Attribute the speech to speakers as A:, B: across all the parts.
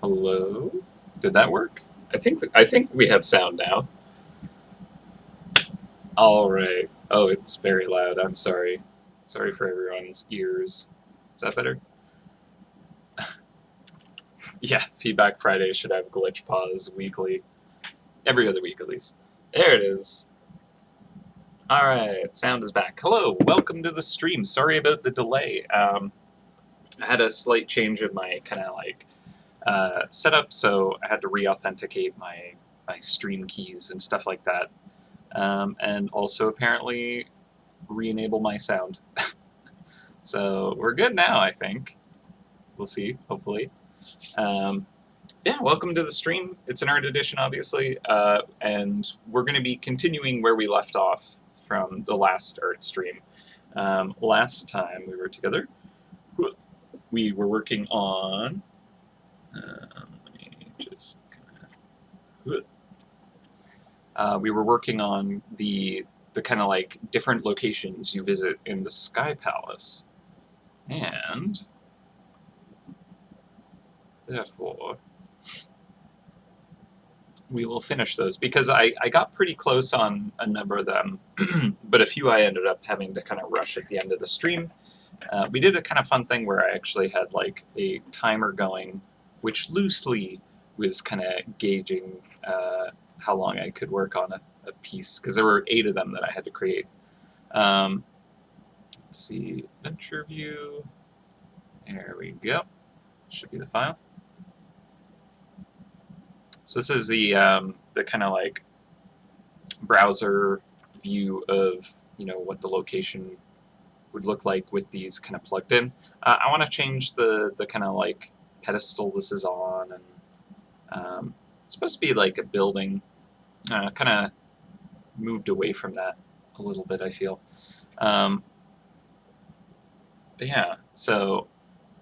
A: Hello? Did that work? I think we have sound now. All right. Oh, it's very loud. I'm sorry. Sorry for everyone's ears. Is that better? Yeah, Feedback Friday should have glitch pause weekly. Every other week at least. There it is. All right, sound is back. Hello, welcome to the stream. Sorry about the delay. I had a slight change in my kind of like setup, so I had to re-authenticate my stream keys and stuff like that. And also apparently re-enable my sound. So we're good now, I think. We'll see, hopefully. Yeah, welcome to the stream. It's an art edition, obviously, and we're going to be continuing where we left off from the last art stream. Last time we were together, we were working on. Let me just. We were working on the kind of like different locations you visit in the Sky Palace, and therefore we will finish those because I got pretty close on a number of them, but a few I ended up having to kind of rush at the end of the stream. We did a kind of fun thing where I actually had like a timer going, which loosely was kind of gauging how long I could work on a piece, because there were 8 of them that I had to create. Let's see, Adventure View. There we go. Should be the file. So this is the kind of like browser view of what the location would look like with these kind of plugged in. I want to change the kind of like pedestal this is on, and it's supposed to be like a building. Kind of moved away from that a little bit, I feel. But yeah, so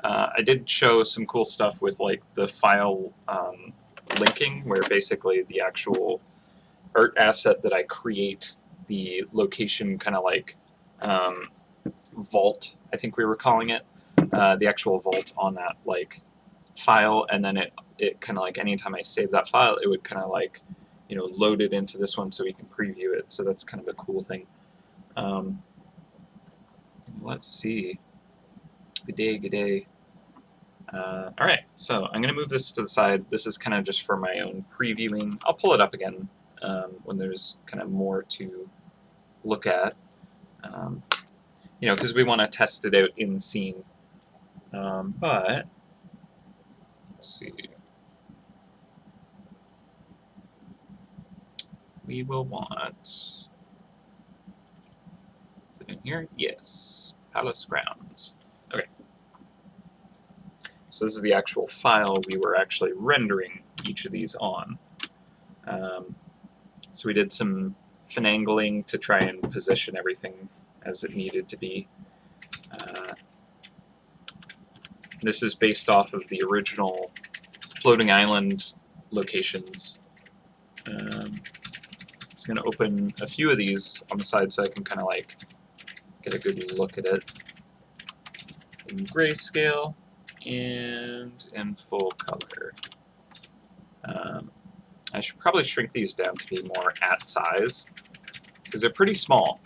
A: I did show some cool stuff with like the file linking, where basically the actual art asset that I create, the location kind of like vault, I think we were calling it, the actual vault on that like file, and then it kind of like anytime I save that file, it would kind of like load it into this one so we can preview it. So that's kind of a cool thing. Let's see. Good day, good day. All right, so I'm going to move this to the side. This is kind of just for my own previewing. I'll pull it up again when there's kind of more to look at, because we want to test it out in scene. But let's see. We will want. Is it in here? Yes. Palace grounds. Okay. So this is the actual file we were actually rendering each of these on. So we did some finagling to try and position everything as it needed to be. This is based off of the original floating island locations. I'm just going to open a few of these on the side so I can kind of like get a good look at it in grayscale and in full color. I should probably shrink these down to be more at size, because they're pretty small,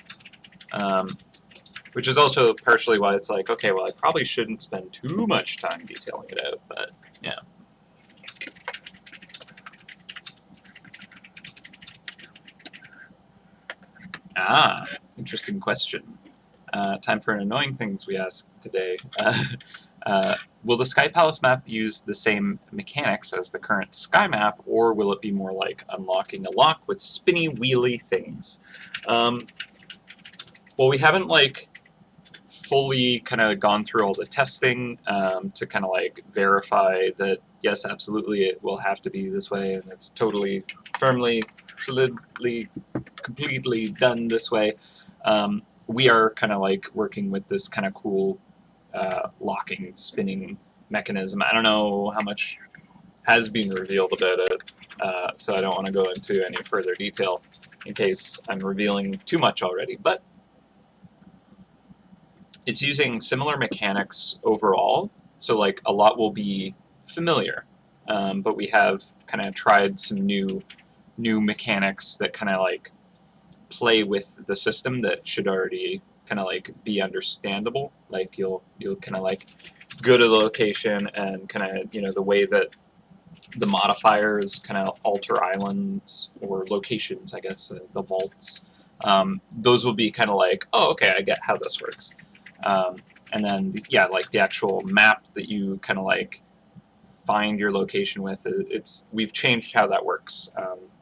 A: which is also partially why it's like, okay, well, I probably shouldn't spend too much time detailing it out, but yeah. Ah, interesting question. Time for an annoying things we asked today. Will the Sky Palace map use the same mechanics as the current Sky map, or will it be more like unlocking a lock with spinny wheelie things? Well, we haven't like fully kind of gone through all the testing to kind of like verify that yes, absolutely, it will have to be this way, and it's totally, firmly, solidly, completely done this way. We are kind of like working with this kind of cool locking, spinning mechanism. I don't know how much has been revealed about it, so I don't want to go into any further detail in case I'm revealing too much already, but it's using similar mechanics overall, so like a lot will be familiar. but we have kind of tried some new mechanics that kind of like play with the system that should already kind of like be understandable. Like you'll kind of like go to the location and kind of, you know, the way that the modifiers kind of alter islands or locations, I guess, the vaults. Those will be kind of like, oh, okay, I get how this works. And then, yeah, like the actual map that you kind of like find your location with, we've changed how that works.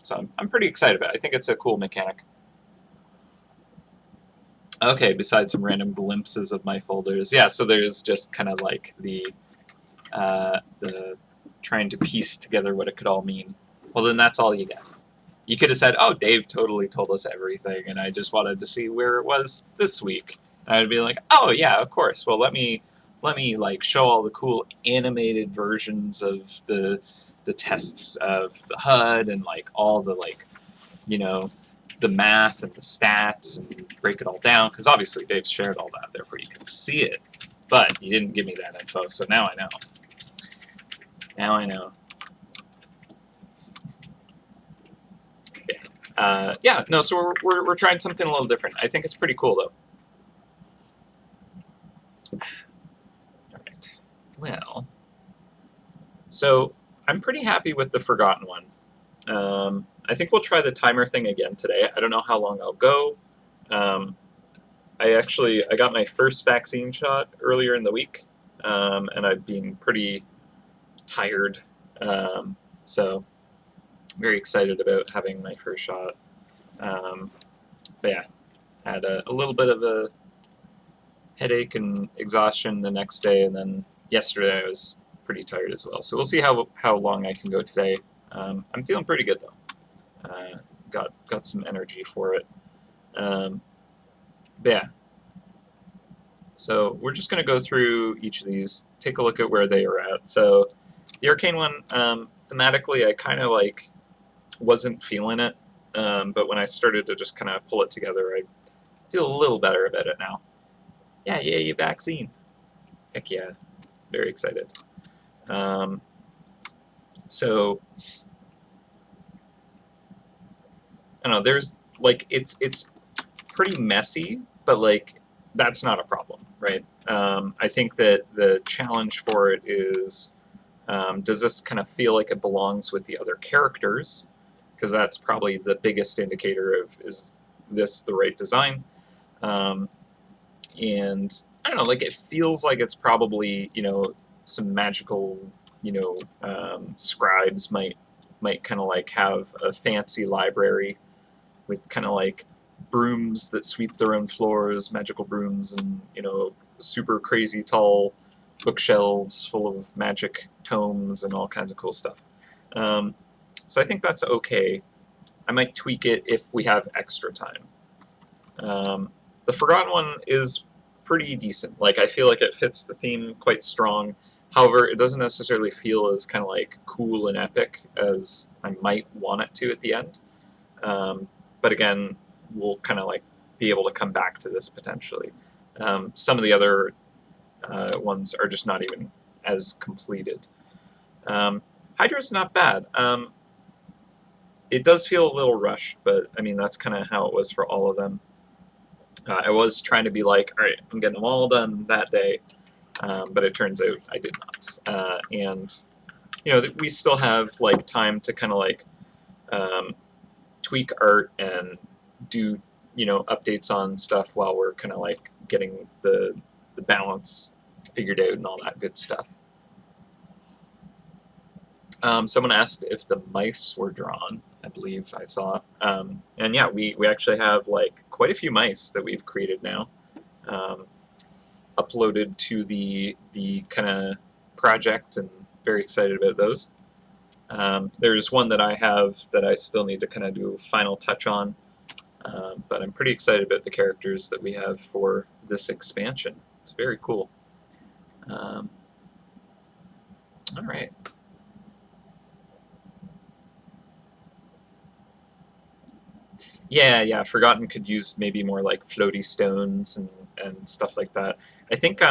A: So I'm pretty excited about it. I think it's a cool mechanic. Okay, besides some random glimpses of my folders. Yeah, so there's just kind of like the trying to piece together what it could all mean. Well, then that's all you get. You could have said, oh, Dave totally told us everything, and I just wanted to see where it was this week. And I'd be like, oh, yeah, of course. Well, let me like show all the cool animated versions of the tests of the HUD and like all the like, you know, the math and the stats and break it all down, because obviously Dave shared all that, therefore you can see it. But you didn't give me that info, so now I know. Now I know. Okay. Yeah, no, so we're trying something a little different. I think it's pretty cool, though. All right. Well, so I'm pretty happy with the Forgotten one. I think we'll try the timer thing again today. I don't know how long I'll go. I got my first vaccine shot earlier in the week, and I've been pretty tired, so very excited about having my first shot. But yeah, had a little bit of a headache and exhaustion the next day, and then yesterday I was pretty tired as well. So we'll see how long I can go today. I'm feeling pretty good though. Got some energy for it. But yeah. So we're just going to go through each of these, take a look at where they are at. So the Arcane one, thematically, I kind of like wasn't feeling it, but when I started to just kind of pull it together, I feel a little better about it now. Yeah, you vaccine. Heck yeah, very excited. So I don't know. There's like it's pretty messy, but like that's not a problem, right? I think that the challenge for it is, does this kind of feel like it belongs with the other characters? Because that's probably the biggest indicator of, is this the right design? And I don't know, like it feels like it's probably, you know, some magical, you know, scribes might kind of like have a fancy library with kind of like brooms that sweep their own floors, magical brooms, and, you know, super crazy tall bookshelves full of magic tomes and all kinds of cool stuff. So I think that's okay. I might tweak it if we have extra time. The Forgotten one is pretty decent. Like, I feel like it fits the theme quite strong. However, it doesn't necessarily feel as kind of like cool and epic as I might want it to at the end. But again, we'll kind of like be able to come back to this potentially. Some of the other ones are just not even as completed. Hydra's not bad. It does feel a little rushed, but I mean, that's kind of how it was for all of them. I was trying to be like, all right, I'm getting them all done that day, but it turns out I did not. And, you know, we still have like time to kind of like tweak art and do, you know, updates on stuff while we're kind of like getting the balance figured out and all that good stuff. Someone asked if the mice were drawn. I believe I saw. And yeah, we actually have like quite a few mice that we've created now, uploaded to the kind of project, and very excited about those. There's one that I have that I still need to kind of do a final touch on, but I'm pretty excited about the characters that we have for this expansion. It's very cool. All right. Yeah, Forgotten could use maybe more like floaty stones and stuff like that. I think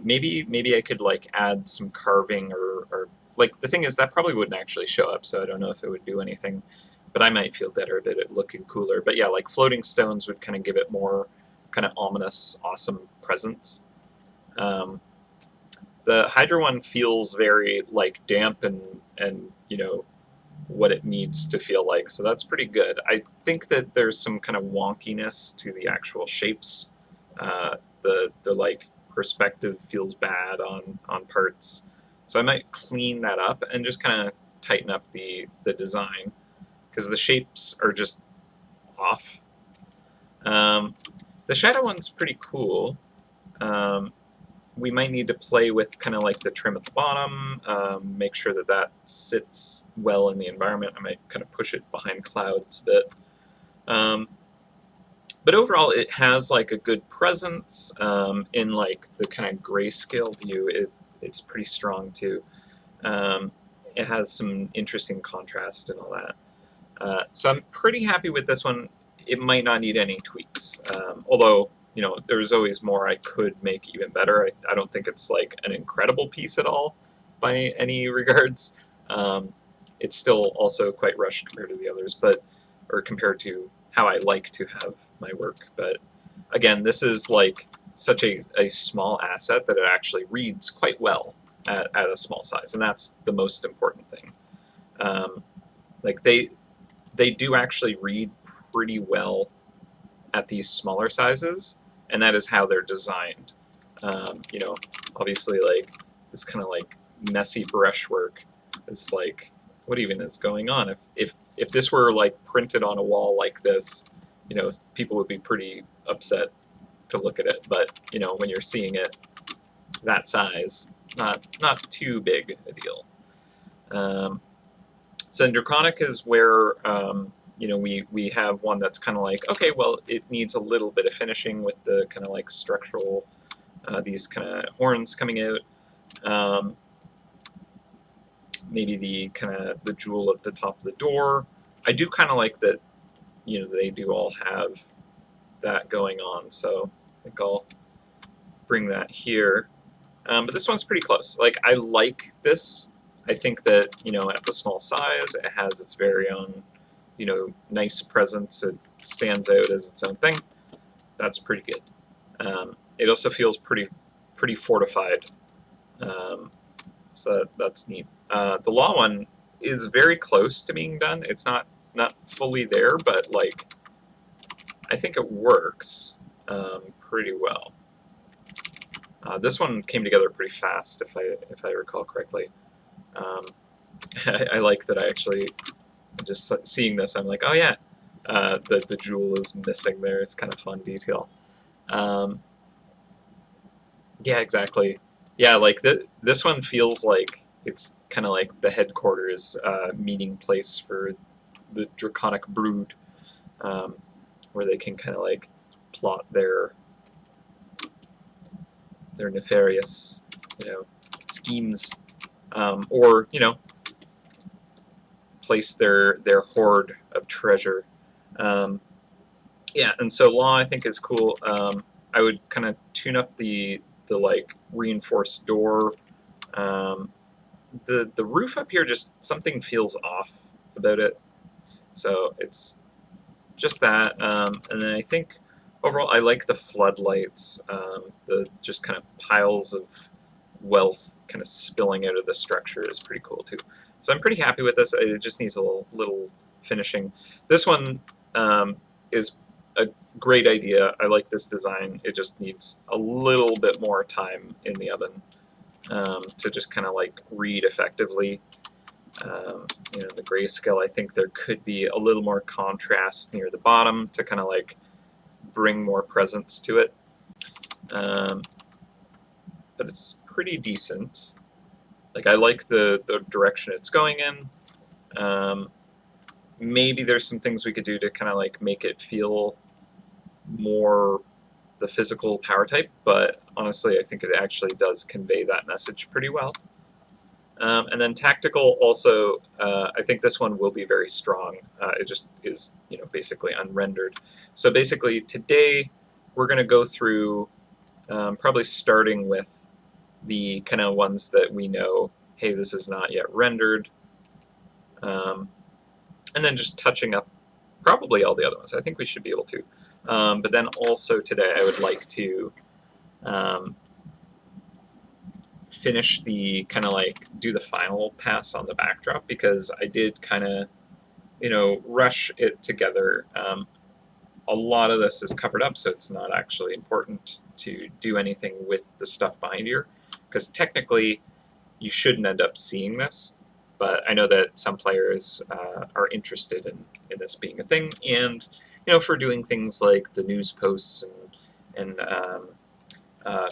A: maybe I could like add some carving or like, the thing is, that probably wouldn't actually show up, so I don't know if it would do anything, but I might feel better about it looking cooler. But yeah, like, floating stones would kind of give it more kind of ominous, awesome presence. The Hydra one feels very, like, damp and you know, what it needs to feel like, so that's pretty good. I think that there's some kind of wonkiness to the actual shapes. The like, perspective feels bad on parts, so I might clean that up and just kind of tighten up the design, because the shapes are just off. The shadow one's pretty cool. We might need to play with kind of like the trim at the bottom, make sure that that sits well in the environment. I might kind of push it behind clouds a bit. But overall, it has like a good presence. In like the kind of grayscale view, it's pretty strong too. It has some interesting contrast and all that. So I'm pretty happy with this one. It might not need any tweaks, although, you know, there's always more I could make even better. I don't think it's like an incredible piece at all by any regards. It's still also quite rushed compared to the others, or compared to how I like to have my work. But again, this is like such a small asset that it actually reads quite well at a small size, and that's the most important thing. Like, they do actually read pretty well at these smaller sizes, and that is how they're designed. You know, obviously, like, this kind of like messy brushwork is like, what even is going on? If this were like printed on a wall like this, you know, people would be pretty upset to look at it. But, you know, when you're seeing it that size, not too big a deal. So in Draconic is where you know, we have one that's kind of like, okay, well, it needs a little bit of finishing with the kind of like structural, these kind of horns coming out. Maybe the kind of the jewel at the top of the door. I do kind of like that, you know, they do all have that going on, so I think I'll bring that here. But this one's pretty close. Like, I like this. I think that, you know, at the small size, it has its very own, you know, nice presence. It stands out as its own thing. That's pretty good. It also feels pretty fortified. So that's neat. The law one is very close to being done. It's not fully there, but like, I think it works pretty well. This one came together pretty fast, if I recall correctly. I like that I actually, just seeing this, I'm like, oh yeah, the jewel is missing there. It's kind of fun detail. Yeah, exactly. Yeah, like this one feels like it's kind of like the headquarters meeting place for the Draconic Brood, where they can kind of like plot their nefarious, you know, schemes, or, you know, place their hoard of treasure. Yeah, and so law, I think, is cool. I would kind of tune up the like reinforced door. The roof up here, just something feels off about it, so it's just that. And then I think overall I like the floodlights, the just kind of piles of wealth kind of spilling out of the structure is pretty cool too. So I'm pretty happy with this. It just needs a little finishing. This one is a great idea. I like this design. It just needs a little bit more time in the oven to just kind of like read effectively. You know, the grayscale, I think there could be a little more contrast near the bottom to kind of like bring more presence to it. But it's pretty decent. Like, I like the direction it's going in. Maybe there's some things we could do to kind of like make it feel more the physical power type, but honestly, I think it actually does convey that message pretty well. And then tactical also, I think this one will be very strong. It just is, you know, basically unrendered. So basically today we're going to go through, probably starting with the kind of ones that we know hey, this is not yet rendered. And then just touching up probably all the other ones. I think we should be able to. But then also today I would like to finish the kind of like do the final pass on the backdrop, because I did kind of, you know, rush it together. A lot of this is covered up, so it's not actually important to do anything with the stuff behind here, because technically you shouldn't end up seeing this, but I know that some players are interested in this being a thing, and you know, for doing things like the news posts and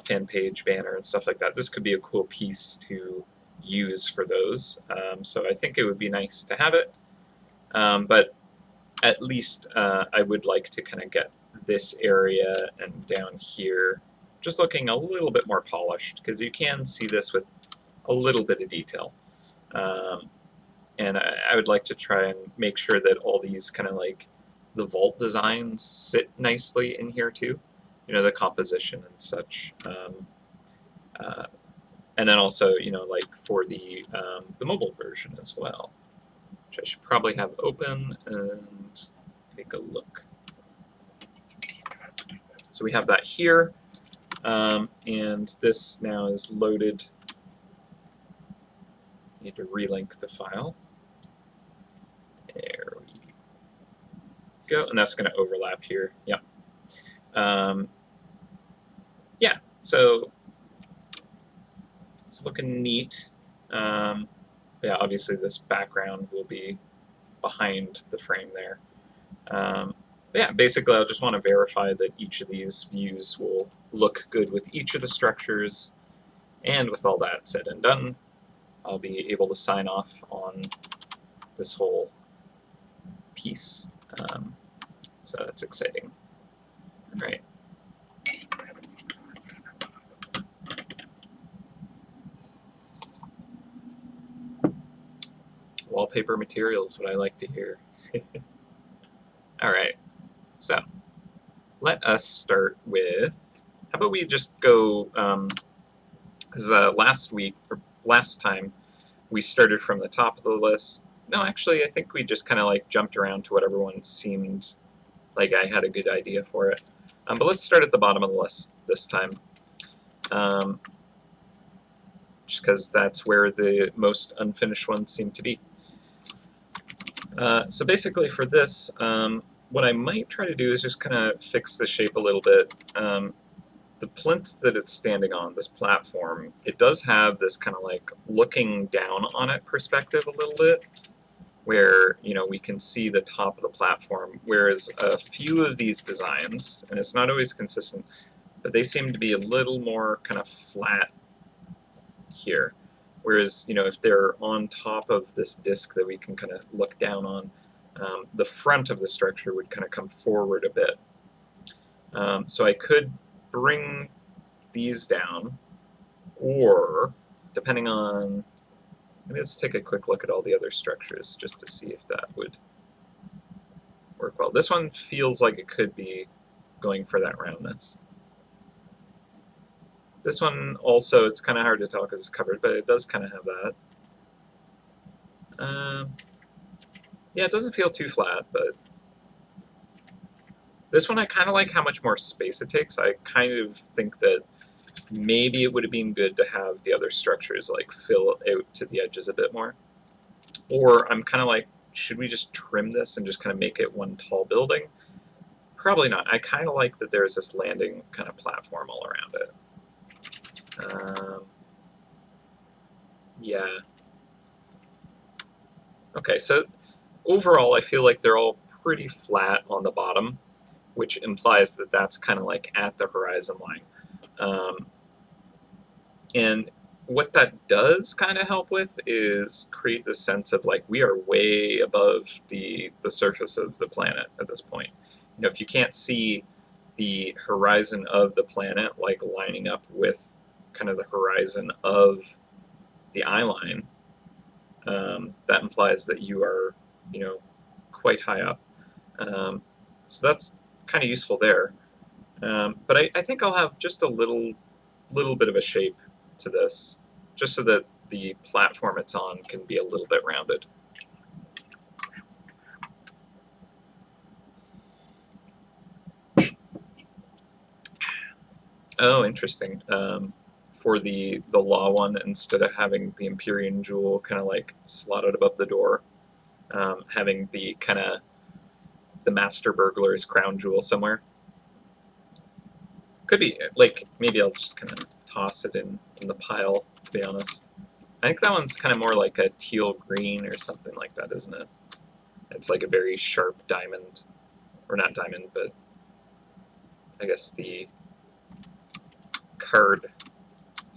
A: fan page banner and stuff like that, this could be a cool piece to use for those. So I think it would be nice to have it, but at least I would like to kind of get this area and down here just looking a little bit more polished, because you can see this with a little bit of detail. And I would like to try and make sure that all these kind of like the vault designs sit nicely in here too, you know, the composition and such. And then also, you know, like for the mobile version as well, which I should probably have open and take a look. So we have that here, and this now is loaded. Need to relink the file. There we go, and that's going to overlap here. Yep. Yeah, so it's looking neat. Yeah, obviously this background will be behind the frame there. Yeah, basically I'll just want to verify that each of these views will look good with each of the structures, and with all that said and done, I'll be able to sign off on this whole piece. So that's exciting. All right. Wallpaper materials, what I like to hear. All right, so let us start with, how about we just go, because last time we started from the top of the list. No, actually, I think we just kind of like jumped around to whatever one seemed like I had a good idea for it. But let's start at the bottom of the list this time, just because that's where the most unfinished ones seem to be. So basically for this, what I might try to do is just kind of fix the shape a little bit. The plinth that it's standing on, this platform, it does have this kind of like looking down on it perspective a little bit, where, you know, we can see the top of the platform, whereas a few of these designs, and it's not always consistent, but they seem to be a little more kind of flat here. Whereas, you know, if they're on top of this disc that we can kind of look down on, the front of the structure would kind of come forward a bit. So I could bring these down, or depending on, let's take a quick look at all the other structures just to see if that would work well. This one feels like it could be going for that roundness. This one also, it's kind of hard to tell because it's covered, but it does kind of have that. Yeah, it doesn't feel too flat, but this one I kind of like how much more space it takes. I kind of think that maybe it would have been good to have the other structures like fill out to the edges a bit more. Or I'm kind of like, should we just trim this and just kind of make it one tall building? Probably not. I kind of like that there's this landing kind of platform all around it. Yeah. Okay, so overall I feel like they're all pretty flat on the bottom, which implies that that's kind of like at the horizon line. And what that does kind of help with is create the sense of like we are way above the surface of the planet at this point. You know, if you can't see the horizon of the planet like lining up with kind of the horizon of the eye line, that implies that you are, you know, quite high up. So that's kind of useful there. But I think I'll have just a little bit of a shape to this, just so that the platform it's on can be a little bit rounded. Oh, interesting. For the law one, instead of having the Empyrean jewel kind of like slotted above the door, having the kind of the master burglar's crown jewel somewhere. Could be, like, maybe I'll just kind of toss it in the pile, to be honest. I think that one's kind of more like a teal green or something like that, isn't it? It's like a very sharp diamond, or not diamond, but I guess the card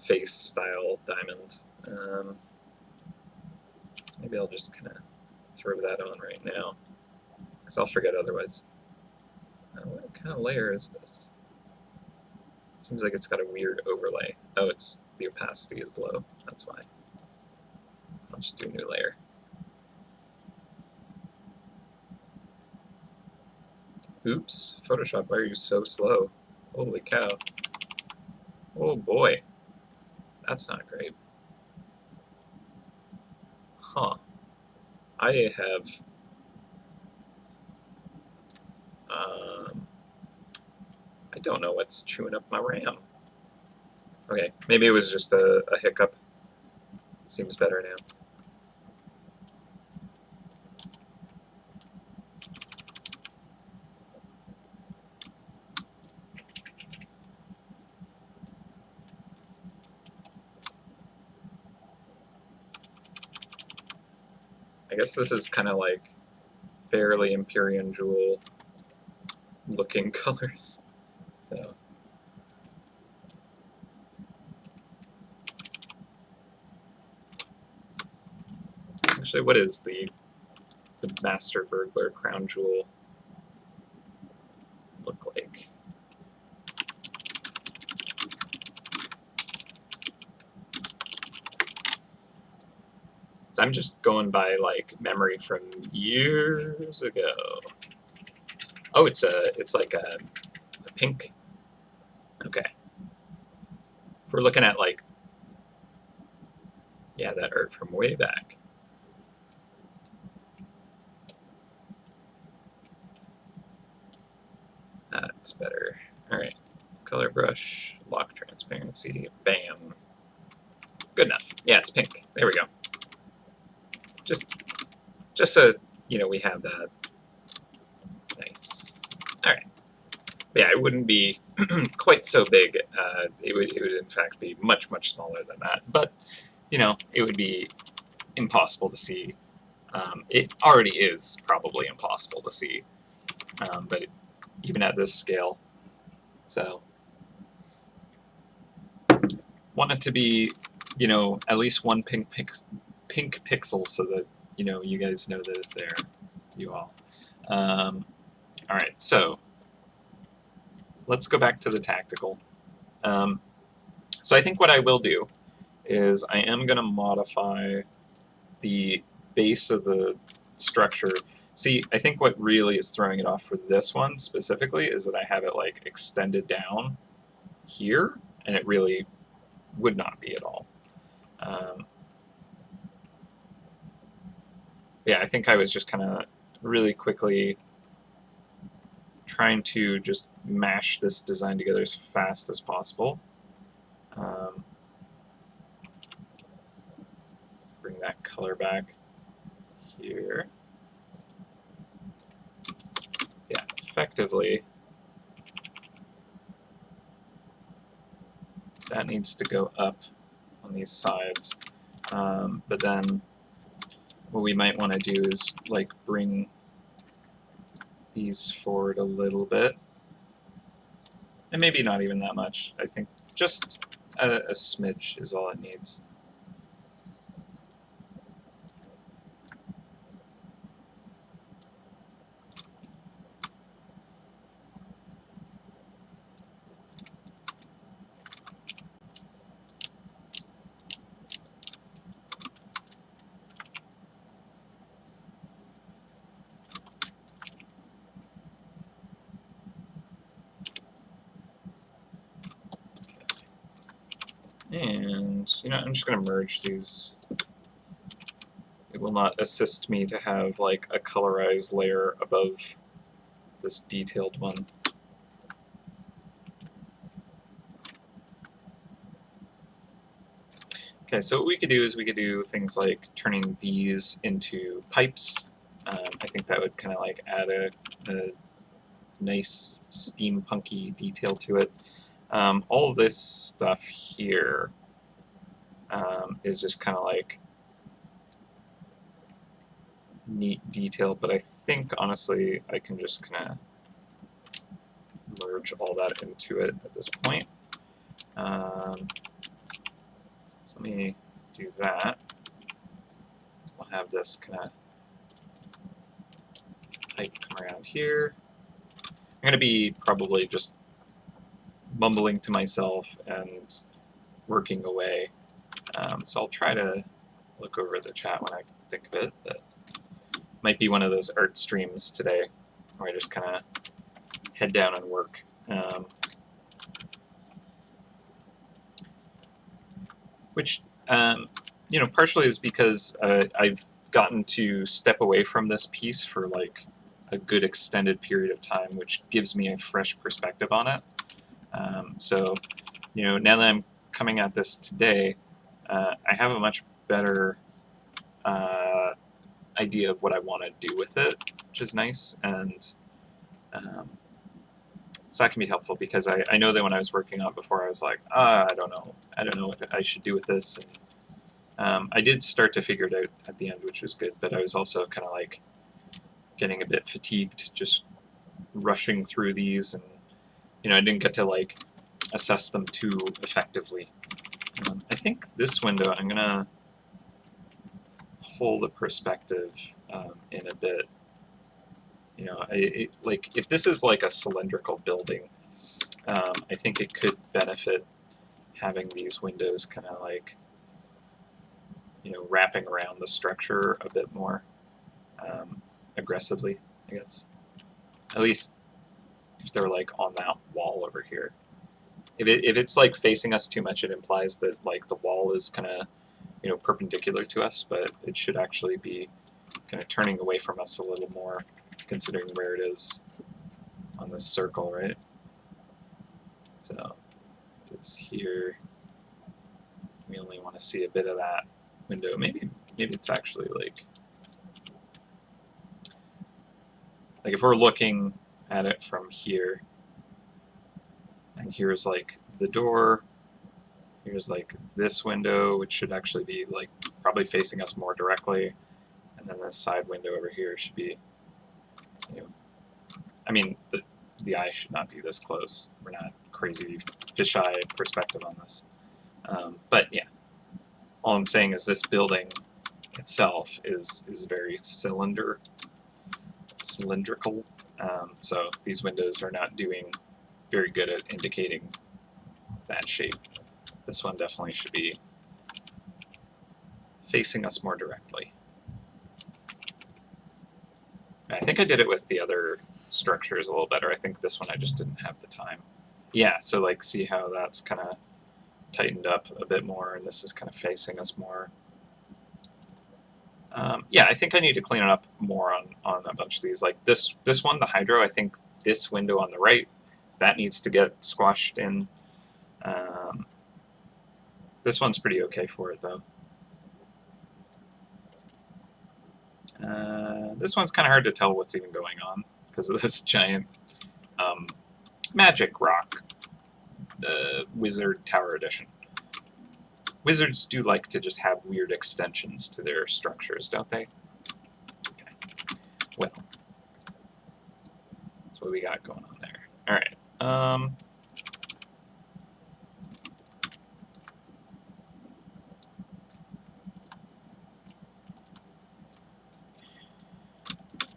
A: face style diamond. So maybe I'll just kind of throw that on right now, because I'll forget otherwise. What kind of layer is this? Seems like it's got a weird overlay. Oh, it's the opacity is low. That's why. I'll just do a new layer. Oops, Photoshop, why are you so slow? Holy cow. Oh boy. That's not great. Huh. I have... I don't know what's chewing up my RAM. Okay, maybe it was just a hiccup. Seems better now. I guess this is kind of like fairly Empyrean jewel looking colors. So actually, what is the master burglar crown jewel look like? So I'm just going by like memory from years ago. Oh, it's like a pink. Okay. If we're looking at like, yeah, that art from way back. That's better. All right. Color brush, lock transparency, bam. Good enough. Yeah, it's pink. There we go. Just so you know, we have that. Nice. All right. Yeah, it wouldn't be quite so big. It would in fact be much smaller than that. But you know, it would be impossible to see. It already is probably impossible to see, but even at this scale. So want it to be, you know, at least one pink pixel, so that you know you guys know that it's there. You all. All right, so let's go back to the tactical. So I think what I will do is I am going to modify the base of the structure. See, I think what really is throwing it off for this one specifically is that I have it like extended down here, and it really would not be at all. Yeah, I think I was just kind of really quickly trying to just mash this design together as fast as possible. Bring that color back here. Yeah, effectively, that needs to go up on these sides. But then what we might want to do is like bring these forward a little bit. And maybe not even that much. I think just a smidge is all it needs. And And, you know, I'm just going to merge these. It will not assist me to have, like, a colorized layer above this detailed one. Okay, so what we could do is we could do things like turning these into pipes. I think that would kind of like add a nice steampunky detail to it. All of this stuff here is just kind of like neat detail, but I think honestly I can just kind of merge all that into it at this point. So let me do that. We'll have this kind of pipe come around here. I'm going to be probably just mumbling to myself and working away. So I'll try to look over the chat when I think of it. But might be one of those art streams today where I just kind of head down and work. Which, you know, partially is because I've gotten to step away from this piece for like a good extended period of time, which gives me a fresh perspective on it. So, you know, now that I'm coming at this today, I have a much better idea of what I want to do with it, which is nice, and so that can be helpful because I know that when I was working on it before, I was like, I don't know what I should do with this, and I did start to figure it out at the end, which was good, but I was also kind of like getting a bit fatigued just rushing through these, and you know, I didn't get to like assess them too effectively. I think this window, I'm gonna pull the perspective in a bit. You know, like if this is like a cylindrical building, I think it could benefit having these windows kind of like, you know, wrapping around the structure a bit more aggressively, I guess. At least if they're like on that wall over here. If it's like facing us too much, it implies that like the wall is kind of, you know, perpendicular to us, but it should actually be kind of turning away from us a little more, considering where it is on this circle, right? So if it's here, we only want to see a bit of that window. Maybe it's actually like if we're looking at it from here, and here's like the door, here's like this window, which should actually be like probably facing us more directly, and then this side window over here should be, you know, I mean, the eye should not be this close. We're not crazy fisheye perspective on this. But yeah, all I'm saying is this building itself is very cylindrical. So these windows are not doing very good at indicating that shape. This one definitely should be facing us more directly. I think I did it with the other structures a little better. I think this one I just didn't have the time. Yeah, so like see how that's kind of tightened up a bit more, and this is kind of facing us more. Yeah, I think I need to clean it up more on a bunch of these. Like this one, the hydro, I think this window on the right, that needs to get squashed in. This one's pretty okay for it, though. This one's kind of hard to tell what's even going on because of this giant magic rock wizard tower edition. Wizards do like to just have weird extensions to their structures, don't they? Okay. Well, that's what we got going on there. All right.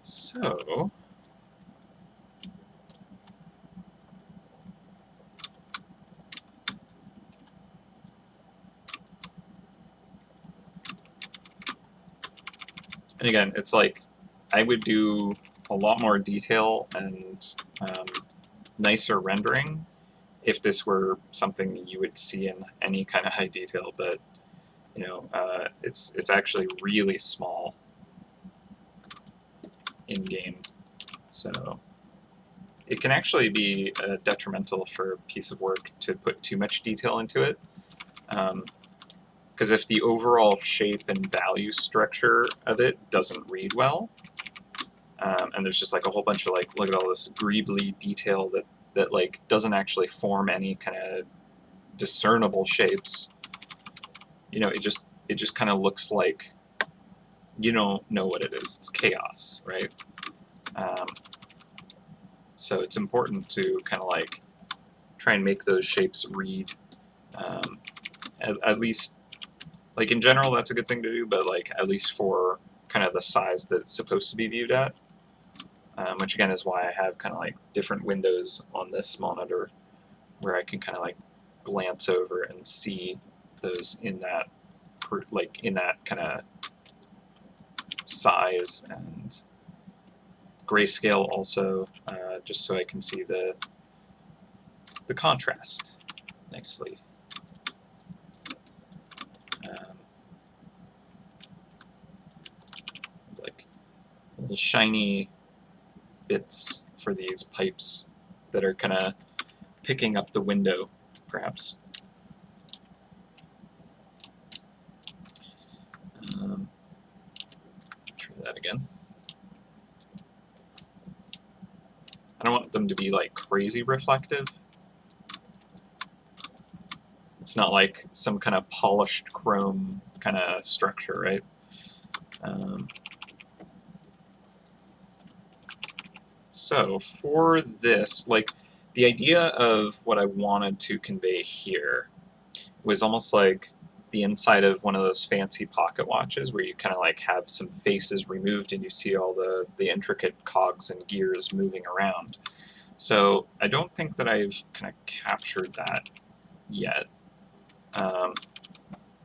A: So, and again, it's like I would do a lot more detail and nicer rendering if this were something you would see in any kind of high detail, but you know, it's actually really small in game, so it can actually be detrimental for a piece of work to put too much detail into it. Because if the overall shape and value structure of it doesn't read well, and there's just like a whole bunch of like, look at all this greebly detail that like doesn't actually form any kind of discernible shapes, you know, it just kind of looks like you don't know what it is. It's chaos, right? So it's important to kind of like try and make those shapes read, at least, like in general that's a good thing to do, but like at least for kind of the size that it's supposed to be viewed at, which again is why I have kind of like different windows on this monitor where I can kind of like glance over and see those in that kind of size and grayscale also, just so I can see the contrast nicely. Like little shiny bits for these pipes that are kind of picking up the window, perhaps. Try that again. I don't want them to be like crazy reflective. It's not like some kind of polished chrome kind of structure, right? So for this, like the idea of what I wanted to convey here was almost like the inside of one of those fancy pocket watches where you kind of like have some faces removed and you see all the intricate cogs and gears moving around. So I don't think that I've kind of captured that yet.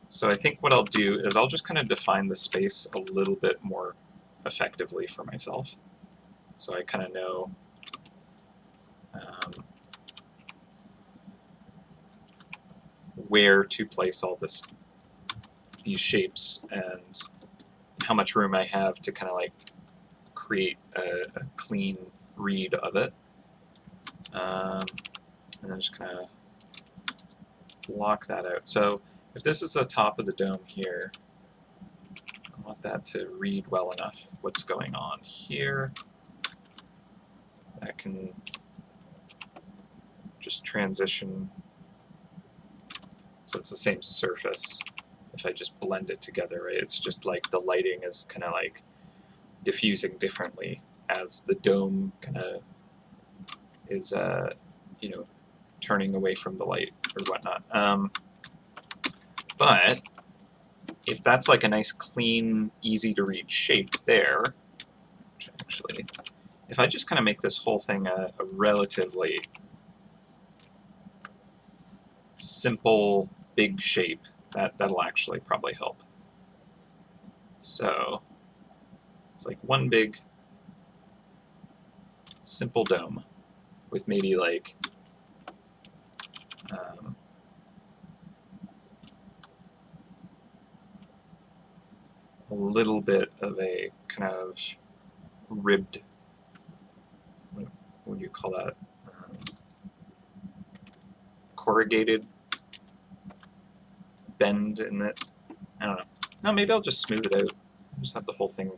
A: So I think what I'll do is I'll just kind of define the space a little bit more effectively for myself. So I kind of know where to place all these shapes and how much room I have to kind of like create a clean read of it. And then just kind of block that out. So if this is the top of the dome here, I want that to read well enough what's going on here. That can just transition so it's the same surface. If I just blend it together, right? It's just like the lighting is kind of like diffusing differently as the dome kind of is, you know, turning away from the light or whatnot. But if that's like a nice, clean, easy to read shape there, which actually, if I just kind of make this whole thing a relatively simple, big shape, that'll actually probably help. So it's like one big, simple dome with maybe like a little bit of a kind of ribbed, what do you call that? Corrugated bend in it. I don't know. No, maybe I'll just smooth it out. I'll just have the whole thing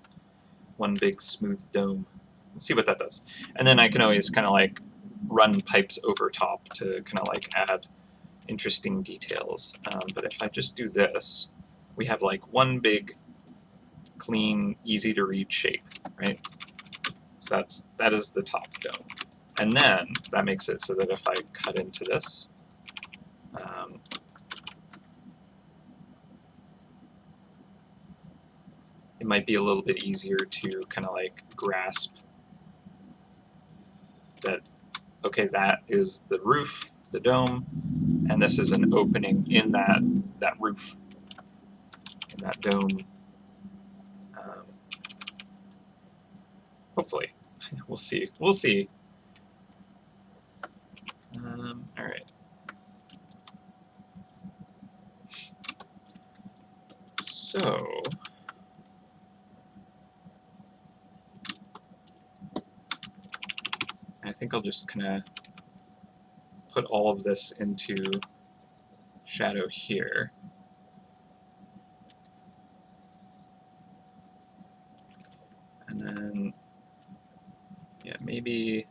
A: one big smooth dome. Let's see what that does. And then I can always kind of like run pipes over top to kind of like add interesting details. But if I just do this, we have like one big, clean, easy to read shape, right? So that is the top dome. And then that makes it so that if I cut into this, it might be a little bit easier to kind of like grasp that, okay, that is the roof, the dome, and this is an opening in that roof, in that dome. Hopefully. We'll see. We'll see. All right. So I think I'll just kind of put all of this into shadow here. And then, yeah, maybe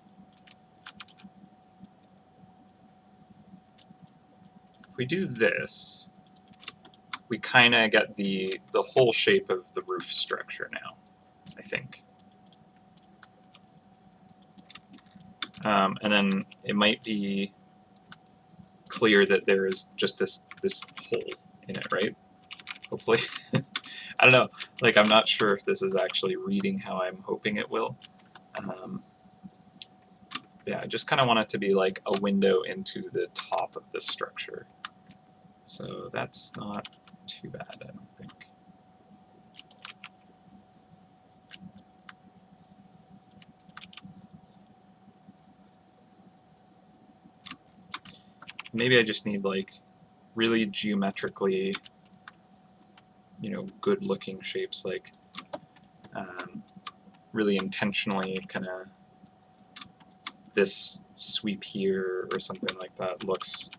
A: if we do this, we kind of get the whole shape of the roof structure now, I think. And then it might be clear that there is just this hole in it, right? Hopefully. I don't know. Like, I'm not sure if this is actually reading how I'm hoping it will. Yeah, I just kind of want it to be like a window into the top of the structure. So that's not too bad, I don't think. Maybe I just need like really geometrically, you know, good looking shapes, like really intentionally kind of this sweep here or something like that looks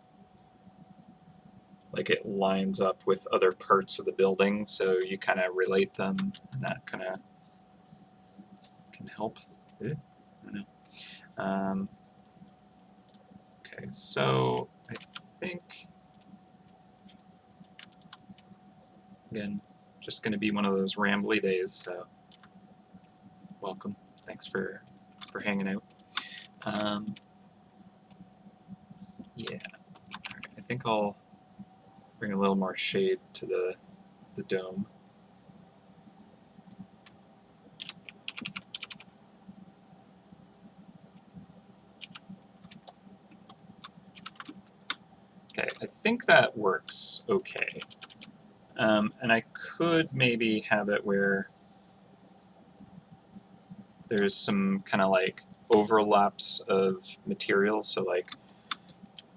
A: like it lines up with other parts of the building, so you kind of relate them, and that kind of can help. I don't know. Okay, so I think, again, just going to be one of those rambly days, so welcome. Thanks for hanging out. Yeah, right, I think I'll bring a little more shade to the dome. Okay, I think that works okay. And I could maybe have it where there's some kind of like overlaps of materials, so like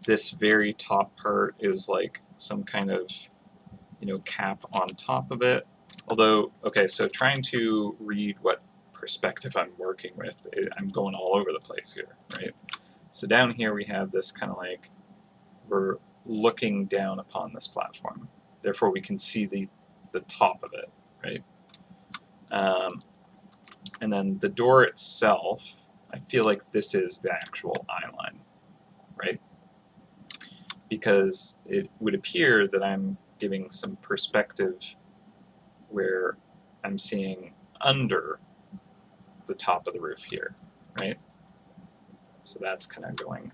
A: this very top part is like some kind of, you know, cap on top of it. Although, okay, so trying to read what perspective I'm working with, I'm going all over the place here, right? So down here we have this kind of like, we're looking down upon this platform. Therefore we can see the top of it, right? And then the door itself, I feel like this is the actual eye line, right? Because it would appear that I'm giving some perspective where I'm seeing under the top of the roof here, right? So that's kind of going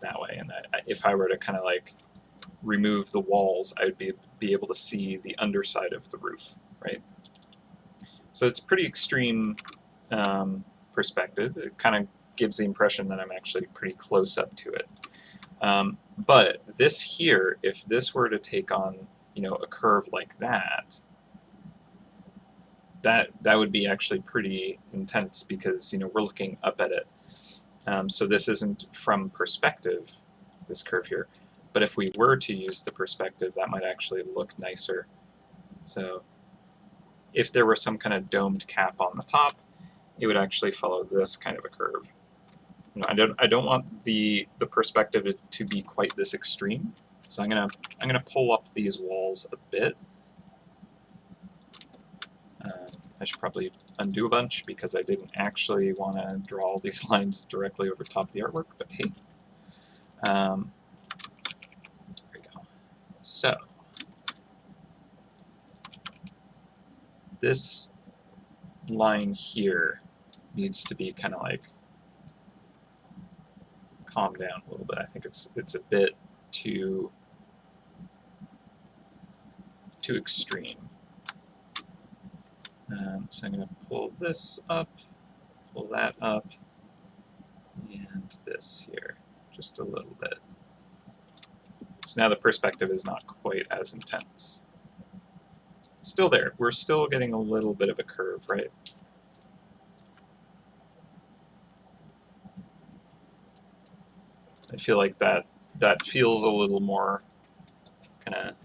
A: that way. And if I were to kind of like remove the walls, I would be able to see the underside of the roof, right? So it's pretty extreme perspective. It kind of gives the impression that I'm actually pretty close up to it. But this here, if this were to take on, you know, a curve like that, that would be actually pretty intense because, you know, we're looking up at it. So this isn't from perspective, this curve here. But if we were to use the perspective, that might actually look nicer. So if there were some kind of domed cap on the top, it would actually follow this kind of a curve. You know, I don't want the perspective to be quite this extreme. So I'm gonna pull up these walls a bit. I should probably undo a bunch because I didn't actually want to draw all these lines directly over top of the artwork, but hey. There we go. So this line here needs to be kind of like calmed down a little bit. I think it's a bit too extreme. So I'm going to pull this up, pull that up, and this here just a little bit. So now the perspective is not quite as intense. Still there. We're still getting a little bit of a curve, right? I feel like that feels a little more kind of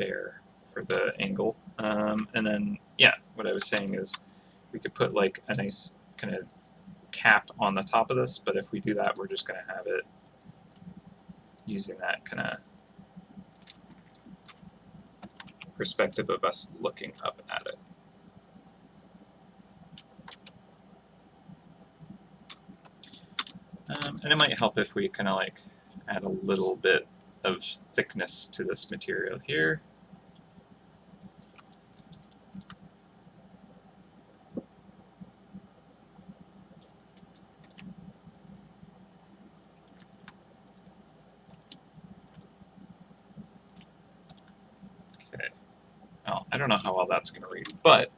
A: fair for the angle. And then, yeah, what I was saying is we could put like a nice kind of cap on the top of this, but if we do that, we're just going to have it using that kind of perspective of us looking up at it. And it might help if we kind of like add a little bit of thickness to this material here. Okay. Well, I don't know how well that's going to read, but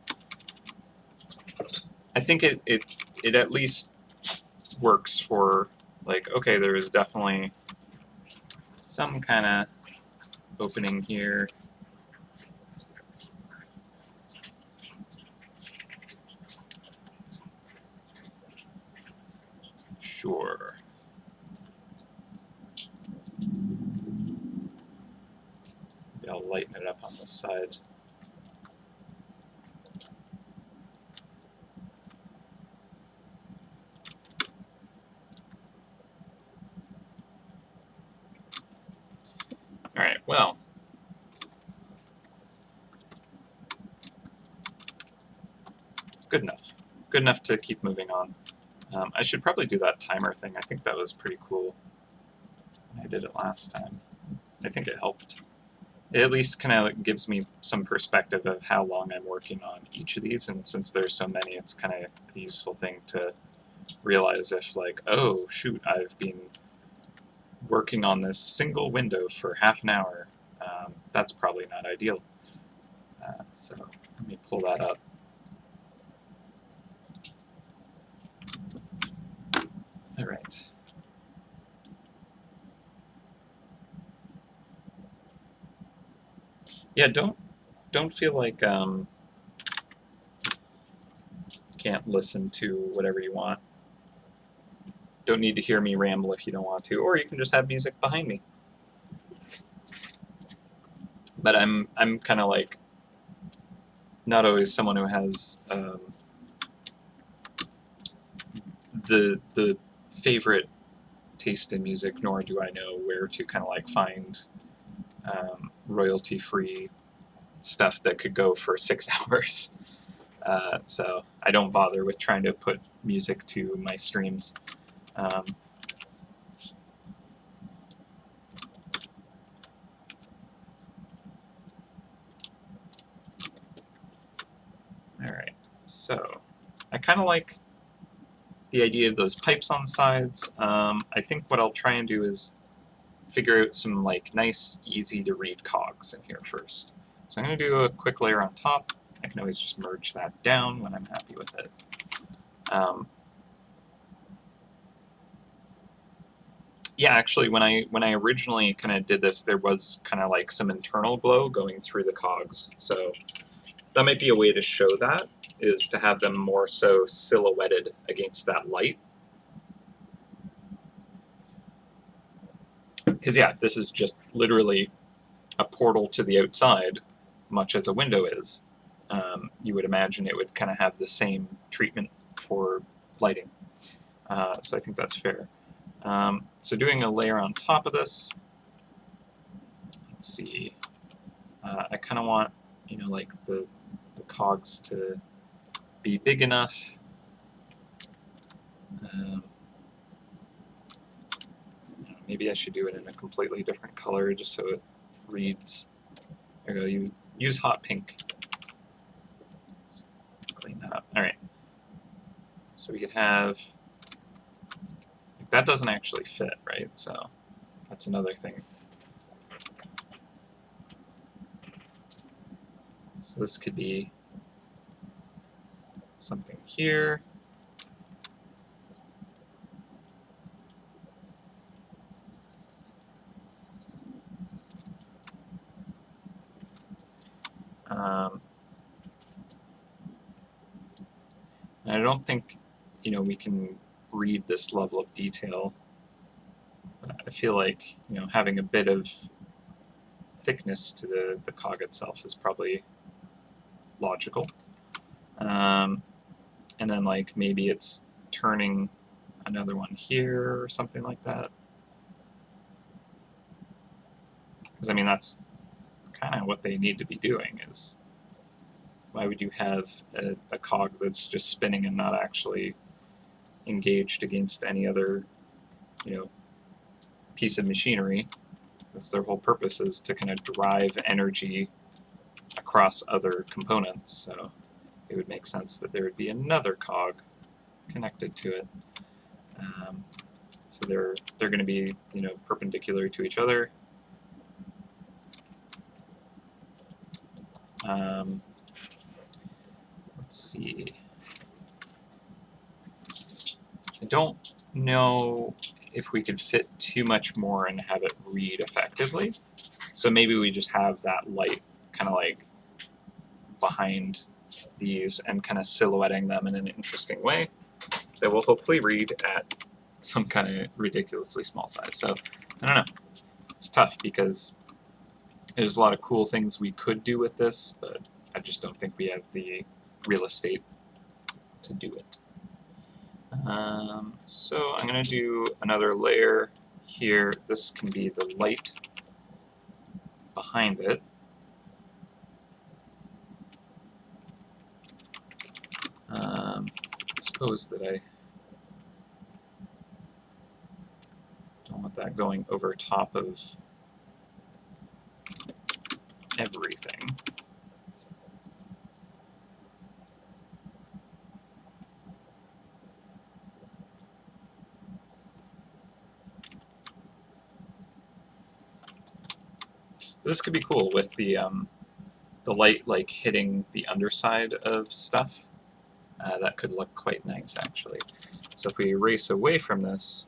A: I think it at least works for, like, okay, there is definitely some kind of opening here. Sure. Maybe I'll lighten it up on this side. All right, well, it's good enough. Good enough to keep moving on. I should probably do that timer thing. I think that was pretty cool. I did it last time. I think it helped. It at least kind of gives me some perspective of how long I'm working on each of these, and since there's so many, it's kind of a useful thing to realize if, like, oh, shoot, I've been working on this single window for half an hour. That's probably not ideal. So let me pull that up. All right. Yeah, don't feel like can't listen to whatever you want. Don't need to hear me ramble if you don't want to, or you can just have music behind me. But I'm kind of like not always someone who has the favorite taste in music, nor do I know where to kind of like find royalty-free stuff that could go for 6 hours. So I don't bother with trying to put music to my streams. All right, so I kind of like the idea of those pipes on the sides. I think what I'll try and do is figure out some like nice, easy to read cogs in here first. So I'm going to do a quick layer on top. I can always just merge that down when I'm happy with it. Yeah, actually, when I originally kind of did this, there was kind of like some internal glow going through the cogs. So that might be a way to show that, is to have them more so silhouetted against that light. Because yeah, if this is just literally a portal to the outside, much as a window is, you would imagine it would kind of have the same treatment for lighting. So I think that's fair. So doing a layer on top of this, let's see, I kind of want, you know, like the cogs to be big enough. Maybe I should do it in a completely different color just so it reads. There you go, you use hot pink. Let's clean that up. All right. So we could have, that doesn't actually fit, right? So that's another thing. So this could be something here. And I don't think, you know, we can read this level of detail. I feel like, you know, having a bit of thickness to the cog itself is probably logical. And then like maybe it's turning another one here or something like that. Because I mean that's kind of what they need to be doing. Is why would you have a cog that's just spinning and not actually engaged against any other, you know, piece of machinery? That's their whole purpose, is to kind of drive energy across other components. So it would make sense that there would be another cog connected to it. So they're going to be, you know, perpendicular to each other. Let's see. I don't know if we could fit too much more and have it read effectively. So maybe we just have that light kind of like behind these and kind of silhouetting them in an interesting way that will hopefully read at some kind of ridiculously small size. So I don't know. It's tough because there's a lot of cool things we could do with this, but I just don't think we have the real estate to do it. So I'm going to do another layer here. This can be the light behind it. Suppose that I don't want that going over top of everything. This could be cool with the light like hitting the underside of stuff. That could look quite nice, actually. So if we erase away from this,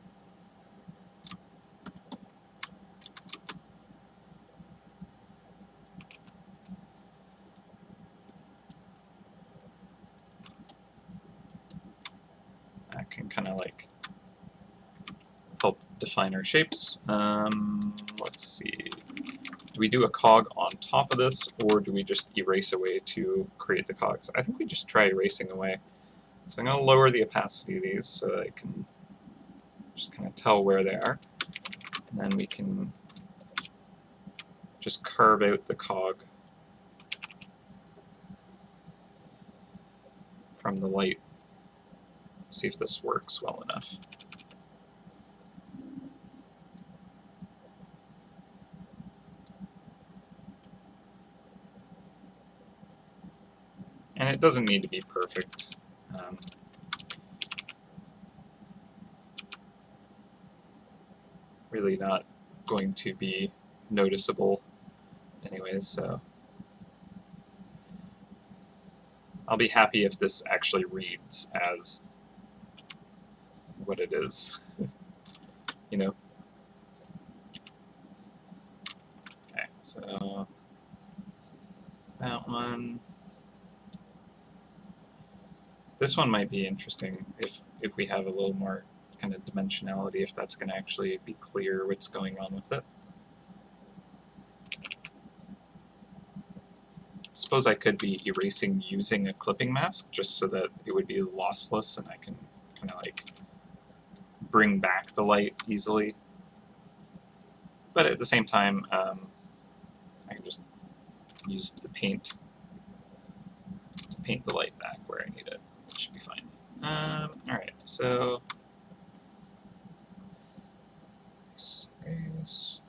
A: that can kind of like help define our shapes. Let's see. Do we do a cog on top of this, or do we just erase away to create the cogs? I think we just try erasing away. So I'm going to lower the opacity of these so I can just kind of tell where they are. And then we can just carve out the cog from the light. See if this works well enough. And it doesn't need to be perfect. Really not going to be noticeable anyways, so I'll be happy if this actually reads as what it is, you know? Okay, so that one. This one might be interesting if we have a little more kind of dimensionality, if that's going to actually be clear what's going on with it. Suppose I could be erasing using a clipping mask just so that it would be lossless and I can kind of like bring back the light easily. But at the same time, I can just use the paint to paint the light back where I need it. It should be fine. Alright, so space.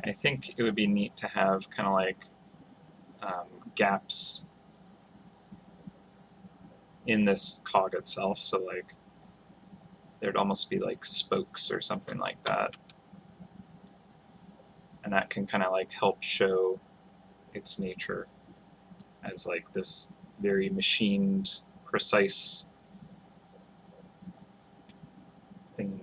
A: I think it would be neat to have kind of like gaps in this cog itself, so like there'd almost be like spokes or something like that, and that can kind of like help show its nature as like this very machined, precise thing.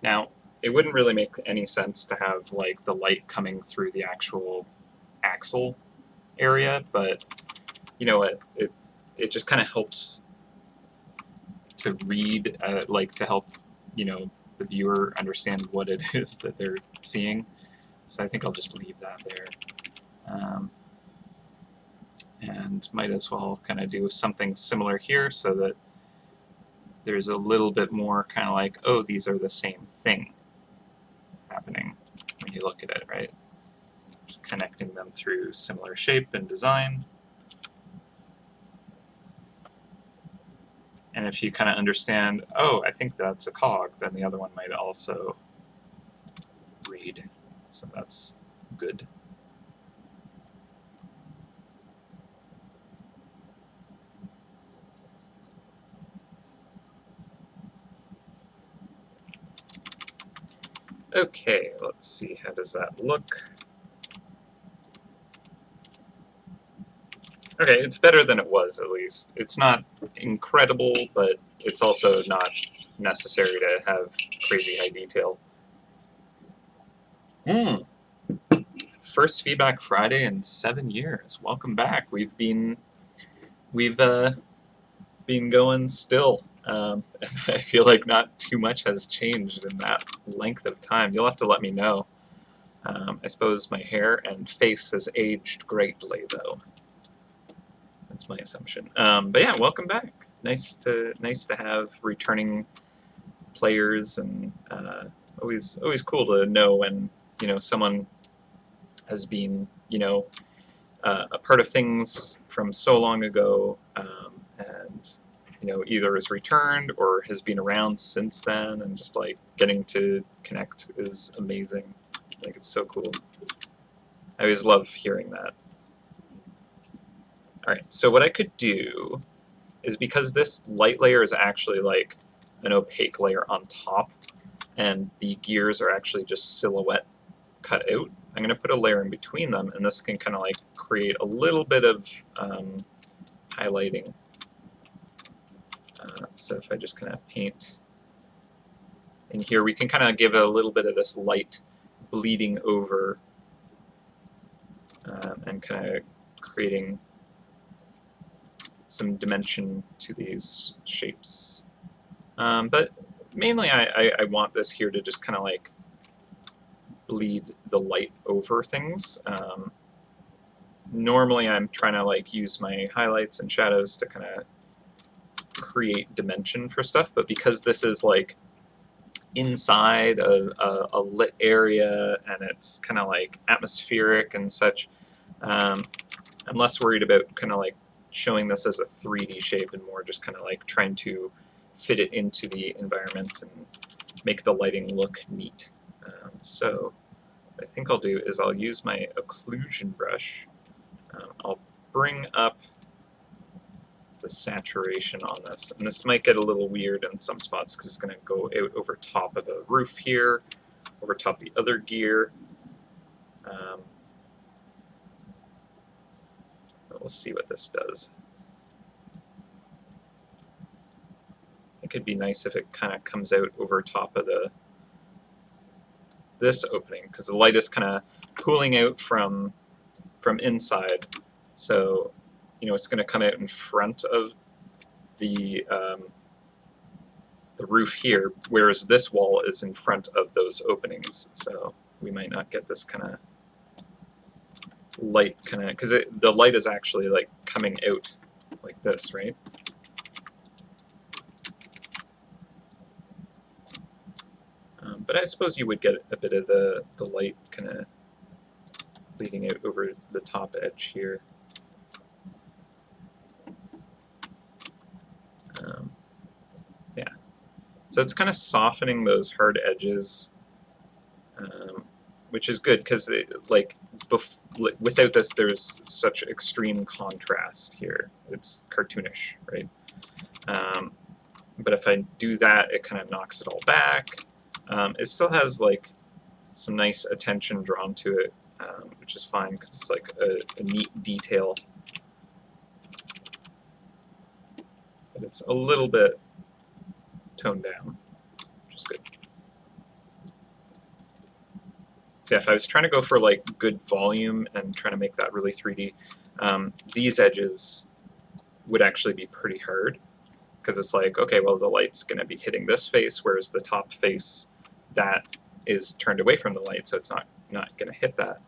A: Now, it wouldn't really make any sense to have like the light coming through the actual axle area, but you know what? It just kind of helps to read, like to help, you know, the viewer understand what it is that they're seeing. So I think I'll just leave that there. And might as well kind of do something similar here so that there's a little bit more kind of like, oh, these are the same thing happening when you look at it, right? Just connecting them through similar shape and design. And if you kind of understand, oh, I think that's a cog, then the other one might also read. So that's good. Okay, let's see, how does that look? Okay, it's better than it was, at least. It's not incredible, but it's also not necessary to have crazy high detail. First Feedback Friday in 7 years. Welcome back. We've been going still. And I feel like not too much has changed in that length of time. You'll have to let me know. I suppose my hair and face has aged greatly, though. That's my assumption. But yeah, welcome back. Nice to have returning players, and always cool to know when, you know, someone has been, you know, a part of things from so long ago, and you know, either has returned or has been around since then, and just like getting to connect is amazing. Like, it's so cool. I always love hearing that. Alright, so what I could do is, because this light layer is actually like an opaque layer on top, and the gears are actually just silhouette cut out, I'm going to put a layer in between them, and this can kind of like create a little bit of highlighting. So if I just kind of paint in here, we can kind of give it a little bit of this light bleeding over, and kind of creating some dimension to these shapes. But mainly I want this here to just kind of like bleed the light over things. Normally I'm trying to like use my highlights and shadows to kind of create dimension for stuff, but because this is like inside a lit area and it's kind of like atmospheric and such, I'm less worried about kind of like showing this as a 3D shape and more just kind of like trying to fit it into the environment and make the lighting look neat. So what I think I'll do is I'll use my occlusion brush. I'll bring up the saturation on this, and this might get a little weird in some spots because it's going to go out over top of the roof here, over top of the other gear. We'll see what this does. I think it'd be nice if it kind of comes out over top of this opening, because the light is kind of pooling out from inside, so you know, it's going to come out in front of the roof here, whereas this wall is in front of those openings. So we might not get this kind of light, because the light is actually like coming out like this, right? But I suppose you would get a bit of the light kind of bleeding out over the top edge here. Yeah, so it's kind of softening those hard edges, which is good because like without this, there's such extreme contrast here. It's cartoonish, right? But if I do that, it kind of knocks it all back. It still has like some nice attention drawn to it, which is fine because it's like a neat detail. But it's a little bit toned down, which is good. So if I was trying to go for like good volume and trying to make that really 3D, these edges would actually be pretty hard, because it's like, okay, well, the light's going to be hitting this face, whereas the top face, that is turned away from the light, so it's not going to hit that.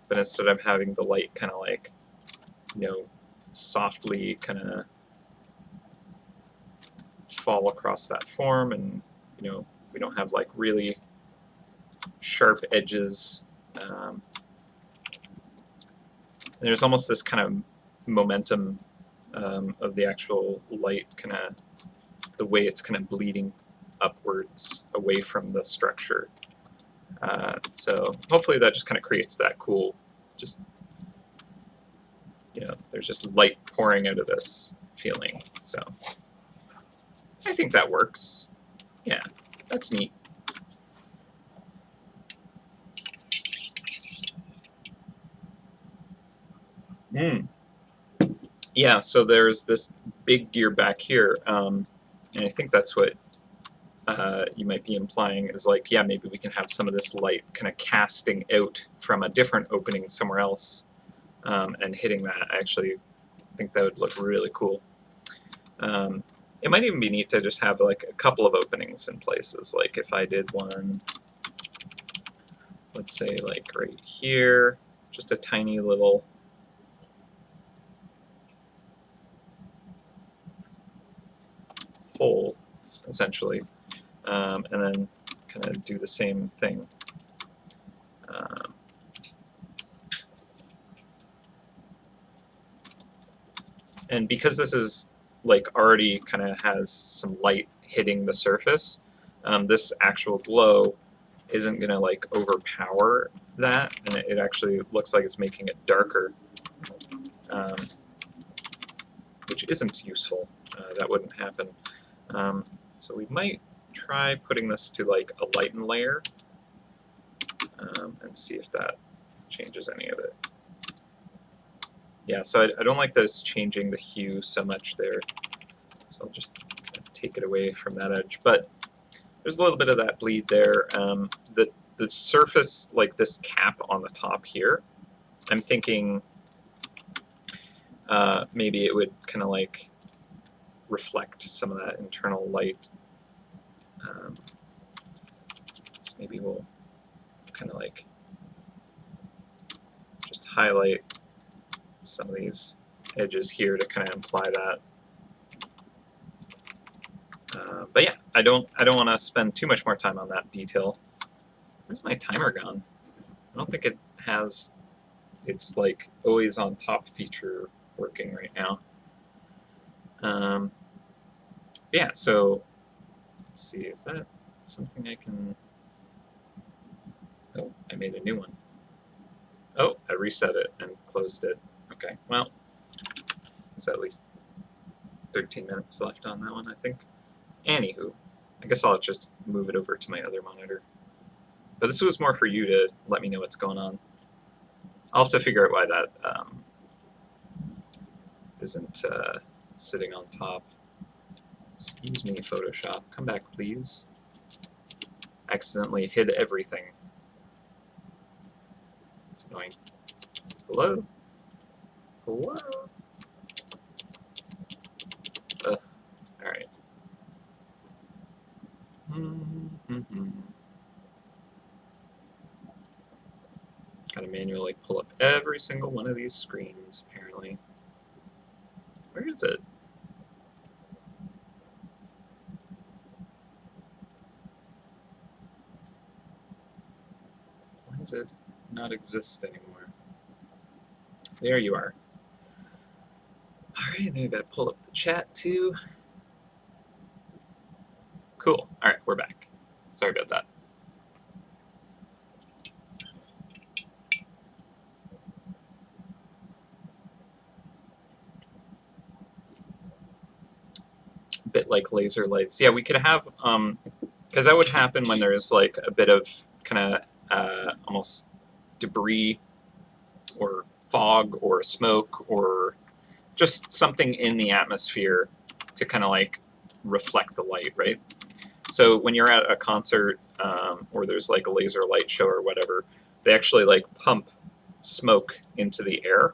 A: But instead of having the light kind of like, you know, softly kind of fall across that form, and, you know, we don't have like really sharp edges. There's almost this kind of momentum of the actual light, kind of the way it's kind of bleeding upwards away from the structure. So hopefully that just kind of creates that cool, just, you know, there's just light pouring out of this feeling. So I think that works. Yeah, that's neat. Yeah, so there's this big gear back here, and I think that's what you might be implying is like, yeah, maybe we can have some of this light kind of casting out from a different opening somewhere else and hitting that. I actually think that would look really cool. It might even be neat to just have like a couple of openings in places. Like if I did one, let's say like right here, just a tiny little hole, essentially, and then kind of do the same thing. And because this is like already kind of has some light hitting the surface, this actual glow isn't going to like overpower that, and it actually looks like it's making it darker, which isn't useful. That wouldn't happen. So we might try putting this to like a lighten layer and see if that changes any of it. Yeah, so I don't like this changing the hue so much there. So I'll just kind of take it away from that edge. But there's a little bit of that bleed there. The surface, like this cap on the top here, I'm thinking maybe it would kind of like reflect some of that internal light. So maybe we'll kind of like just highlight some of these edges here to kind of imply that. But yeah, I don't want to spend too much more time on that detail. Where's my timer gone? I don't think it has its like always on top feature working right now. Yeah, so let's see, is that something I can... Oh, I made a new one. Oh, I reset it and closed it. Okay, well, there's at least 13 minutes left on that one, I think. Anywho, I guess I'll just move it over to my other monitor. But this was more for you to let me know what's going on. I'll have to figure out why that isn't sitting on top. Excuse me, Photoshop. Come back, please. Accidentally hid everything. It's annoying. Hello? Hello? Alright. Gotta manually pull up every single one of these screens, apparently. Where is it? Why does it not exist anymore? There you are. Alright, then I gotta pull up the chat too. Cool. Alright, we're back. Sorry about that. A bit like laser lights. Yeah, we could have, because that would happen when there's like a bit of kind of almost debris or fog or smoke or just something in the atmosphere to kind of like reflect the light, right? So when you're at a concert or there's like a laser light show or whatever, they actually like pump smoke into the air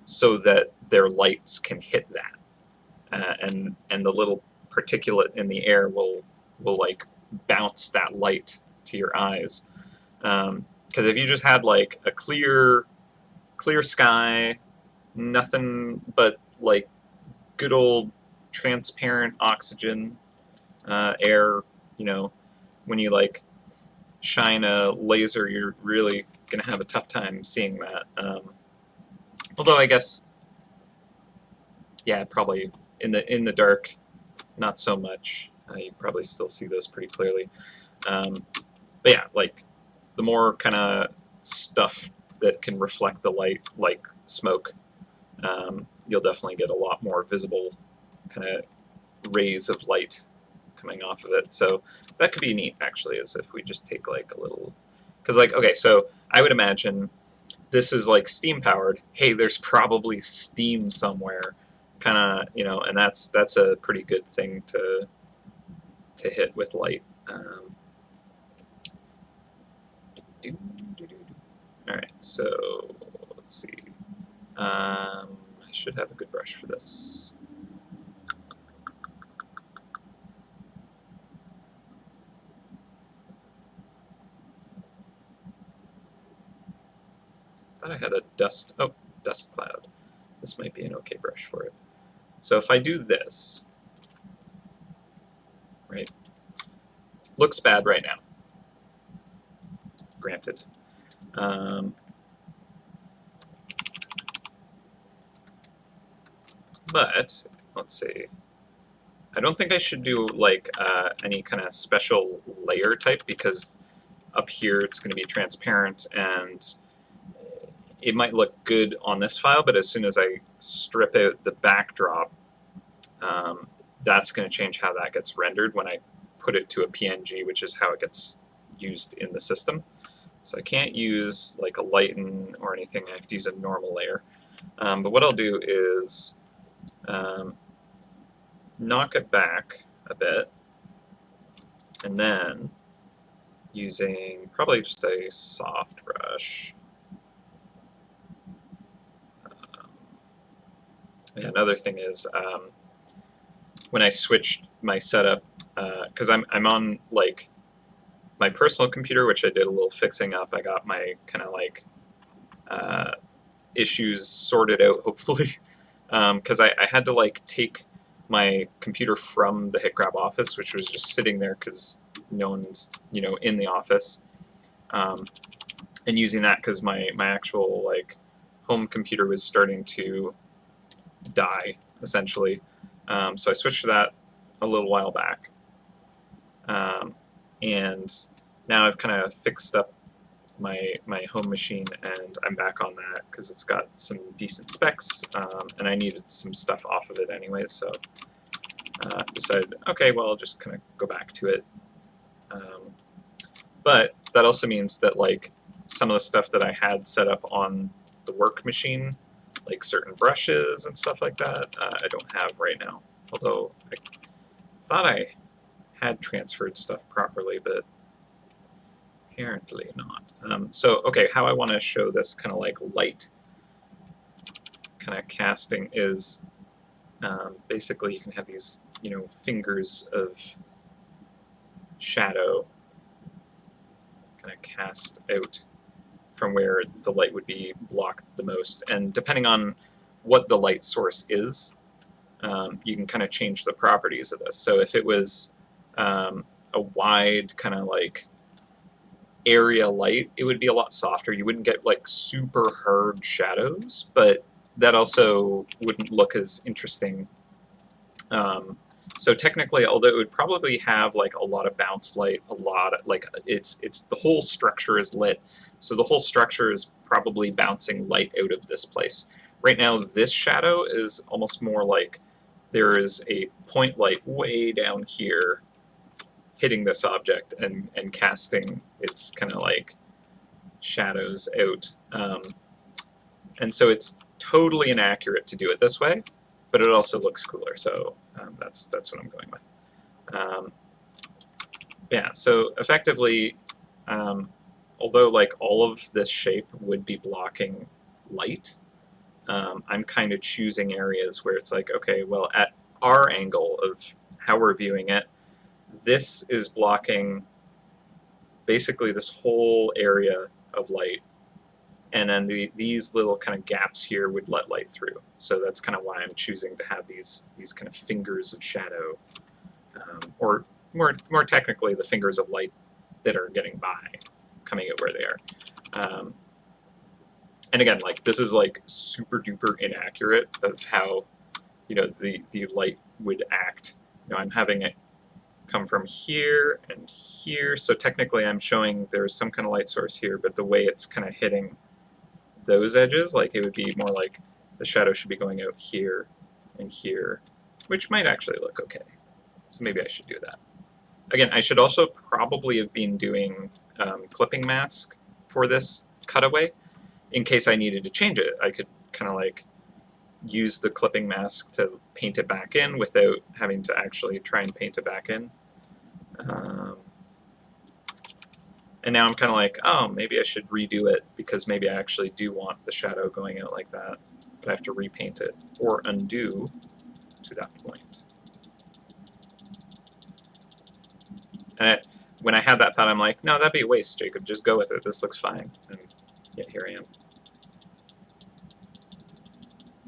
A: so that their lights can hit that, and the little particulate in the air will like bounce that light to your eyes. Because if you just had like a clear sky, nothing but like good old transparent oxygen air, you know, when you like shine a laser, you're really gonna have a tough time seeing that. Although I guess, yeah, probably in the dark, not so much. You probably still see those pretty clearly. But yeah, like the more kind of stuff that can reflect the light, like smoke, you'll definitely get a lot more visible kind of rays of light coming off of it. So that could be neat, actually, as if we just take like a little, because like, okay, so I would imagine this is like steam powered. Hey, there's probably steam somewhere, kind of, you know, and that's a pretty good thing to hit with light. All right, so let's see. I should have a good brush for this. Thought I had a dust cloud. This might be an okay brush for it. So if I do this, right, looks bad right now, granted. But let's see. I don't think I should do like any kind of special layer type, because up here it's going to be transparent and it might look good on this file, but as soon as I strip out the backdrop, that's going to change how that gets rendered when I put it to a PNG, which is how it gets used in the system. So I can't use like a lighten or anything. I have to use a normal layer. But what I'll do is knock it back a bit, and then using probably just a soft brush. And another thing is when I switched my setup, because I'm on like my personal computer, which I did a little fixing up. I got my kind of like issues sorted out, hopefully, because I had to like take my computer from the HitGrab office, which was just sitting there because no one's in the office, and using that because my actual like home computer was starting to die essentially. So I switched to that a little while back, and now I've kind of fixed up my home machine, and I'm back on that because it's got some decent specs, and I needed some stuff off of it anyways, so decided, okay, well, I'll just kind of go back to it. But that also means that like some of the stuff that I had set up on the work machine, like certain brushes and stuff like that, I don't have right now, although I thought I had transferred stuff properly, but apparently not. So, okay, how I want to show this kind of like light kind of casting is basically you can have these, fingers of shadow kind of cast out from where the light would be blocked the most. And depending on what the light source is, you can kind of change the properties of this. So if it was a wide kind of like area light, it would be a lot softer. You wouldn't get like super hard shadows, but that also wouldn't look as interesting. So technically, although it would probably have like a lot of bounce light, a lot of, like it's the whole structure is lit, so the whole structure is probably bouncing light out of this place. Right now, this shadow is almost more like there is a point light way down here hitting this object and casting its kind of like shadows out. And so it's totally inaccurate to do it this way, but it also looks cooler, so that's what I'm going with. Yeah, so effectively, although like all of this shape would be blocking light, I'm kind of choosing areas where it's like, okay, well, at our angle of how we're viewing it, this is blocking basically this whole area of light, and then these little kind of gaps here would let light through. So that's kind of why I'm choosing to have these kind of fingers of shadow, or more technically, the fingers of light that are getting by, coming at where they are. And again, like this is like super duper inaccurate of how, you know, the light would act. You know, I'm having it come from here and here, so technically I'm showing there's some kind of light source here, but the way it's kind of hitting those edges, like it would be more like the shadow should be going out here and here, which might actually look okay. So maybe I should do that. Again, I should also probably have been doing clipping mask for this cutaway in case I needed to change it. I could kind of like use the clipping mask to paint it back in without having to actually try and paint it back in. And now I'm kind of like, oh, maybe I should redo it because maybe I actually do want the shadow going out like that, but I have to repaint it or undo to that point. And when I had that thought, I'm like, no, that'd be a waste, Jacob. Just go with it. This looks fine. And yeah, here I am.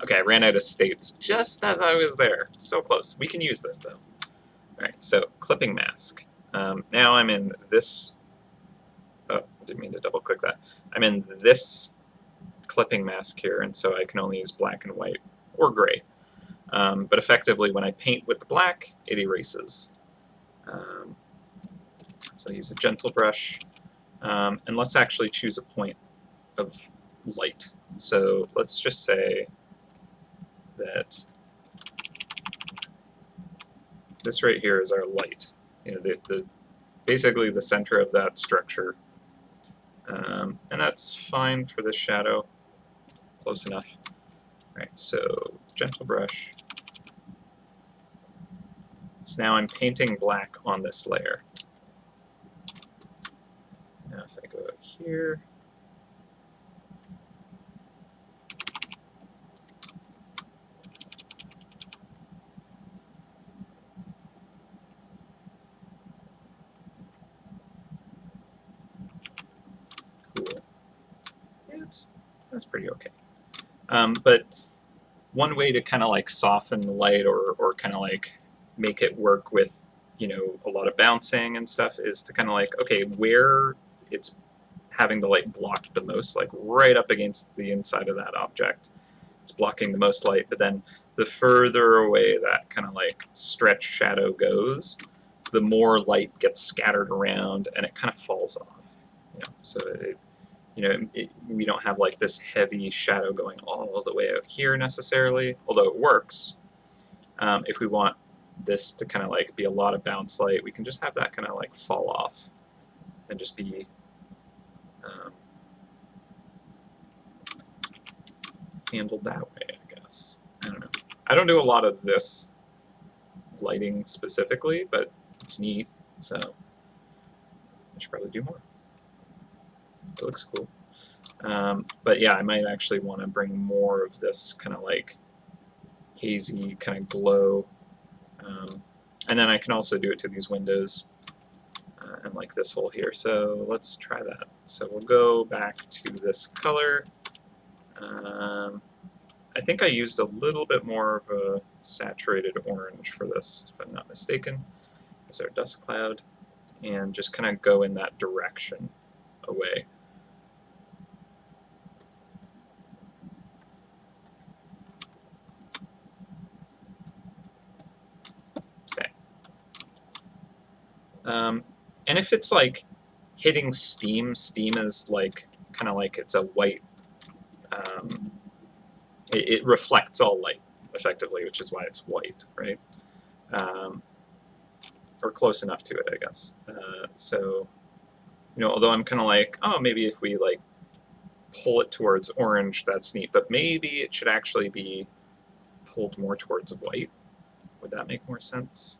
A: Okay, I ran out of states just as I was there. So close. We can use this, though. All right, so clipping mask. Now I'm in this... Oh, I didn't mean to double-click that. I'm in this clipping mask here, and so I can only use black and white, or gray. But effectively, when I paint with the black, it erases. So I use a gentle brush, and let's actually choose a point of light. So let's just say that this right here is our light. You know, basically the center of that structure. And that's fine for this shadow, close enough. All right, so gentle brush. So now I'm painting black on this layer. Now if I go out here, cool. Yeah, that's pretty okay. But one way to kind of like soften the light or kind of like make it work with, you know, a lot of bouncing and stuff is to kind of like, okay, where it's having the light blocked the most, like right up against the inside of that object, it's blocking the most light, but then the further away that kind of like stretch shadow goes, the more light gets scattered around and it kind of falls off. You know, so we don't have like this heavy shadow going all the way out here necessarily, although it works. If we want this to kind of like be a lot of bounce light, we can just have that kind of like fall off and just be handled that way, I guess. I don't know. I don't do a lot of this lighting specifically, but it's neat, so I should probably do more. It looks cool. But yeah, I might actually want to bring more of this kind of like hazy kind of glow. And then I can also do it to these windows and like this hole here. So let's try that. So we'll go back to this color. I think I used a little bit more of a saturated orange for this, if I'm not mistaken. There's our dust cloud. And just kind of go in that direction away. Okay. And if it's like hitting steam, steam is like kind of like it's a white, it reflects all light effectively, which is why it's white, right? Or close enough to it, I guess. So, you know, although I'm kind of like, oh, maybe if we like pull it towards orange, that's neat, but maybe it should actually be pulled more towards white. Would that make more sense?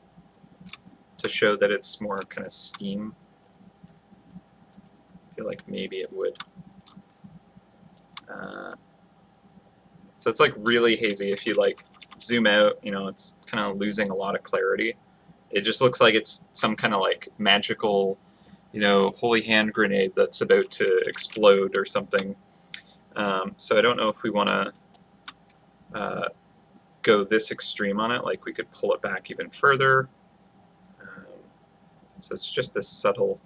A: To show that it's more kind of steam. feel like maybe it would. So it's like really hazy. If you like zoom out, you know, it's kind of losing a lot of clarity. It just looks like it's some kind of like magical, you know, holy hand grenade that's about to explode or something. So I don't know if we want to go this extreme on it. Like we could pull it back even further. So it's just this subtle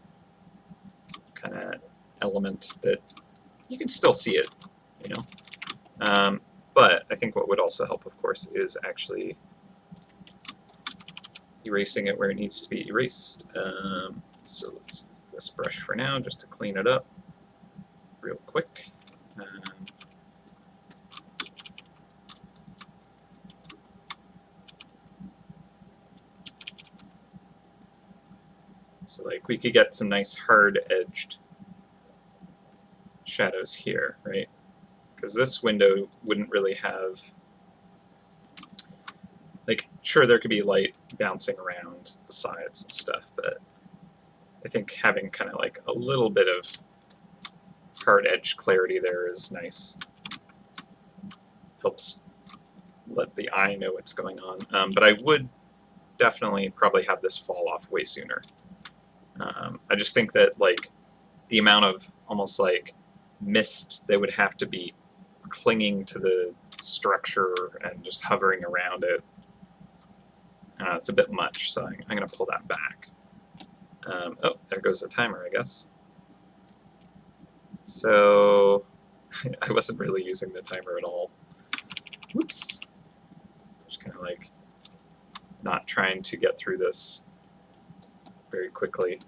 A: kind of element that you can still see it, you know. But I think what would also help, of course, is actually erasing it where it needs to be erased. So let's use this brush for now just to clean it up real quick. So like we could get some nice hard-edged shadows here, right? Because this window wouldn't really have, like, sure there could be light bouncing around the sides and stuff, but I think having kind of like a little bit of hard-edge clarity there is nice. Helps let the eye know what's going on. But I would definitely probably have this fall off way sooner. I just think that like the amount of almost like mist that would have to be clinging to the structure and just hovering around it, it's a bit much, so I'm going to pull that back. Oh, there goes the timer, I guess. So I wasn't really using the timer at all. Whoops. Just kind of like not trying to get through this very quickly.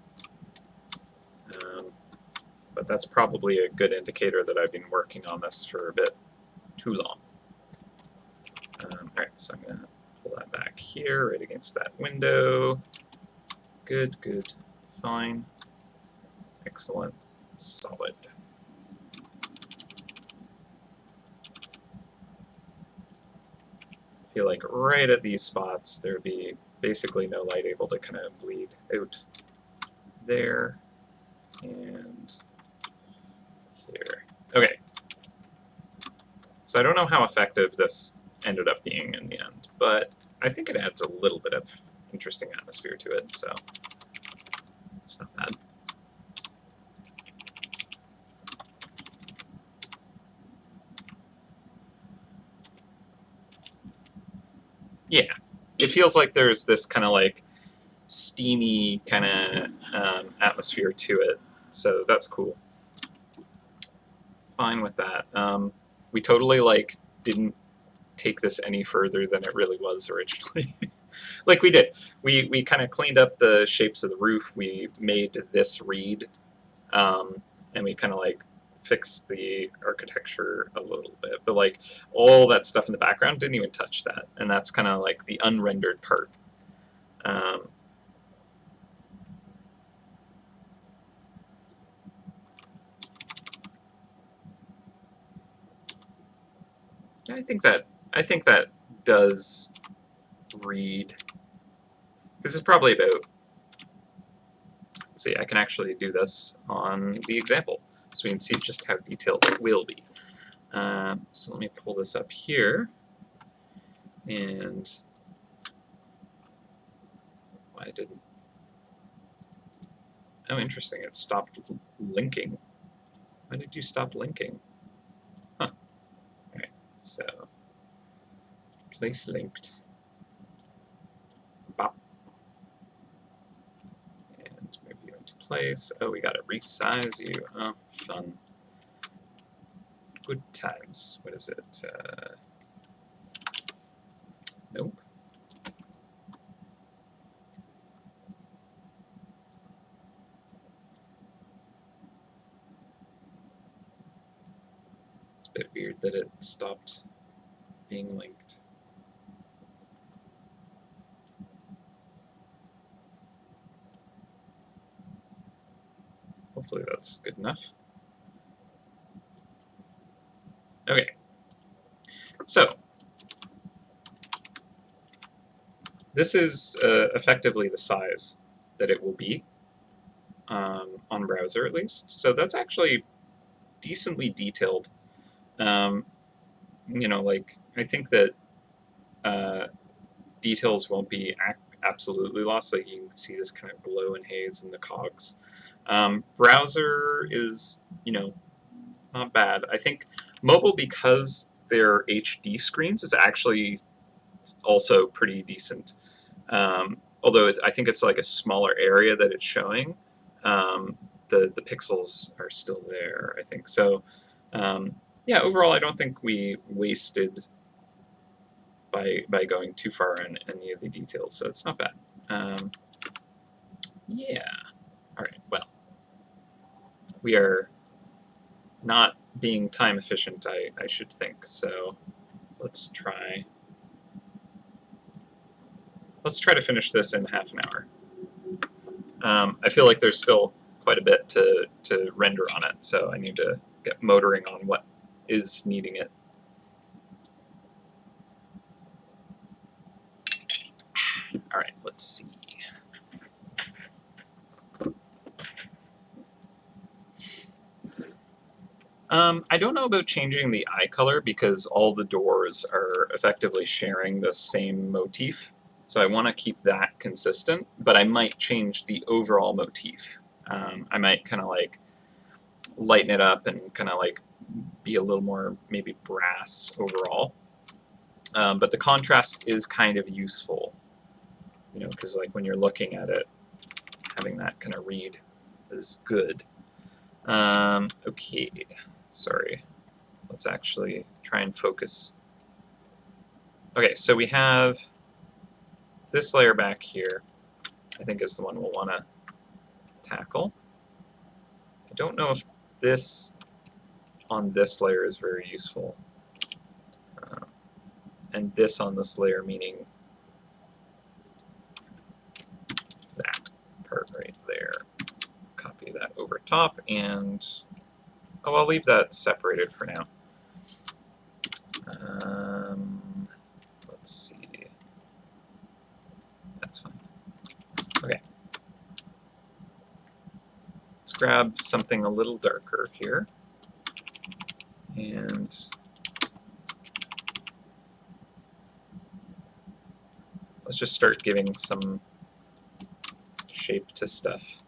A: But that's probably a good indicator that I've been working on this for a bit too long. Alright, so I'm going to pull that back here, right against that window. Good, good, fine, excellent, solid. I feel like right at these spots there'd be basically no light able to kind of bleed out there and here. Okay. So I don't know how effective this ended up being in the end, but I think it adds a little bit of interesting atmosphere to it, so it's not bad. Yeah, it feels like there's this kind of like steamy kind of atmosphere to it, so that's cool. Fine with that. We totally like didn't take this any further than it really was originally. Like we did. We kind of cleaned up the shapes of the roof. We made this read, and we kind of like fixed the architecture a little bit. But like all that stuff in the background didn't even touch that, and that's kind of like the unrendered part. I think that does read. This is probably about. Let's see, I can actually do this on the example, so we can see just how detailed it will be. So let me pull this up here, and why didn't? Oh, interesting. It stopped linking. Why did you stop linking? Huh. All right. So place linked. Bop. And move you into place. Oh, we gotta resize you. Oh, fun. Good times. What is it? Nope. It's a bit weird that it stopped being linked. Hopefully that's good enough. Okay. So this is effectively the size that it will be. on browser at least. So that's actually decently detailed. You know, like I think that details won't be absolutely lost. Like you can see this kind of glow and haze in the cogs. Browser is, you know, not bad. I think mobile, because they're HD screens, is actually also pretty decent. Although I think it's like a smaller area that it's showing. The pixels are still there, I think. So yeah, overall, I don't think we wasted by going too far in any of the details, so it's not bad. Yeah. All right. Well, we are not being time efficient, I should think. So let's try to finish this in half an hour. I feel like there's still quite a bit to render on it, so I need to get motoring on what is needing it. All right, let's see. I don't know about changing the eye color because all the doors are effectively sharing the same motif. So I want to keep that consistent, but I might change the overall motif. I might kind of like lighten it up and kind of like be a little more maybe brass overall. But the contrast is kind of useful, you know, because like when you're looking at it, having that kind of read is good. Okay, sorry. Let's actually try and focus. Okay, so we have this layer back here, I think is the one we'll want to tackle. I don't know if this on this layer is very useful. And this on this layer, meaning that part right there. Copy that over top, and oh, I'll leave that separated for now. Let's see. That's fine. Okay. Let's grab something a little darker here. And let's just start giving some shape to stuff.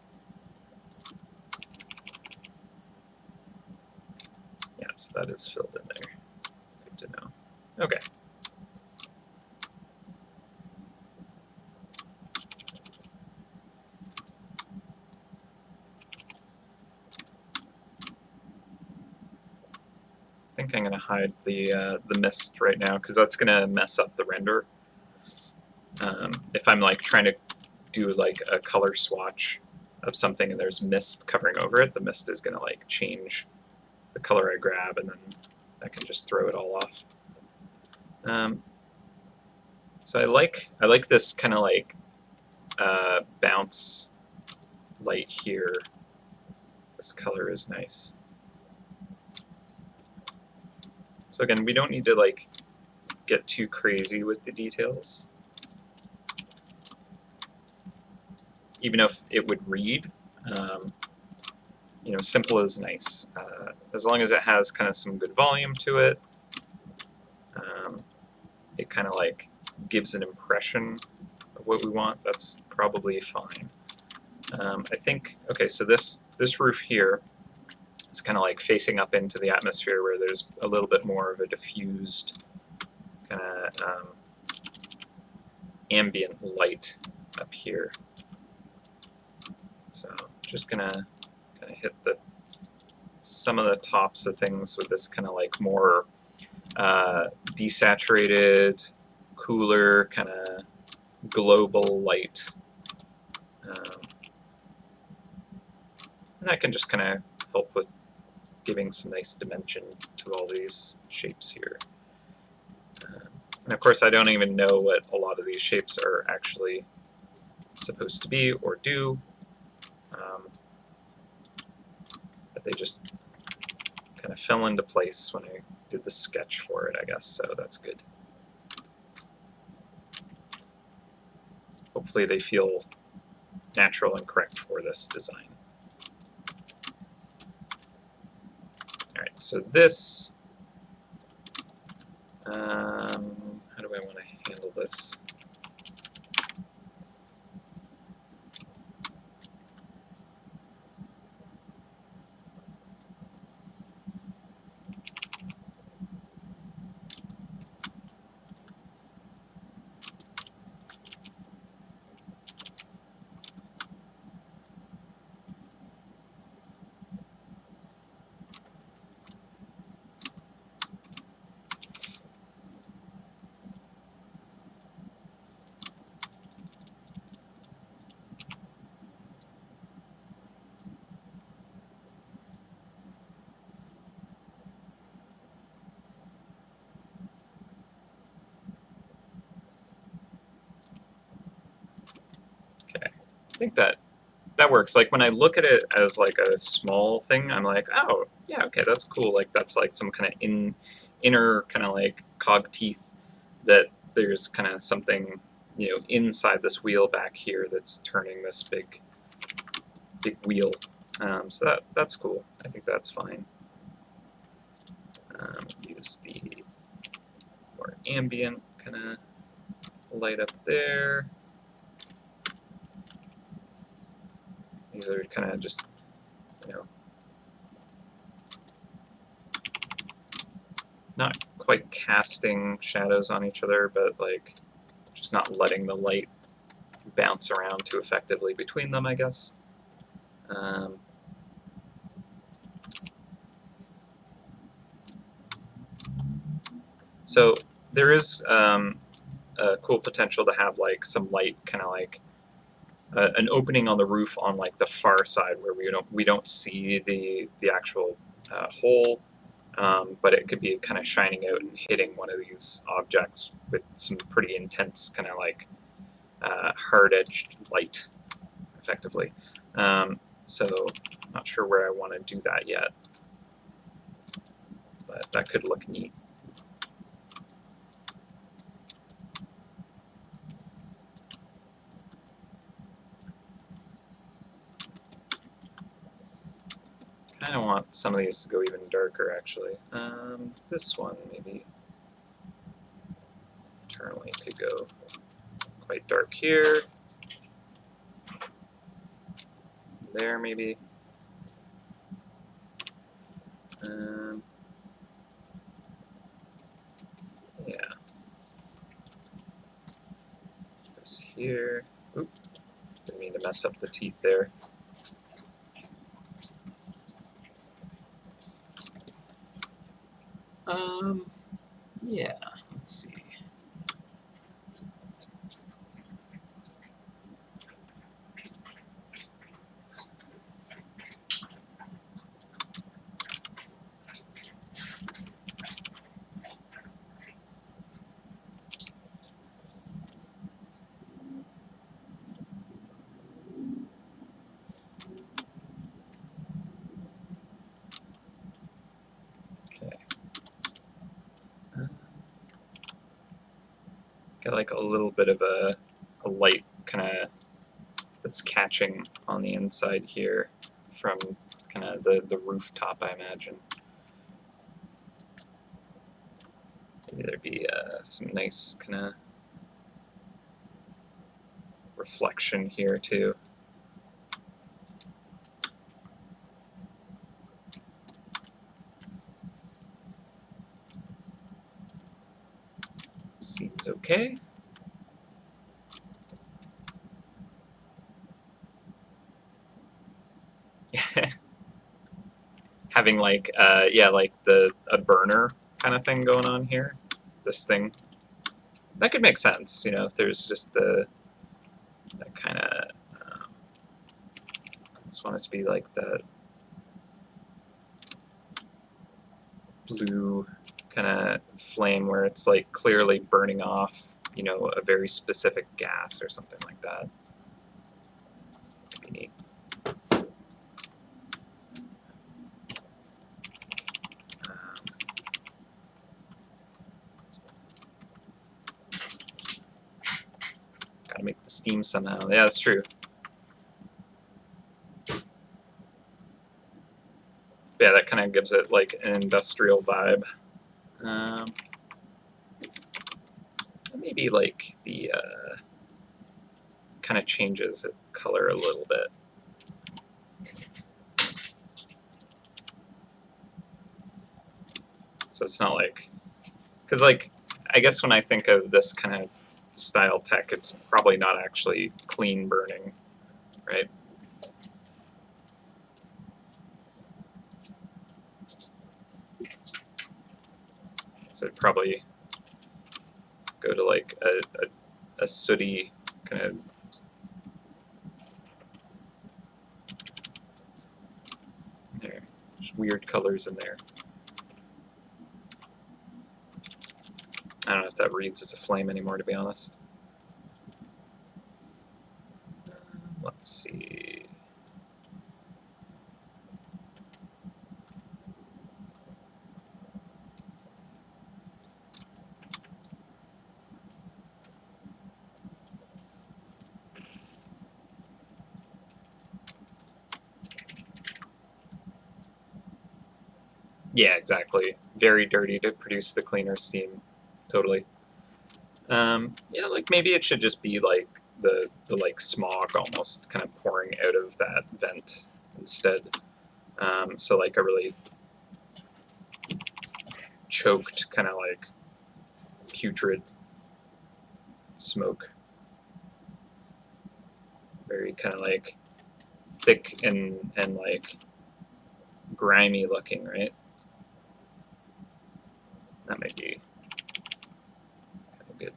A: Yeah, so that is filled in there. Good to know. Okay. I think I'm going to hide the mist right now because that's going to mess up the render. If I'm like trying to do like a color swatch of something and there's mist covering over it, the mist is going to like change the color I grab, and then I can just throw it all off. So I like this kind of like bounce light here. This color is nice. So again, we don't need to like get too crazy with the details. Even if it would read, you know, simple is nice. As long as it has kind of some good volume to it, it kind of like gives an impression of what we want. That's probably fine. I think, okay, so this roof here is kind of like facing up into the atmosphere where there's a little bit more of a diffused kind of ambient light up here. So just gonna hit some of the tops of things with this kind of like more desaturated, cooler, kind of global light. And that can just kind of help with giving some nice dimension to all these shapes here. And of course, I don't even know what a lot of these shapes are actually supposed to be or do. But they just kind of fell into place when I did the sketch for it, I guess, so that's good. Hopefully they feel natural and correct for this design. So this, how do I want to handle this? Okay, I think that works. Like when I look at it as like a small thing, I'm like, oh yeah, okay, that's cool. Like that's like some kind of inner kind of like cog teeth that there's kind of something, you know, inside this wheel back here that's turning this big wheel. So that's cool. I think that's fine. Use the more ambient kind of light up there. These are kind of just, you know, not quite casting shadows on each other, but like just not letting the light bounce around too effectively between them, I guess. So there is a cool potential to have like some light, kind of like an opening on the roof on like the far side where we don't see the actual hole, but it could be kind of shining out and hitting one of these objects with some pretty intense kind of like hard-edged light, effectively. So I'm not sure where I want to do that yet, but that could look neat. I kind of want some of these to go even darker, actually. This one maybe internally could go quite dark here. There, maybe. Yeah. This here. Oop. Didn't mean to mess up the teeth there. Yeah, let's see. Okay. Get like a little bit of a light kind of that's catching on the inside here from kind of the rooftop, I imagine. Maybe there'd be some nice kind of reflection here too. Seems okay. Having like yeah, like a burner kind of thing going on here. This thing that could make sense, you know, if there's just that kind of. I just want it to be like that blue kind of flame where it's like clearly burning off, you know, a very specific gas or something like that. Could be neat. Gotta make the steam somehow. Yeah, that's true. Yeah, that kind of gives it like an industrial vibe. Maybe like the kind of changes the color a little bit. So it's not like, because like, I guess when I think of this kind of style tech, it's probably not actually clean burning, right? So it'd probably go to like a sooty kind of there. There's weird colors in there. I don't know if that reads as a flame anymore, to be honest. Let's see. Yeah, exactly. Very dirty to produce the cleaner steam. Totally. Yeah, like maybe it should just be like the like smog almost kind of pouring out of that vent instead. So like a really choked kind of like putrid smoke. Very kind of like thick and like grimy looking, right? That might be kind of good.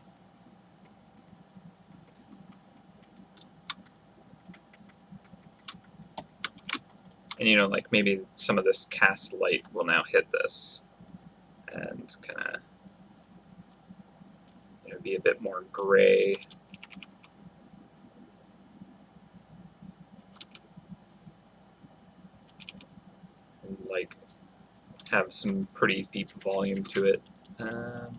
A: And you know, like maybe some of this cast light will now hit this and kind of, you know, be a bit more gray. And like have some pretty deep volume to it. I'll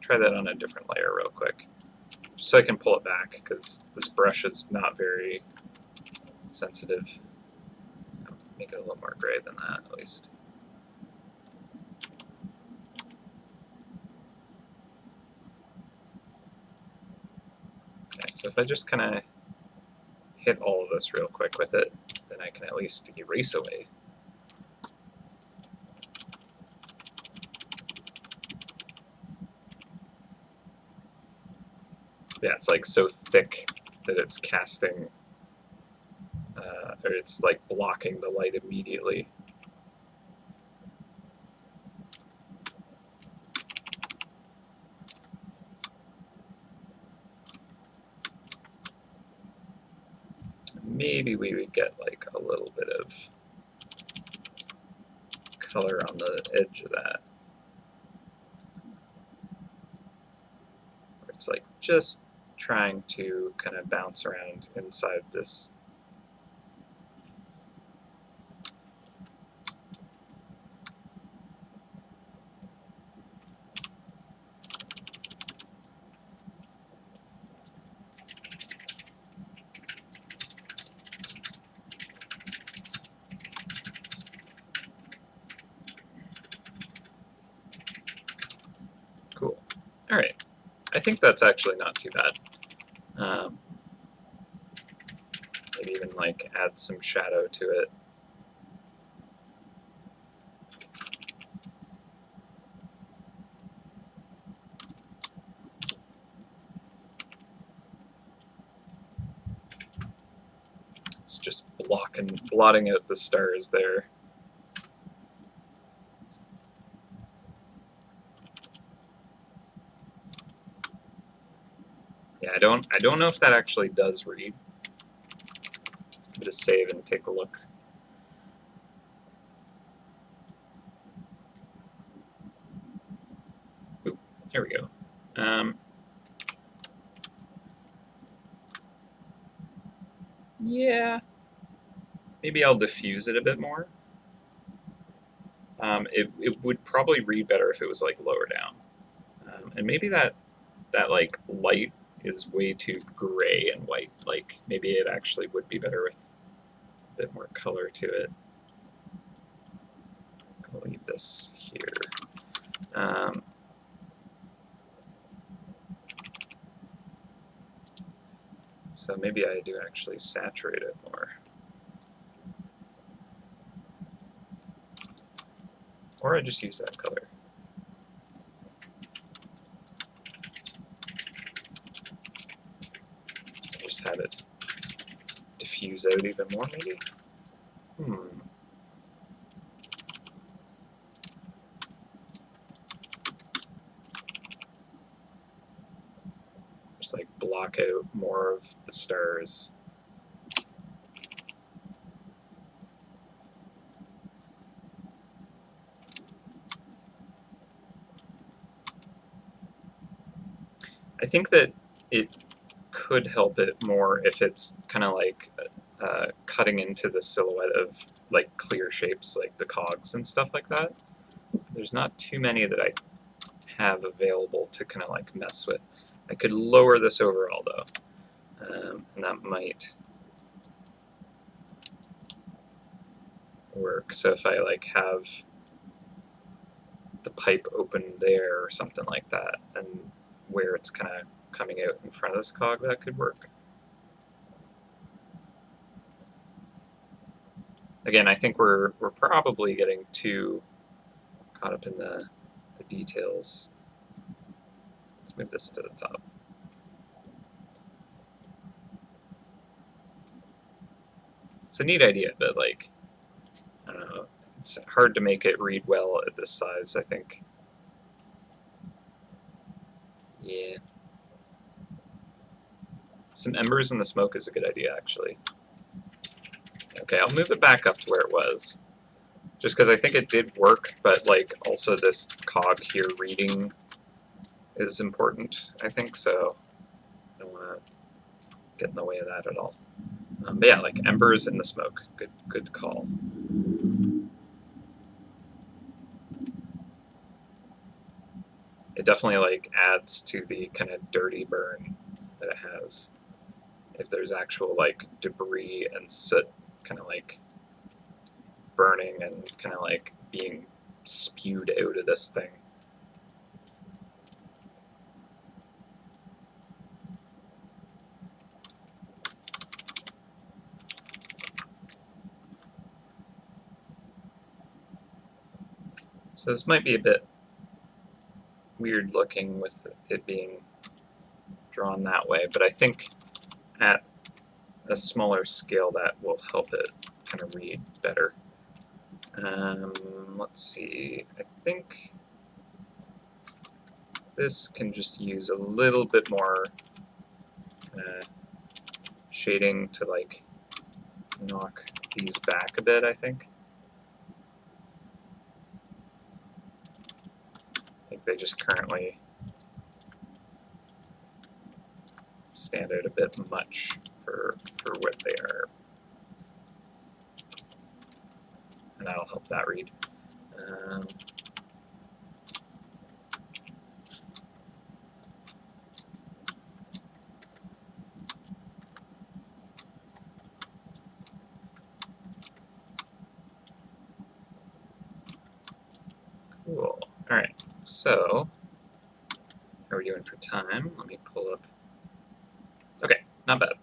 A: try that on a different layer real quick, just so I can pull it back, because this brush is not very sensitive. I'll make it a little more gray than that, at least. Okay, so if I just kind of hit all of this real quick with it, then I can at least erase away. Yeah, it's like so thick that it's casting, or it's like blocking the light immediately. Maybe we would get like a little bit of color on the edge of that. It's like just trying to kind of bounce around inside this. Cool. All right. I think that's actually not too bad. Maybe even like add some shadow to it. It's just blotting out the stars there. Yeah, I don't know if that actually does read. Let's give it a save and take a look. Ooh, here we go. Yeah, maybe I'll diffuse it a bit more. It would probably read better if it was like lower down, and maybe that like light is way too gray and white. Like maybe it actually would be better with a bit more color to it. this here. So maybe I do actually saturate it more. Or I just use that color. Just have it diffuse out even more, maybe? Just like block out more of the stars. I think that it could help it more if it's kind of like cutting into the silhouette of like clear shapes, like the cogs and stuff like that. There's not too many that I have available to kind of like mess with. I could lower this overall though, and that might work. So if I like have the pipe open there or something like that, and where it's kind of coming out in front of this cog, that could work. Again, I think we're probably getting too caught up in the details. Let's move this to the top. It's a neat idea, but like, I don't know, it's hard to make it read well at this size, I think. Yeah. Some embers in the smoke is a good idea, actually. Okay, I'll move it back up to where it was. Just because I think it did work, but like also this cog here reading is important, I think, so I don't want to get in the way of that at all. But yeah, like embers in the smoke, good call. It definitely like adds to the kind of dirty burn that it has. If there's actual like debris and soot kind of like burning and kind of like being spewed out of this thing. So this might be a bit weird looking with it being drawn that way, but I think at a smaller scale that will help it kind of read better. Let's see, I think this can just use a little bit more shading to like knock these back a bit, I think. I think they just currently stand out a bit much for what they are. And that'll help that read. Cool. All right. So, how are we doing for time? Let me pull up. Okay, not bad.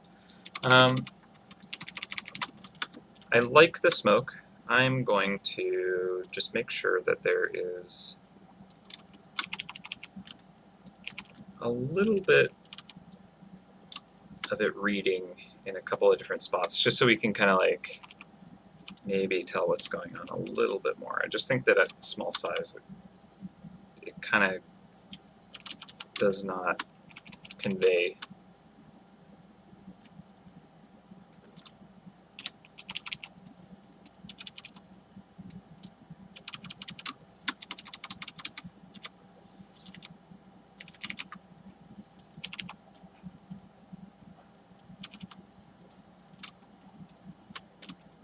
A: I like the smoke. I'm going to just make sure that there is a little bit of it reading in a couple of different spots, just so we can kind of like maybe tell what's going on a little bit more. I just think that at small size, it kind of does not convey.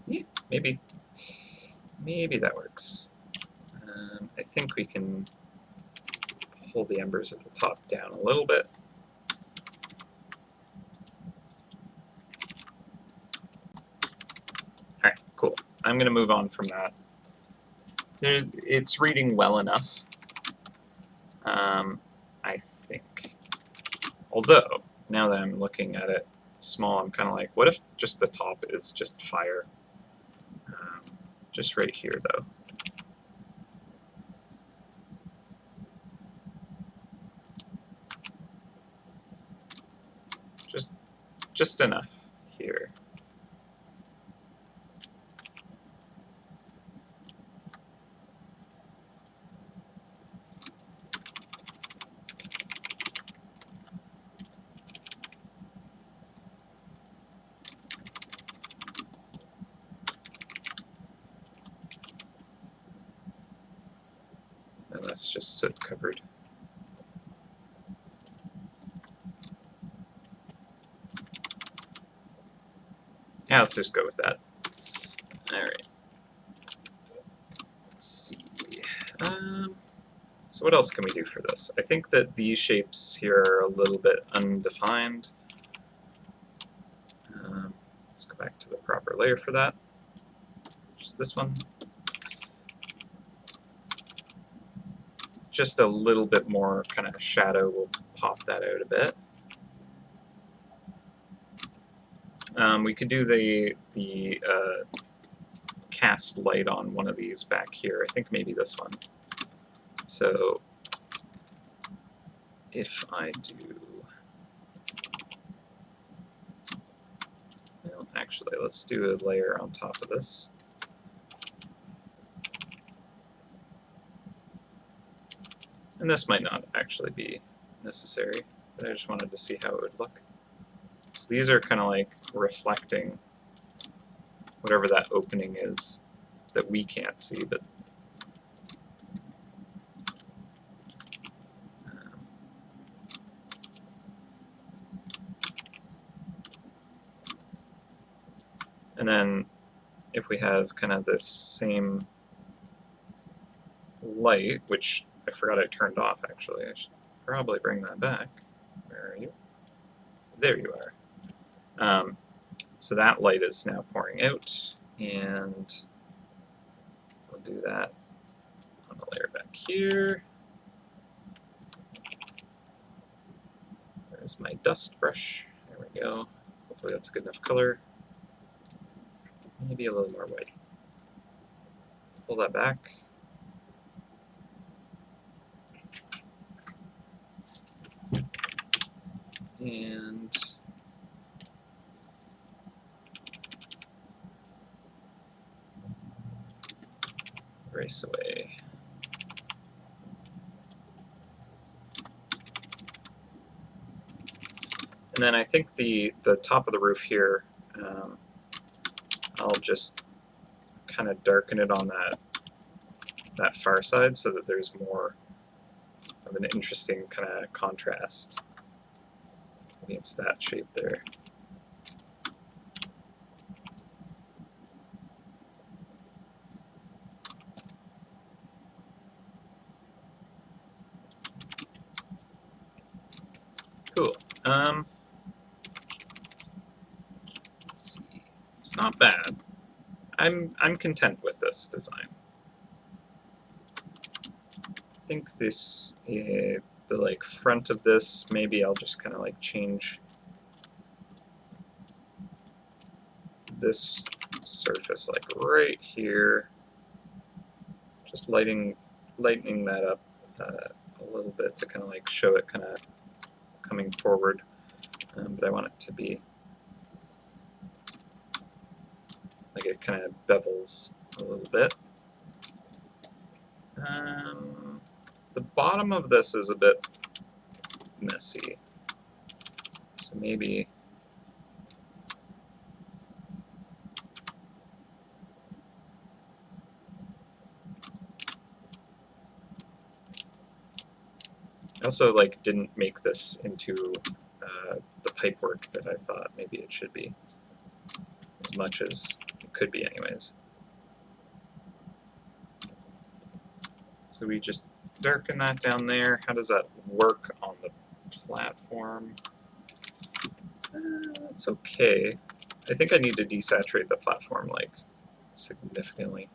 A: Yeah, maybe that works. I think we can hold the embers at the top down a little bit. All right, cool. I'm going to move on from that. It's reading well enough, I think. Although, now that I'm looking at it small, I'm kind of like, what if just the top is just fire? Just right here, though. Just enough here. And that's just soot covered. Yeah, let's just go with that. Alright. Let's see. So what else can we do for this? I think that these shapes here are a little bit undefined. Let's go back to the proper layer for that, which is this one. Just a little bit more kind of shadow will pop that out a bit. We could do the cast light on one of these back here. I think maybe this one. So if I do, well, actually, let's do a layer on top of this. And this might not actually be necessary, but I just wanted to see how it would look. So these are kind of like reflecting whatever that opening is that we can't see, but and then if we have kind of this same light, which I forgot I turned off actually, I should probably bring that back. Where are you? There you are. So that light is now pouring out, and we'll do that on the layer back here. There's my dust brush. There we go. Hopefully that's good enough color. Maybe a little more white. Pull that back. And erase away. And then I think the top of the roof here, I'll just kind of darken it on that far side so that there's more of an interesting kind of contrast against that shape there. Cool. Let's see. It's not bad. I'm content with this design. I think this the like front of this, maybe I'll just kind of like change this surface like right here, just lightening that up a little bit to kind of like show it kind of coming forward, but I want it to be like it kind of bevels a little bit. The bottom of this is a bit messy, so maybe I also like didn't make this into the pipework that I thought maybe it should be, as much as it could be anyways. So we just darken that down there. How does that work on the platform? It's okay. I think I need to desaturate the platform like significantly.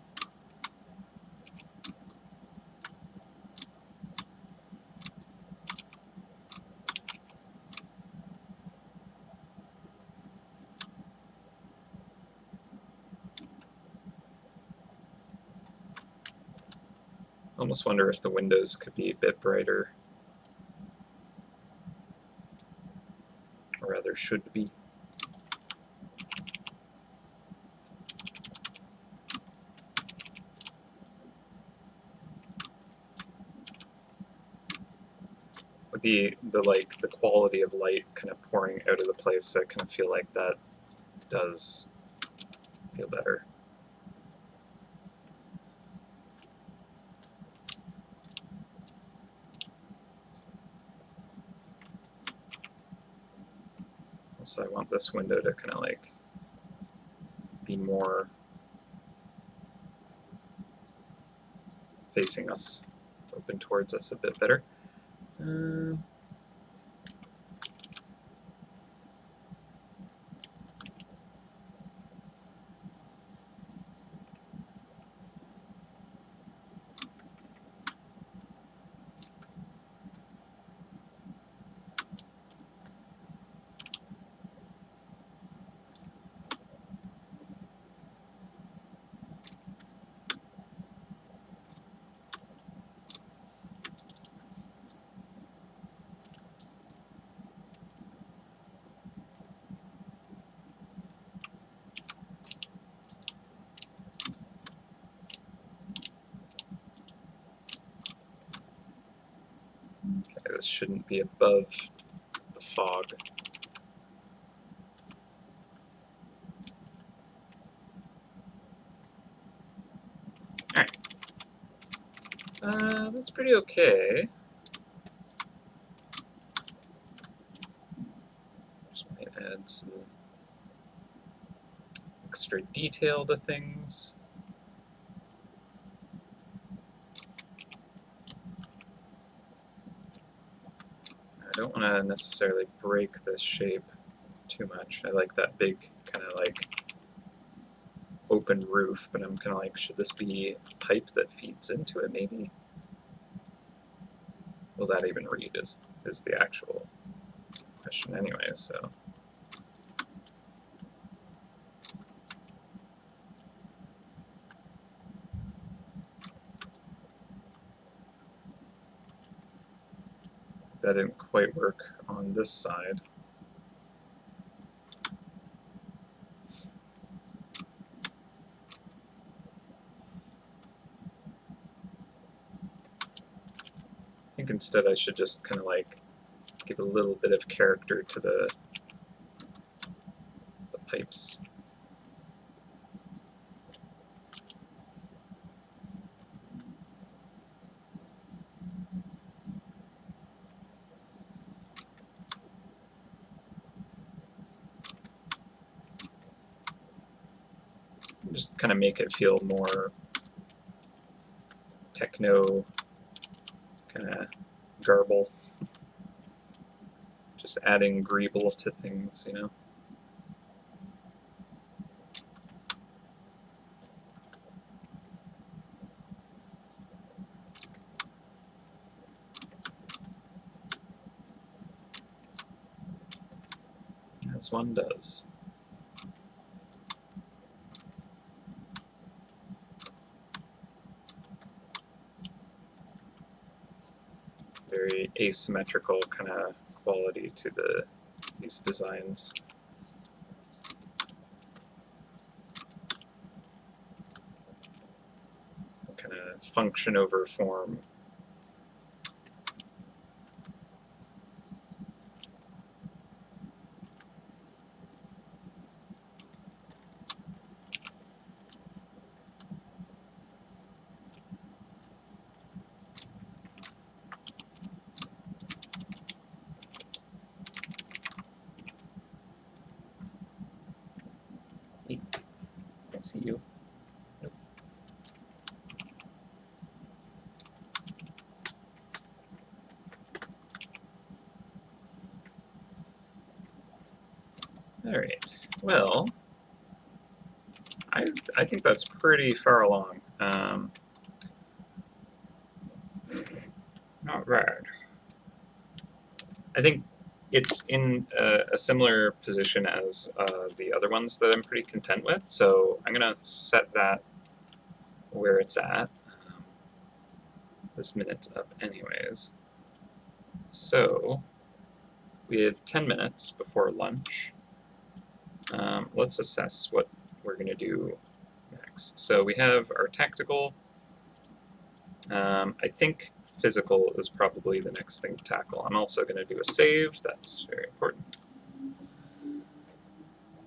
A: Almost wonder if the windows could be a bit brighter, or rather should be. With the quality of light kind of pouring out of the place, I kind of feel like that does feel better. So I want this window to kind of like be more facing us, open towards us a bit better. Okay, this shouldn't be above the fog. Alright. That's pretty okay. Just might add some extra detail to things. I don't want to necessarily break this shape too much. I like that big kind of like open roof, but I'm kind of like, should this be a pipe that feeds into it maybe? Will that even read is the actual question anyway, so. That didn't quite work on this side. I think instead I should just kind of like give a little bit of character to the pipes. Just kind of make it feel more techno, kind of garble. Just adding greeble to things, you know. As one does. Very asymmetrical kind of quality to these designs. Kind of function over form. I see you. Nope. All right. Well, I think that's pretty far along. Not bad. I think it's in a similar position as the other ones that I'm pretty content with, so I'm going to set that where it's at. this minute's up anyways. So we have 10 minutes before lunch. Let's assess what we're going to do next. So we have our tactical. I think physical is probably the next thing to tackle. I'm also going to do a save. That's very important.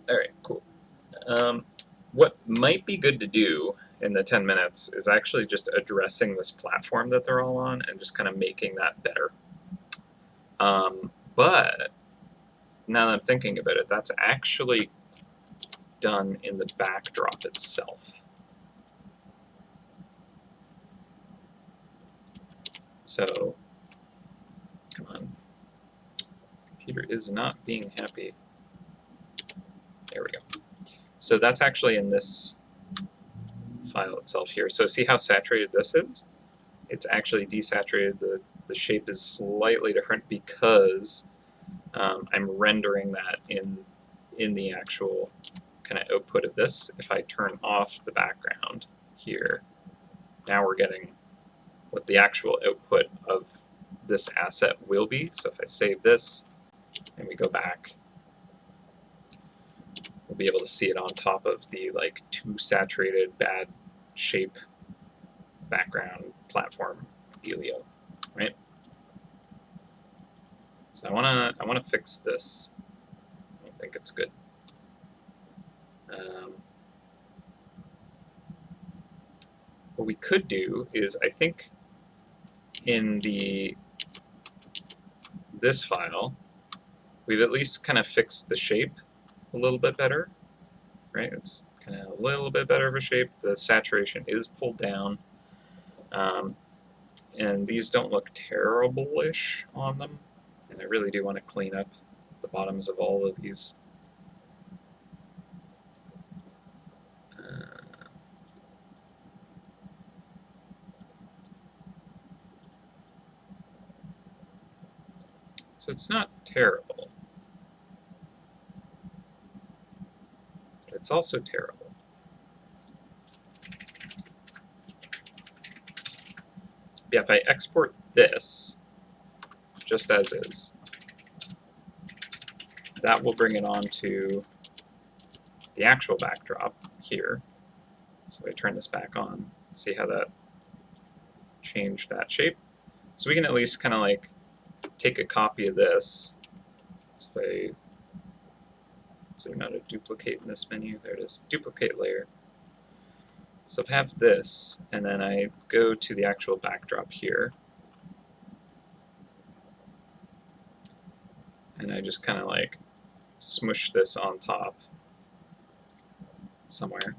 A: All right, cool. What might be good to do in the 10 minutes is actually just addressing this platform that they're all on and just kind of making that better. But now that I'm thinking about it, that's actually done in the backdrop itself. So, come on. Computer is not being happy. There we go. So that's actually in this file itself here. So see how saturated this is? It's actually desaturated. The shape is slightly different because I'm rendering that in the actual kind of output of this. If I turn off the background here, now we're getting what the actual output of this asset will be. So if I save this and we go back, we'll be able to see it on top of the like too saturated bad shape background platform dealio, right? So I wanna fix this. I don't think it's good. What we could do is, I think in this file, we've at least kind of fixed the shape a little bit better, right? It's kind of a little bit better of a shape. The saturation is pulled down, and these don't look terrible-ish on them. And I really do want to clean up the bottoms of all of these. So it's not terrible. It's also terrible. Yeah, if I export this just as is, that will bring it onto the actual backdrop here. So I turn this back on, see how that changed that shape. So we can at least kind of like take a copy of this. So if I zoom out of duplicate in this menu, there it is, duplicate layer. So if I have this, and then I go to the actual backdrop here, and I just kind of like smush this on top somewhere.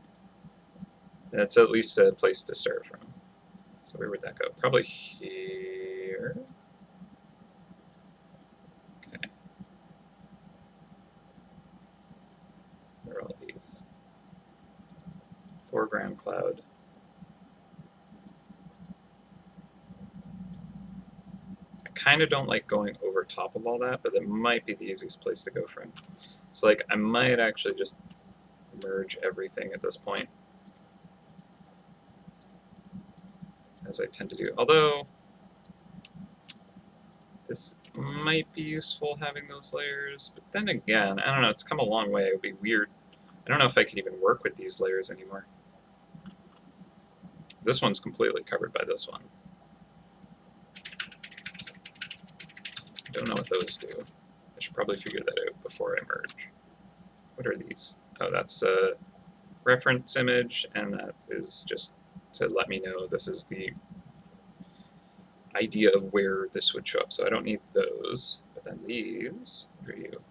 A: That's at least a place to start from. So where would that go? Probably here. Okay. Where are all these? Foreground cloud. I kind of don't like going over top of all that, but it might be the easiest place to go from. So like I might actually just merge everything at this point, as I tend to do. Although this might be useful having those layers, but then again, I don't know, it's come a long way. It would be weird. I don't know if I could even work with these layers anymore. This one's completely covered by this one. I don't know what those do. I should probably figure that out before I merge. What are these? Oh, that's a reference image, and that is just to let me know this is the idea of where this would show up. So I don't need those, but then these, what are you?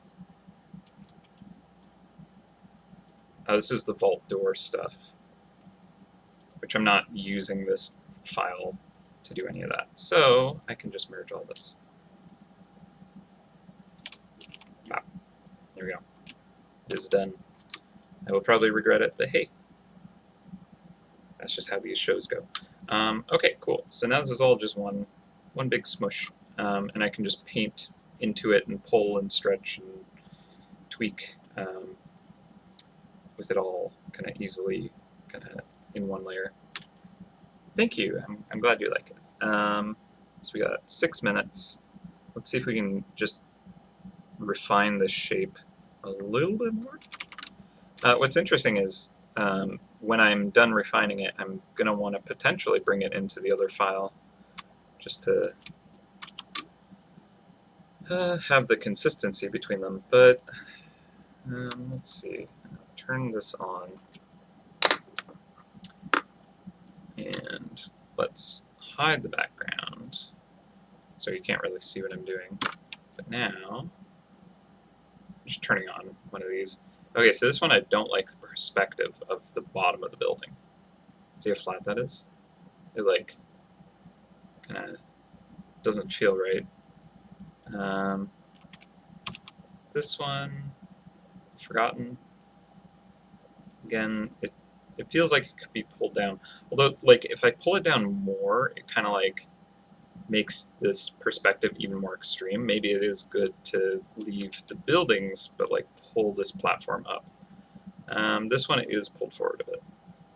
A: Oh, this is the vault door stuff, which I'm not using this file to do any of that. So I can just merge all this. Wow, there we go. It is done. I will probably regret it, but hey, that's just how these shows go. Okay, cool. So now this is all just one big smush, and I can just paint into it and pull and stretch and tweak with it all kind of easily, kind of in one layer. Thank you. I'm glad you like it. So we got 6 minutes. Let's see if we can just refine this shape a little bit more. What's interesting is when I'm done refining it, I'm going to want to potentially bring it into the other file just to have the consistency between them. But let's see. Turn this on. And let's hide the background so you can't really see what I'm doing. But now, I'm just turning on one of these. Okay, so this one I don't like the perspective of the bottom of the building. See how flat that is? It like kind of doesn't feel right. This one, forgotten. Again, it feels like it could be pulled down. Although, like, if I pull it down more, it kind of like makes this perspective even more extreme. Maybe it is good to leave the buildings, but like pull this platform up. This one is pulled forward a bit,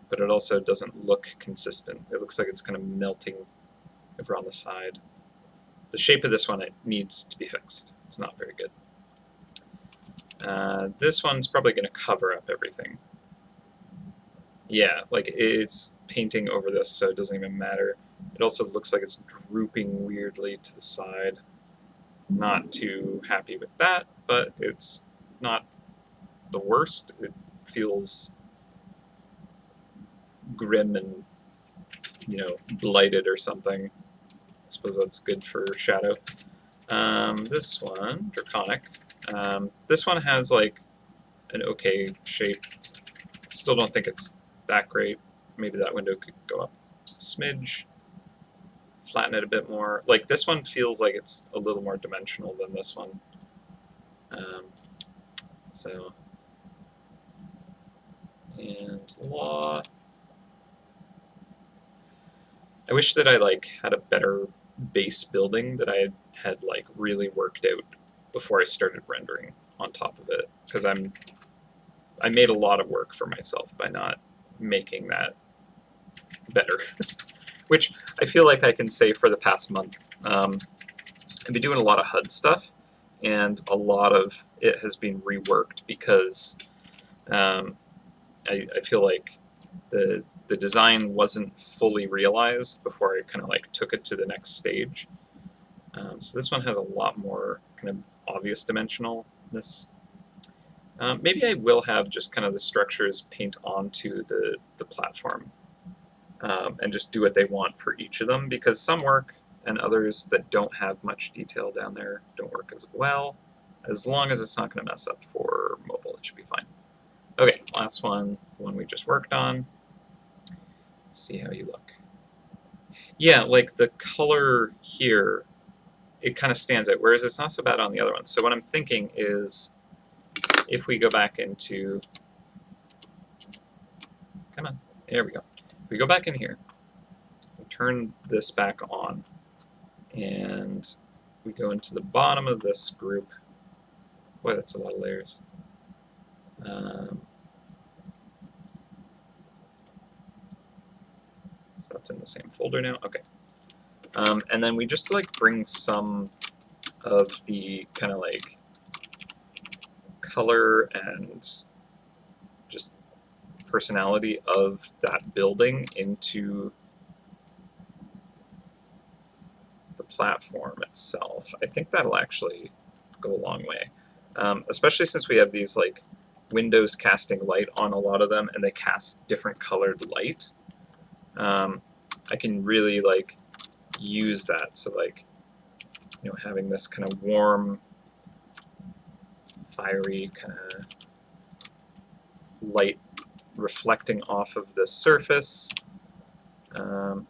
A: but it also doesn't look consistent. It looks like it's kind of melting over on the side. The shape of this one, it needs to be fixed. It's not very good. This one's probably going to cover up everything. Yeah, like it's painting over this, so it doesn't even matter. It also looks like it's drooping weirdly to the side. Not too happy with that, but it's not the worst. It feels grim and, you know, blighted or something. I suppose that's good for shadow. This one, Draconic. This one has like an okay shape. Still don't think it's that great. Maybe that window could go up a smidge. Flatten it a bit more. Like this one feels like it's a little more dimensional than this one. And law. I wish that I like had a better base building that I had like really worked out before I started rendering on top of it, because I made a lot of work for myself by not making that better. Which I feel like I can say for the past month. I've been doing a lot of HUD stuff, and a lot of it has been reworked because I feel like the design wasn't fully realized before I kind of like took it to the next stage. So this one has a lot more kind of obvious dimensionalness. Maybe I will have just kind of the structures paint onto the platform and just do what they want for each of them, because some work and others that don't have much detail down there don't work as well. As long as it's not going to mess up for mobile, it should be fine. Okay, last one, the one we just worked on. Let's see how you look. Yeah, like the color here, it kind of stands out, whereas it's not so bad on the other one. So what I'm thinking is, if we go back into, come on, there we go. If we go back in here, we turn this back on, and we go into the bottom of this group. Boy, that's a lot of layers. So that's in the same folder now. Okay. And then we just like bring some of the kind of like color and just personality of that building into the platform itself. I think that'll actually go a long way, especially since we have these like windows casting light on a lot of them, and they cast different colored light. I can really like use that. So like, you know, having this kind of warm, fiery kind of light reflecting off of this surface, and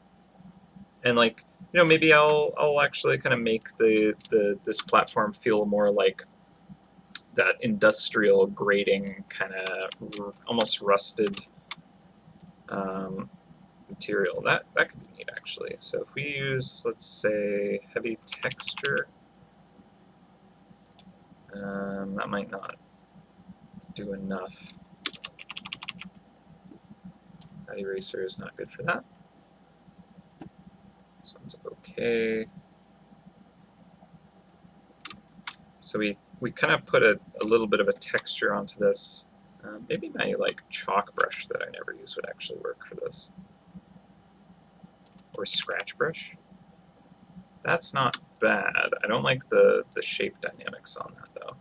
A: like, you know, maybe I'll actually kind of make this platform feel more like that industrial grading kind of almost rusted material. That could be neat actually. So if we use, let's say, heavy texture, that might not do enough. That eraser is not good for that. Let's This one's okay. So we kind of put a little bit of a texture onto this. Maybe my like chalk brush that I never use would actually work for this. Or scratch brush. That's not bad. I don't like the shape dynamics on that though.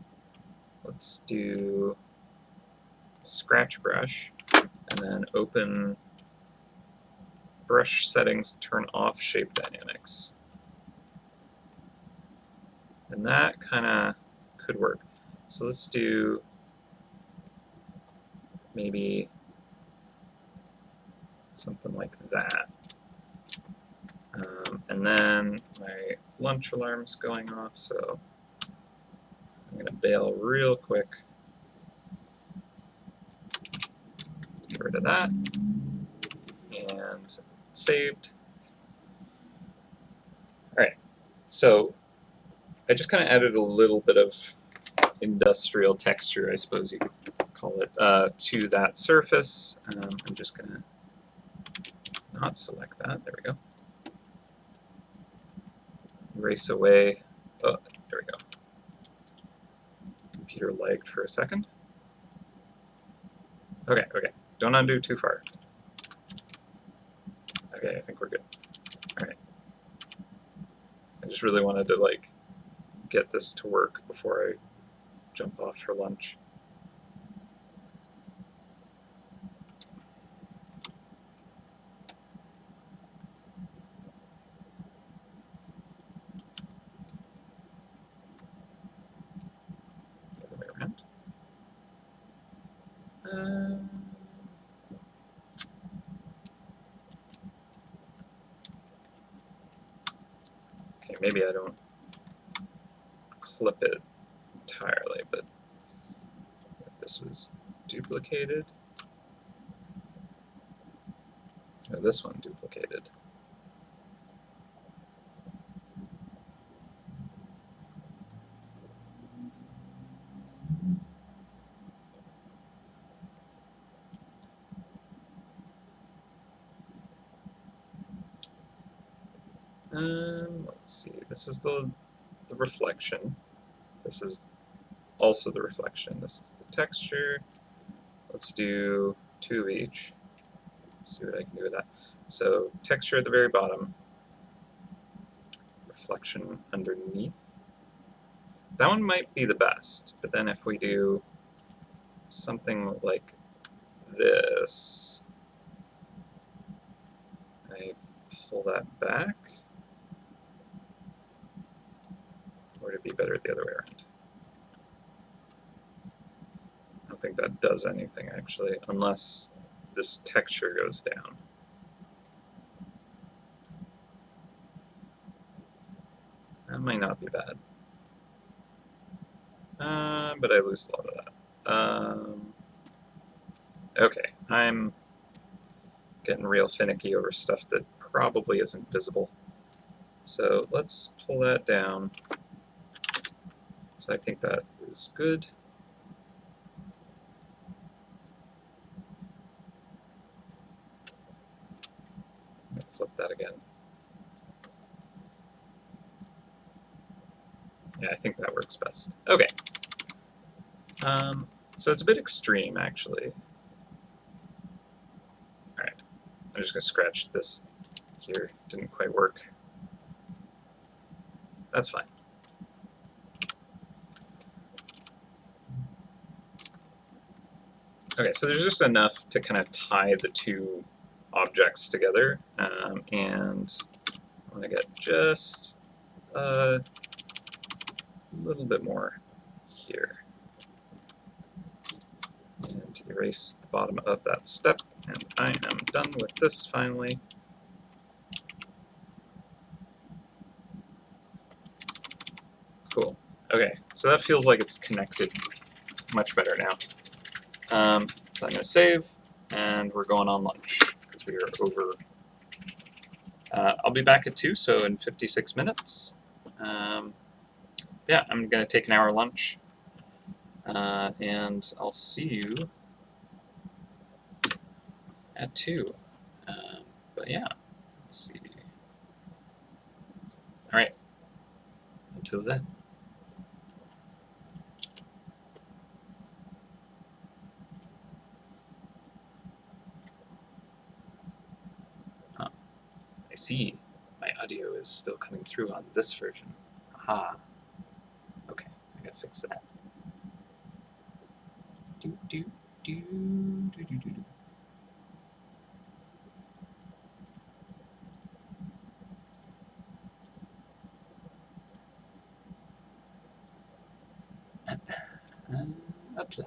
A: Let's do scratch brush and then open brush settings, turn off shape dynamics. And that kind of could work. So let's do maybe something like that. And then my lunch alarm's going off, so I'm going to bail real quick. Get rid of that. And saved. Alright, so I just kind of added a little bit of industrial texture, I suppose you could call it, to that surface. I'm just going to not select that. There we go. Erase away. Oh, there we go. Computer lagged for a second. Okay, okay. Don't undo too far. Okay, I think we're good. Alright. I just really wanted to, like, get this to work before I jump off for lunch. The other way around. Okay, maybe I don't clip it entirely, but if this was duplicated, or this one duplicated. Let's see, this is the reflection. This is also the reflection. This is the texture. Let's do 2 of each. See what I can do with that. So texture at the very bottom, reflection underneath. That one might be the best, but then if we do something like this, I pull that back, or would it be better the other way around? I don't think that does anything actually, unless this texture goes down. That might not be bad. But I lose a lot of that. Okay, I'm getting real finicky over stuff that probably isn't visible. So let's pull that down. So I think that is good. Flip that again. Yeah, I think that works best. Okay. So it's a bit extreme, actually. Alright. I'm just going to scratch this here. Didn't quite work. That's fine. Okay, so there's just enough to kind of tie the two objects together, and I want to get just a little bit more here. And erase the bottom of that step, and I am done with this finally. Cool. Okay, so that feels like it's connected much better now. So I'm going to save, and we're going on lunch because we are over. I'll be back at 2, so in 56 minutes. Yeah, I'm going to take an hour lunch, and I'll see you at 2. But yeah, let's see. Alright. Until then. Huh. I see. My audio is still coming through on this version. Aha. Okay, I gotta fix that. Do, do, do, do, do, do, do. Apply.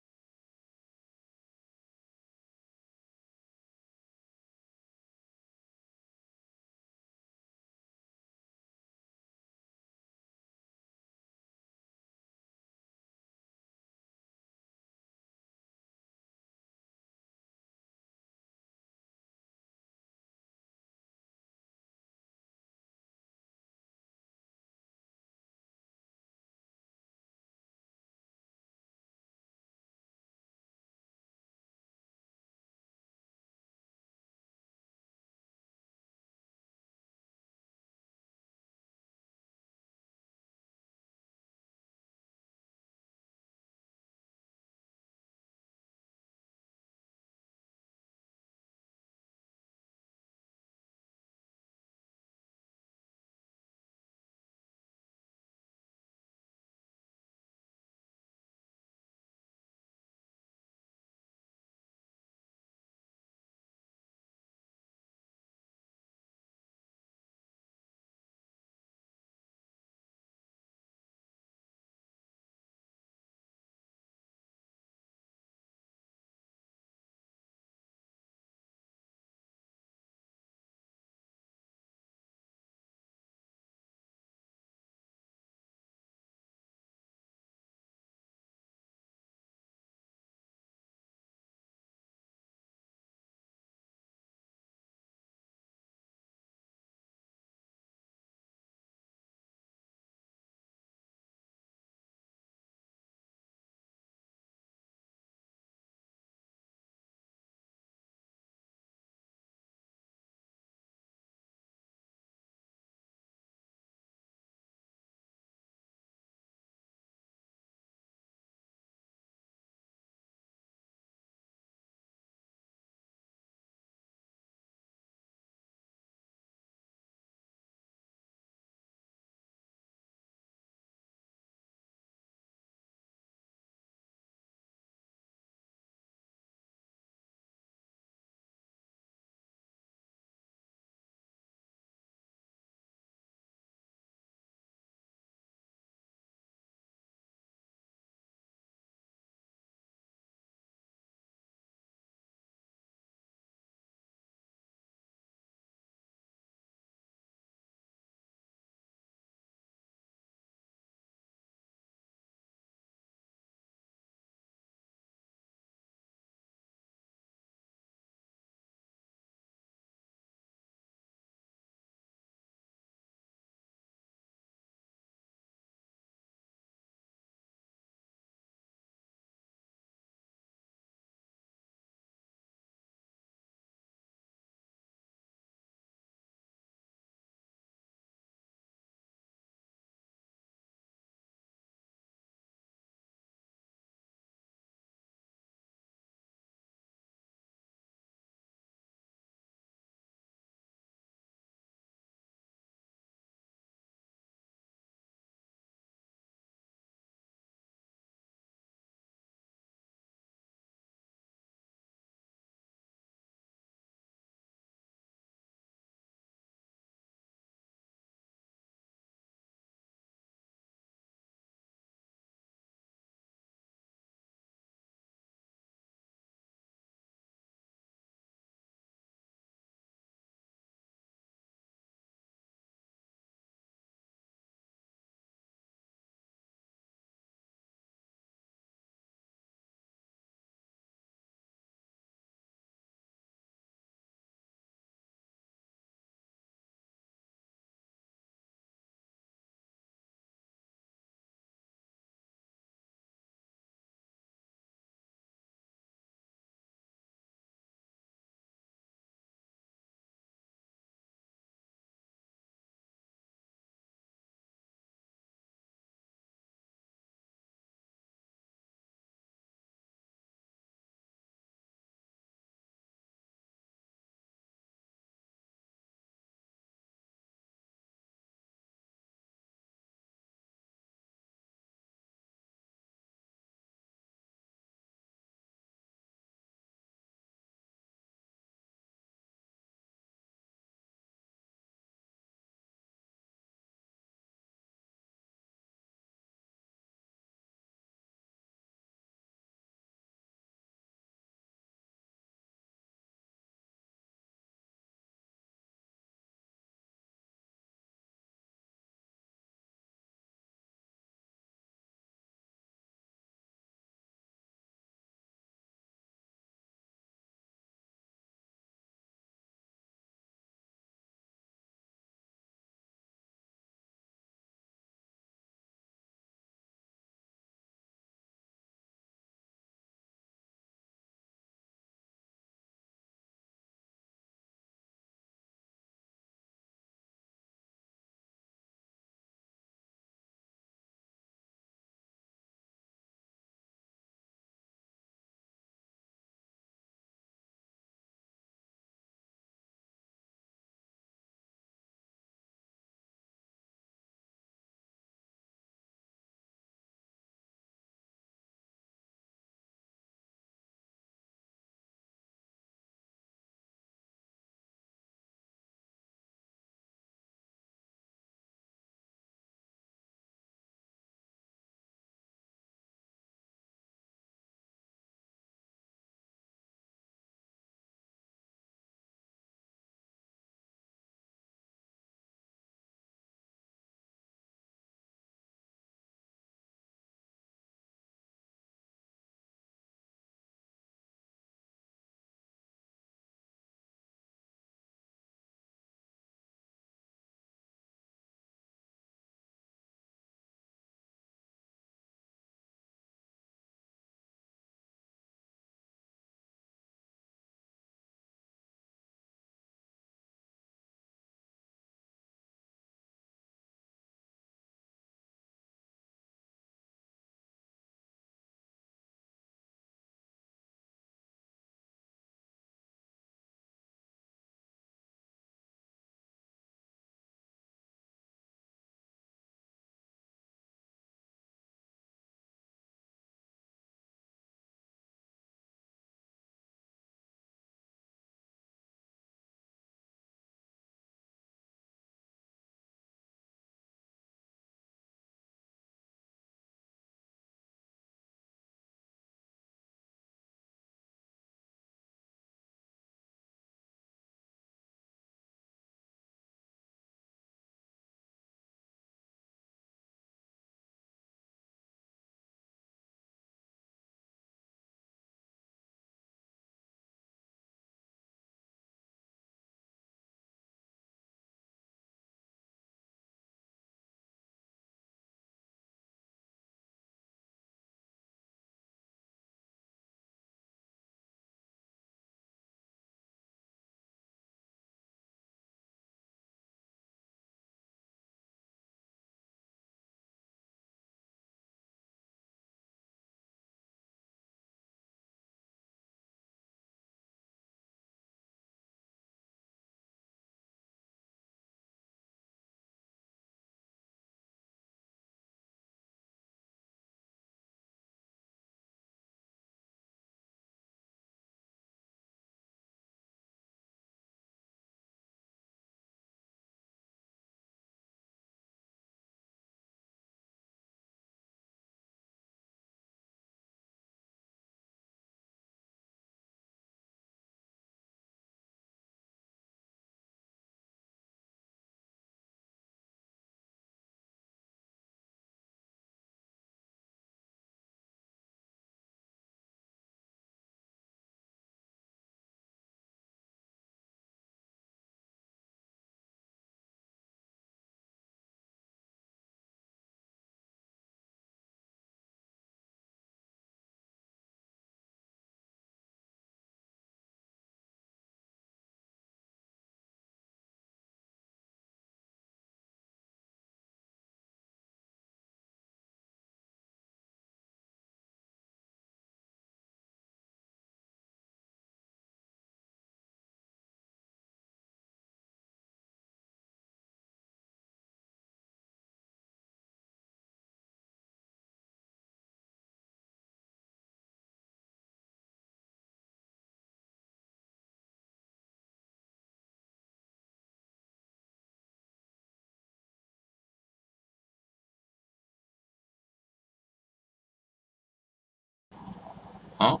A: Oh,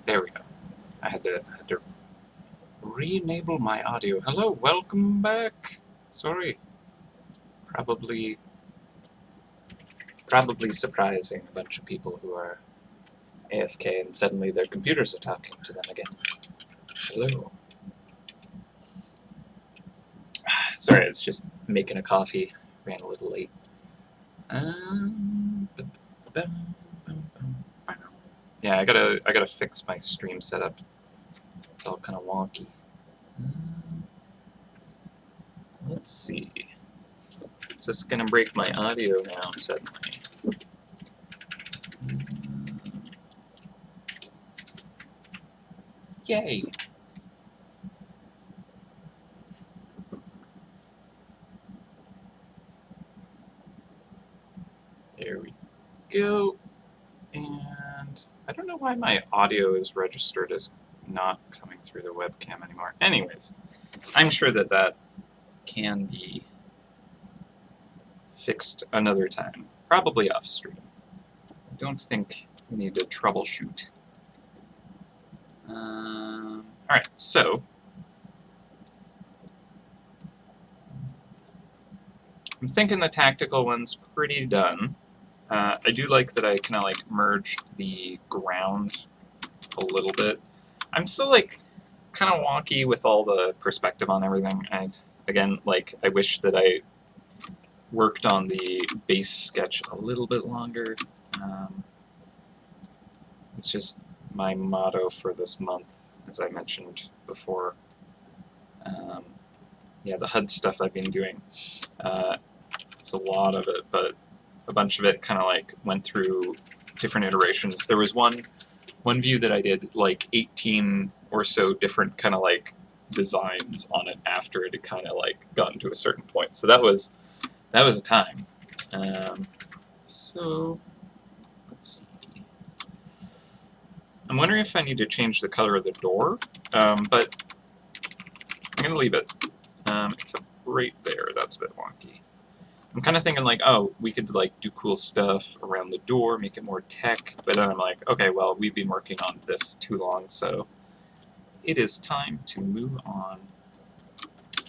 A: there we go. I had to re-enable my audio. Hello, welcome back. Sorry. Probably surprising a bunch of people who are AFK and suddenly their computers are talking to them again. Hello. Sorry, I was just making a coffee. Ran a little late. Yeah, I gotta fix my stream setup. It's all kind of wonky. Let's see. Is this gonna break my audio now suddenly? Yay! There we go. And I don't know why my audio is registered as not coming through the webcam anymore. Anyways, I'm sure that that can be fixed another time, probably off stream. I don't think we need to troubleshoot. Alright, so I'm thinking the tactical one's pretty done. I do like that I kind of like merged the ground a little bit. I'm still like kind of wonky with all the perspective on everything. And again, like I wish that I worked on the base sketch a little bit longer. It's just my motto for this month, as I mentioned before. Yeah, the HUD stuff I've been doing. It's a lot of it, but a bunch of it kind of like went through different iterations. There was one view that I did like 18 or so different kind of like designs on it after it had kind of like gotten to a certain point. So that was a time. So let's see. I'm wondering if I need to change the color of the door, but I'm gonna leave it. Except right there, that's a bit wonky. I'm kind of thinking like, oh, we could like do cool stuff around the door, make it more tech, but then I'm like, okay, well, we've been working on this too long, so it is time to move on.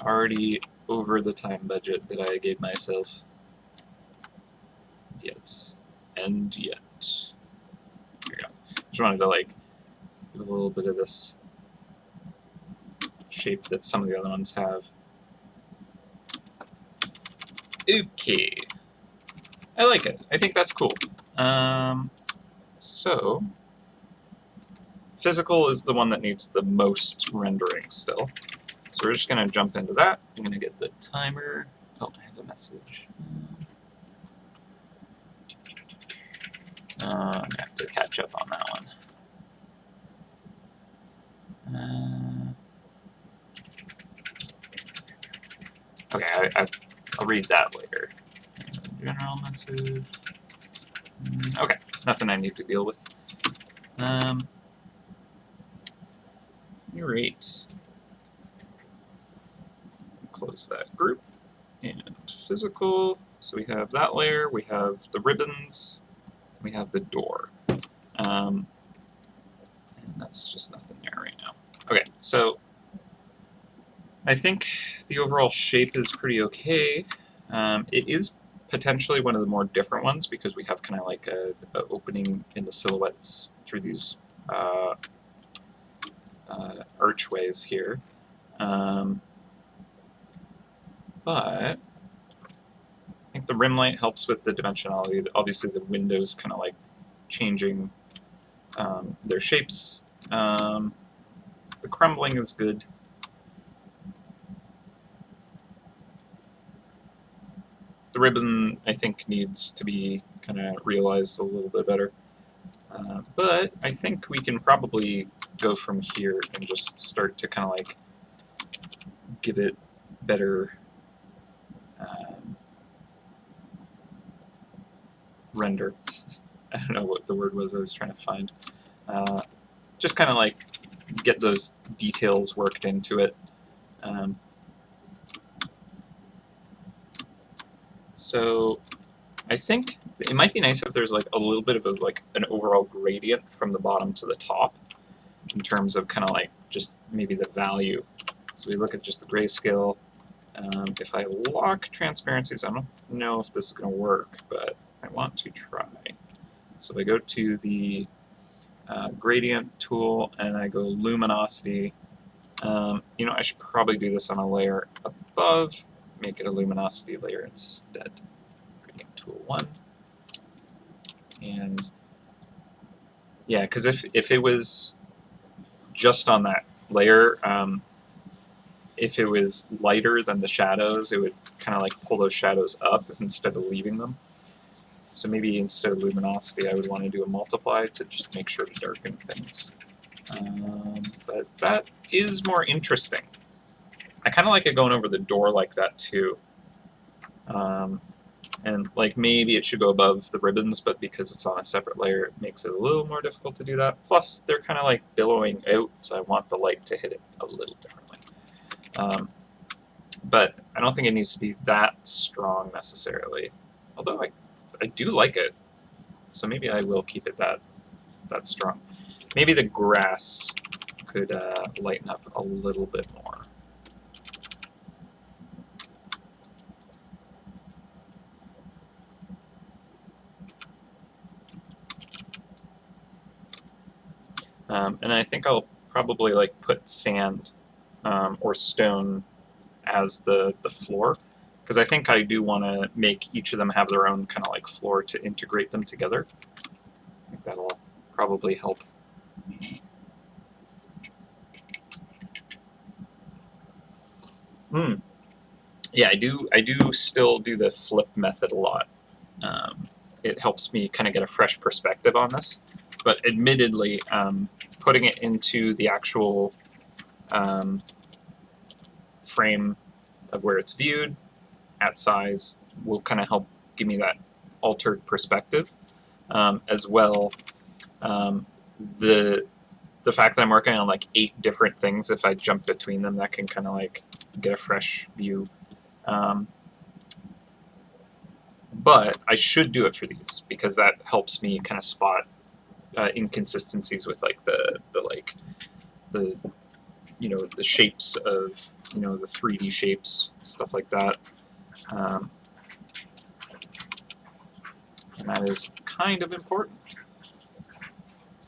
A: Already over the time budget that I gave myself. Yet. And yet. There we go. Just wanted to like give a little bit of this shape that some of the other ones have. Okay. I like it. I think that's cool. So, physical is the one that needs the most rendering still. So we're just going to jump into that. I'm going to get the timer. Oh, I have a message. I'm going to have to catch up on that one. Okay, I'll read that later. General message. Okay, nothing I need to deal with. Great. Close that group. And physical. So we have that layer, we have the ribbons, we have the door. And that's just nothing there right now. Okay, so I think the overall shape is pretty okay. It is potentially one of the more different ones because we have kind of like a opening in the silhouettes through these archways here. But I think the rim light helps with the dimensionality. Obviously the windows kind of like changing their shapes. The crumbling is good. The ribbon, I think, needs to be kind of realized a little bit better. But I think we can probably go from here and just start to kind of like give it better render. I don't know what the word was I was trying to find. Just kind of like get those details worked into it. So I think it might be nice if there's like a little bit of like an overall gradient from the bottom to the top in terms of kind of like just maybe the value. So we look at just the grayscale. If I lock transparencies, I don't know if this is going to work, but I want to try. So if I go to the gradient tool and I go luminosity, you know, I should probably do this on a layer above, make it a luminosity layer instead. Gradient tool 1. And yeah, because if it was just on that layer, if it was lighter than the shadows, it would kind of like pull those shadows up instead of leaving them. So maybe instead of luminosity, I would want to do a multiply to just make sure to darken things. But that is more interesting. I kind of like it going over the door like that too. And like maybe it should go above the ribbons, but because it's on a separate layer, it makes it a little more difficult to do that. Plus, they're kind of like billowing out, so I want the light to hit it a little differently. But I don't think it needs to be that strong necessarily. Although I do like it, so maybe I will keep it that strong. Maybe the grass could lighten up a little bit more. And I think I'll probably like put sand or stone as the floor, because I think I do want to make each of them have their own kind of like floor to integrate them together. I think that'll probably help. Yeah, I do still do the flip method a lot. It helps me kind of get a fresh perspective on this. But admittedly, putting it into the actual frame of where it's viewed at size will kind of help give me that altered perspective. As well, the fact that I'm working on like 8 different things, if I jump between them, that can kind of like get a fresh view. But I should do it for these because that helps me kind of spot inconsistencies with like the you know, the shapes of, you know, the 3D shapes, stuff like that. And that is kind of important.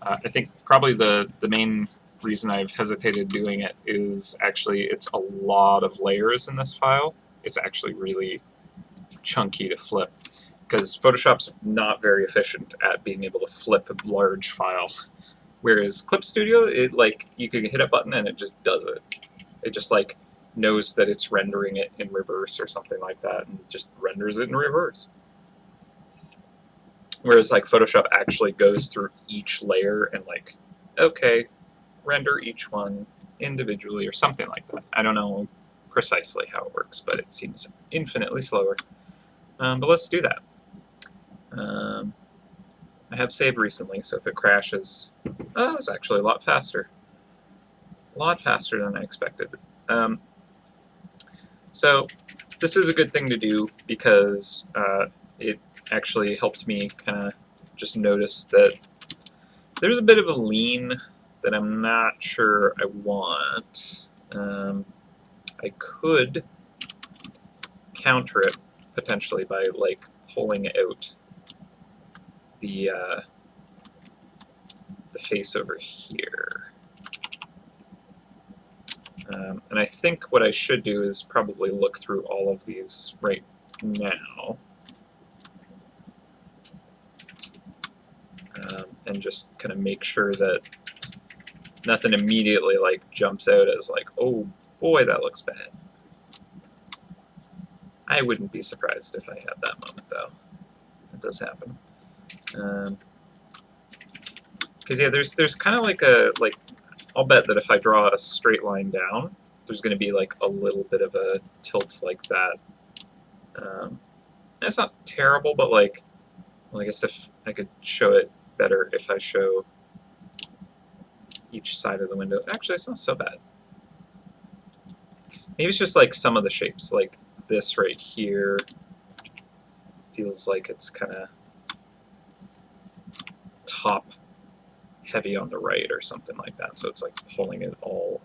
A: I think probably the main reason I've hesitated doing it is actually it's a lot of layers in this file. It's actually really chunky to flip because Photoshop's not very efficient at being able to flip a large file. Whereas Clip Studio, it like you can hit a button and it just does it. It just like knows that it's rendering it in reverse or something like that and just renders it in reverse. Whereas like Photoshop actually goes through each layer and like, okay, render each one individually or something like that. I don't know precisely how it works, but it seems infinitely slower. But let's do that. I have saved recently, so if it crashes, oh, it's actually a lot faster. A lot faster than I expected. So this is a good thing to do because it actually helped me kind of just notice that there's a bit of a lean that I'm not sure I want. I could counter it potentially by like pulling out the face over here. And I think what I should do is probably look through all of these right now and just kind of make sure that nothing immediately like jumps out as like, oh boy, that looks bad. I wouldn't be surprised if I had that moment though. It does happen. Because yeah, there's kind of like a I'll bet that if I draw a straight line down, there's going to be like a little bit of a tilt like that. It's not terrible, but like, well, I guess if I could show it better if I show each side of the window. Actually, it's not so bad. Maybe it's just like some of the shapes, like this right here feels like it's kind of top heavy on the right or something like that, so it's like pulling it all.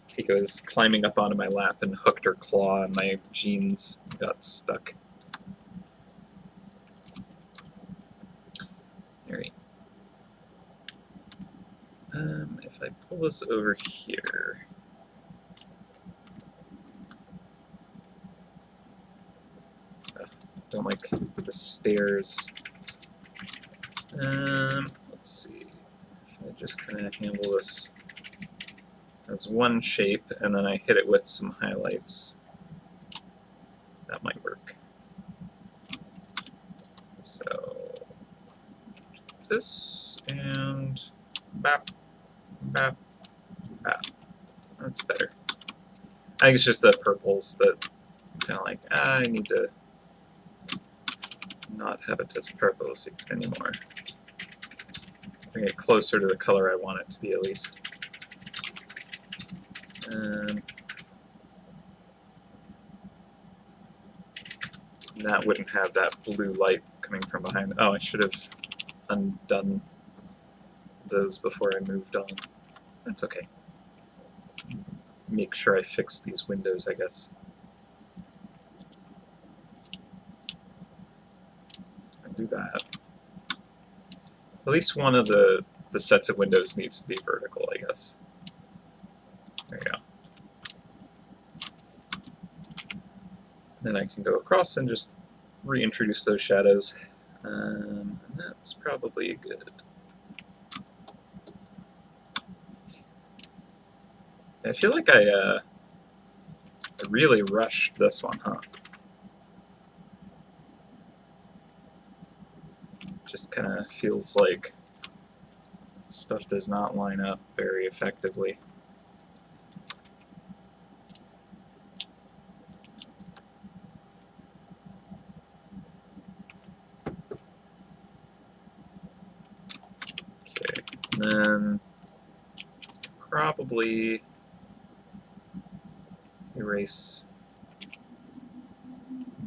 A: Kiko is climbing up onto my lap and hooked her claw on my jeans, got stuck. Alright. If I pull this over here, don't like the stairs. Let's see. If I just kind of handle this as one shape, and then I hit it with some highlights, that might work. So this and bap, bap, bap. That's better. I think it's just the purples that kind of like, I need to not have it as purple anymore. Bring it closer to the color I want it to be, at least. That wouldn't have that blue light coming from behind. Oh, I should have undone those before I moved on. That's okay. Make sure I fix these windows, I guess. I'll do that. At least one of the sets of windows needs to be vertical, I guess. There you go. Then I can go across and just reintroduce those shadows. And that's probably good. I feel like I really rushed this one, huh? Just kind of feels like stuff does not line up very effectively. Okay, and then probably erase,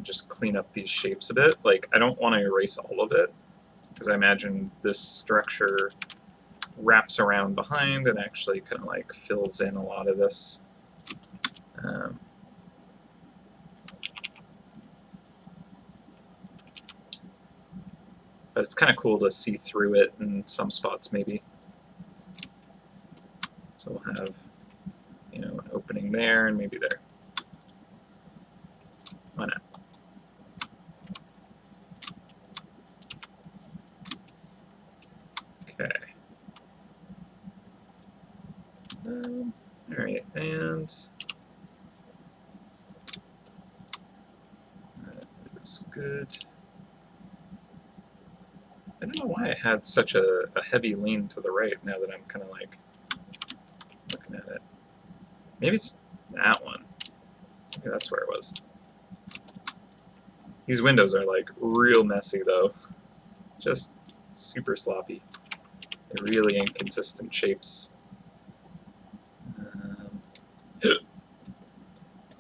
A: just clean up these shapes a bit. Like, I don't want to erase all of it, because I imagine this structure wraps around behind and actually kind of like fills in a lot of this. But it's kind of cool to see through it in some spots, maybe. So we'll have, you know, an opening there and maybe there. Why not? Okay. All right, and that is good. I don't know why I had such a heavy lean to the right now that I'm kind of like looking at it. Maybe it's that one. Maybe that's where it was. These windows are like real messy though. Just super sloppy. They're really inconsistent shapes.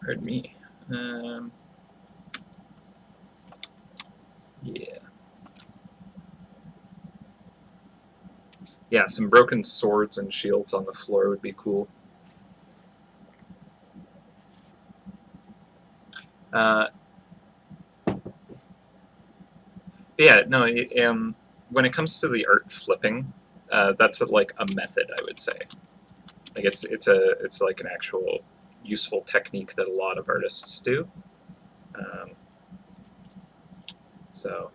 A: Pardon me. Yeah. Yeah, some broken swords and shields on the floor would be cool. Yeah, no, when it comes to the art flipping, that's like a method, I would say. Like it's like an actual useful technique that a lot of artists do. So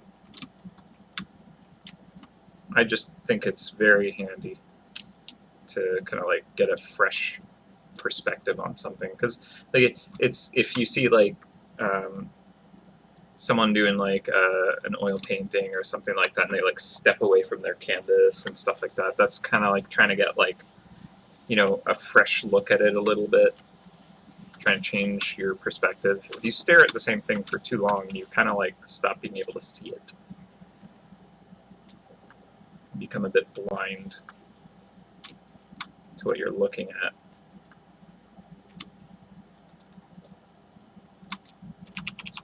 A: I just think it's very handy to kind of like get a fresh perspective on something, because like it's, if you see like someone doing like an oil painting or something like that, and they like step away from their canvas and stuff like that, that's kind of like trying to get like, you know, a fresh look at it a little bit, trying to change your perspective. If you stare at the same thing for too long, you kind of like stop being able to see it. You become a bit blind to what you're looking at.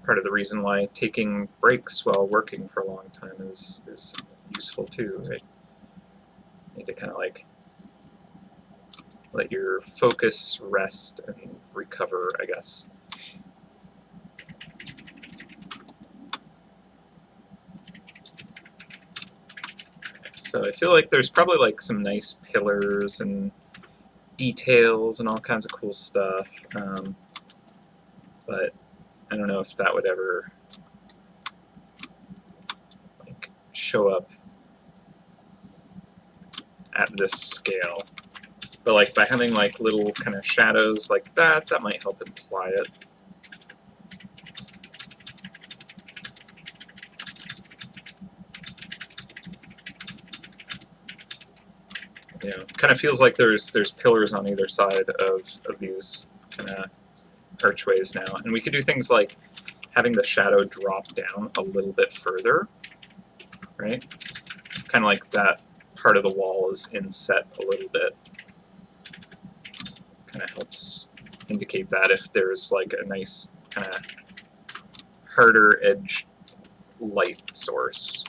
A: part of the reason why taking breaks while working for a long time is useful too, right? You need to kind of like let your focus rest and recover, I guess. So I feel like there's probably like some nice pillars and details and all kinds of cool stuff, but I don't know if that would ever like show up at this scale. But like by having like little kind of shadows like that, that might help imply it. You know, kind of feels like there's pillars on either side of these kind of archways now, and we could do things like having the shadow drop down a little bit further, right? Kind of like that part of the wall is inset a little bit. Kind of helps indicate that if there's like a nice kind of harder edge light source,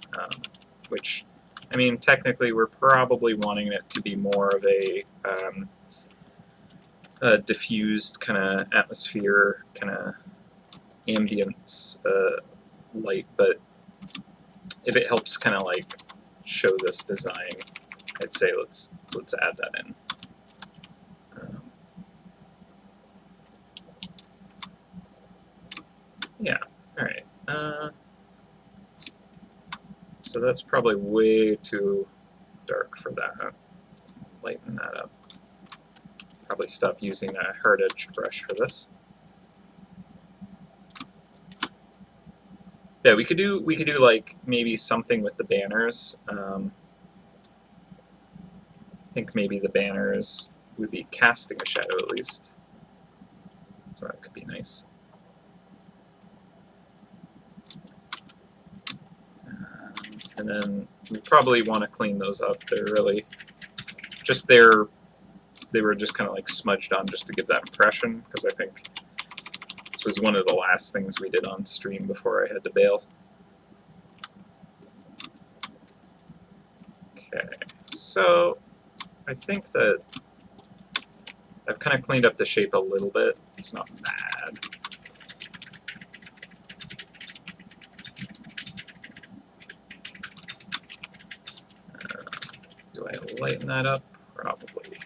A: which, I mean, technically we're probably wanting it to be more of a diffused kind of atmosphere, kind of ambience light, but if it helps kind of like show this design, I'd say let's add that in. Yeah, all right. So that's probably way too dark for that. Lighten that up. Probably stop using a hard edge brush for this. Yeah, we could do like maybe something with the banners. I think maybe the banners would be casting a shadow at least. So that could be nice. And then we probably want to clean those up. They're really just there. They were just kind of like smudged on just to give that impression, because I think this was one of the last things we did on stream before I had to bail. Okay, so I think that I've kind of cleaned up the shape a little bit. It's not bad. Do I lighten that up? Probably.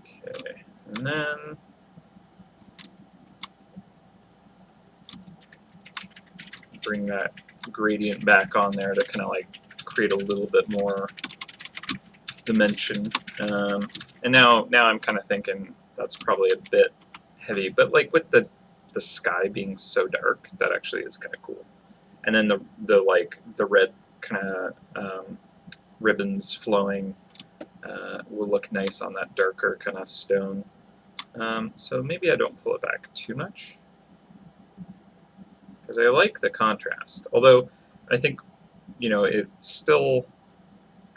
A: Okay, and then bring that gradient back on there to kind of like create a little bit more dimension. And now I'm kind of thinking that's probably a bit heavy, but like with the sky being so dark, that actually is kind of cool. And then the red kind of ribbons flowing will look nice on that darker kind of stone. So maybe I don't pull it back too much, because I like the contrast. Although I think, you know, it still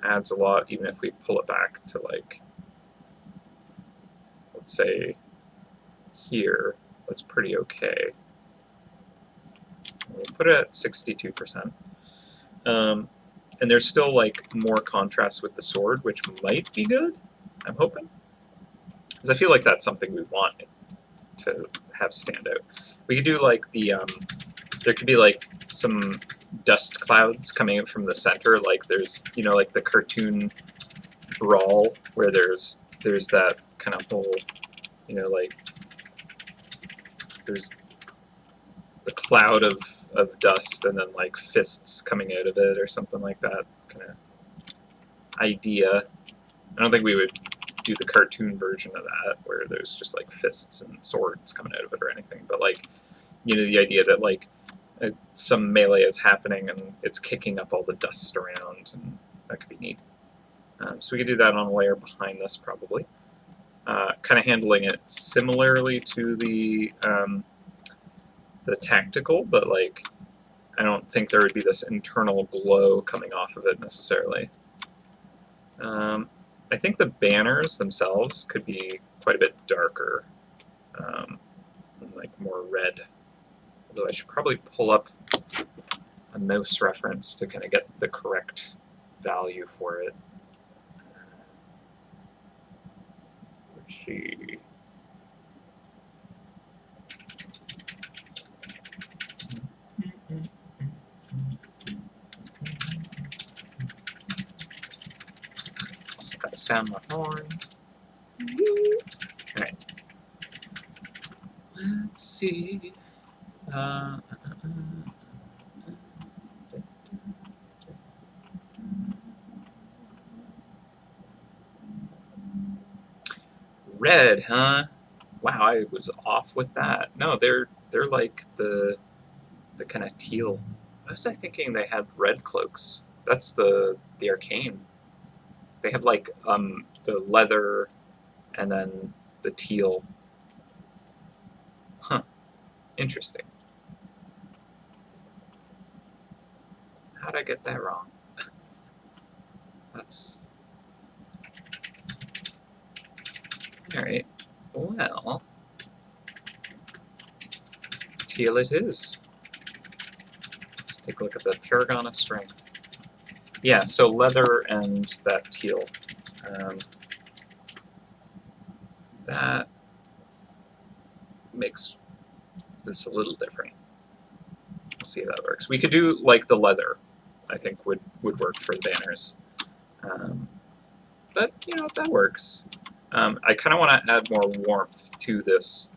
A: adds a lot even if we pull it back to like, let's say here. That's pretty okay. We'll put it at 62%. And there's still like more contrast with the sword, which might be good, I'm hoping. Because I feel like that's something we want to have stand out. We could do like the, there could be like some dust clouds coming out from the center, like there's, you know, like the cartoon brawl where there's that kind of whole, you know, like there's the cloud of dust and then like fists coming out of it or something like that kind of idea. I don't think we would do the cartoon version of that where there's just like fists and swords coming out of it or anything, but like, you know, the idea that like some melee is happening and it's kicking up all the dust around, and that could be neat. So we could do that on a layer behind this probably. Kind of handling it similarly to the tactical, but like I don't think there would be this internal glow coming off of it necessarily. I think the banners themselves could be quite a bit darker, like more red. Although I should probably pull up a mouse reference to kind of get the correct value for it. Let's see. Also gotta sound my horn. Alright. Let's see. Red, huh? Wow, I was off with that. No, they're like the kind of teal. Why was I thinking they had red cloaks? That's the arcane. They have like the leather and then the teal. Huh. Interesting. How'd I get that wrong? That's... Alright. Well... teal it is. Let's take a look at the Paragon of Strength. Yeah, so leather and that teal. That makes this a little different. We'll see how that works. We could do like the leather, I think would work for the banners. But, you know, that works. I kind of want to add more warmth to this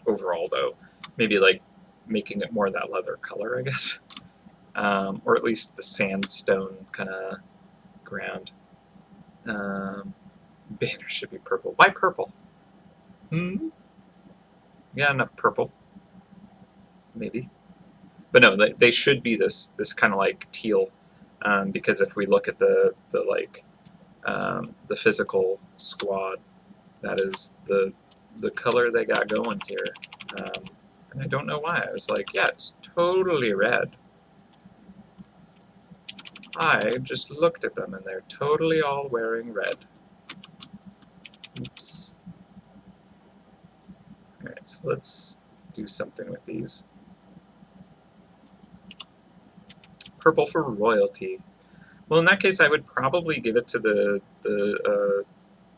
A: overall, though. Maybe like making it more that leather color, I guess. Or at least the sandstone kind of ground. Banner should be purple. Why purple? You got enough purple? Maybe. But no, they should be this kind of like teal, because if we look at the physical squad, that is the color they got going here. And I don't know why. I was like, yeah, it's totally red. I just looked at them and they're totally all wearing red. Oops. Alright, so let's do something with these. Purple for royalty. Well, in that case, I would probably give it to the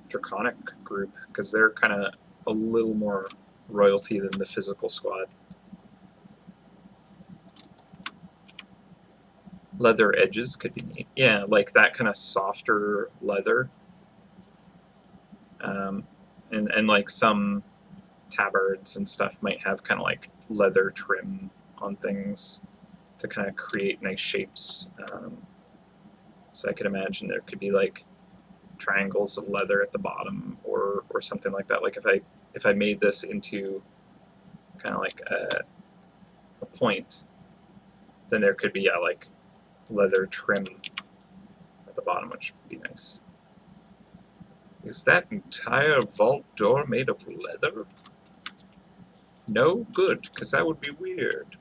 A: Draconic group, because they're kind of a little more royalty than the physical squad. Leather edges could be neat. Yeah, like that kind of softer leather. And like some tabards and stuff might have kind of like leather trim on things to kind of create nice shapes. So I could imagine there could be like triangles of leather at the bottom, or something like that. Like if I made this into kind of like a point, then there could be, yeah, like leather trim at the bottom, which would be nice. Is that entire vault door made of leather? No? Good, because that would be weird.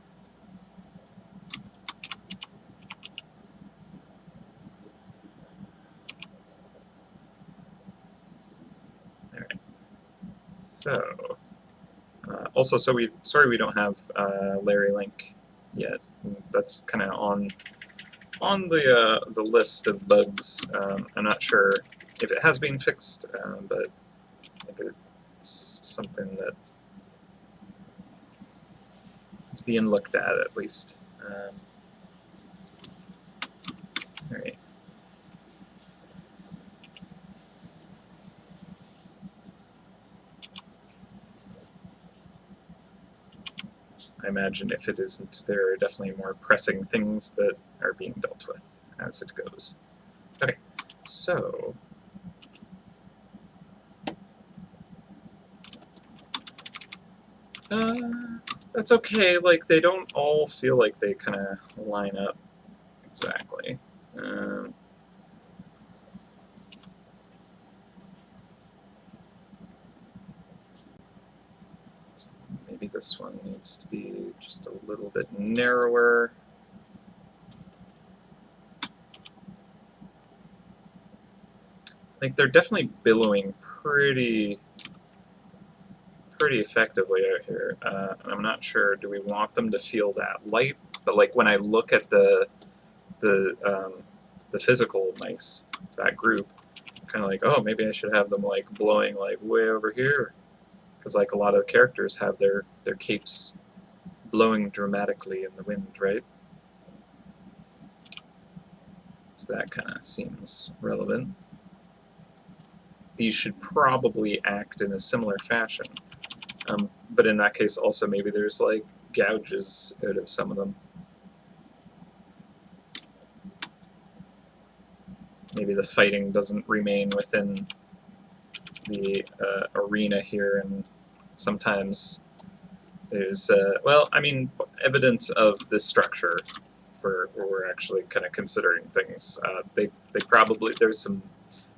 A: Alright. So, also, sorry we don't have Larry Link yet. That's kind of on the list of bugs. I'm not sure if it has been fixed, but I think it's something that is being looked at least. All right. I imagine if it isn't, there are definitely more pressing things that are being dealt with as it goes. Okay, so that's okay. Like, they don't all feel like they kind of line up exactly. Maybe this one needs to be just a little bit narrower. Like, they're definitely billowing pretty effectively out here. And I'm not sure, do we want them to feel that light? But like when I look at the physical mice, that group, I'm kind of like, oh, maybe I should have them like blowing like way over here, because like a lot of characters have their capes blowing dramatically in the wind, right? So that kind of seems relevant. These should probably act in a similar fashion. But in that case, also maybe there's like gouges out of some of them. Maybe the fighting doesn't remain within the arena here, and sometimes there's, well, I mean, evidence of this structure where we're actually kind of considering things. They probably, there's some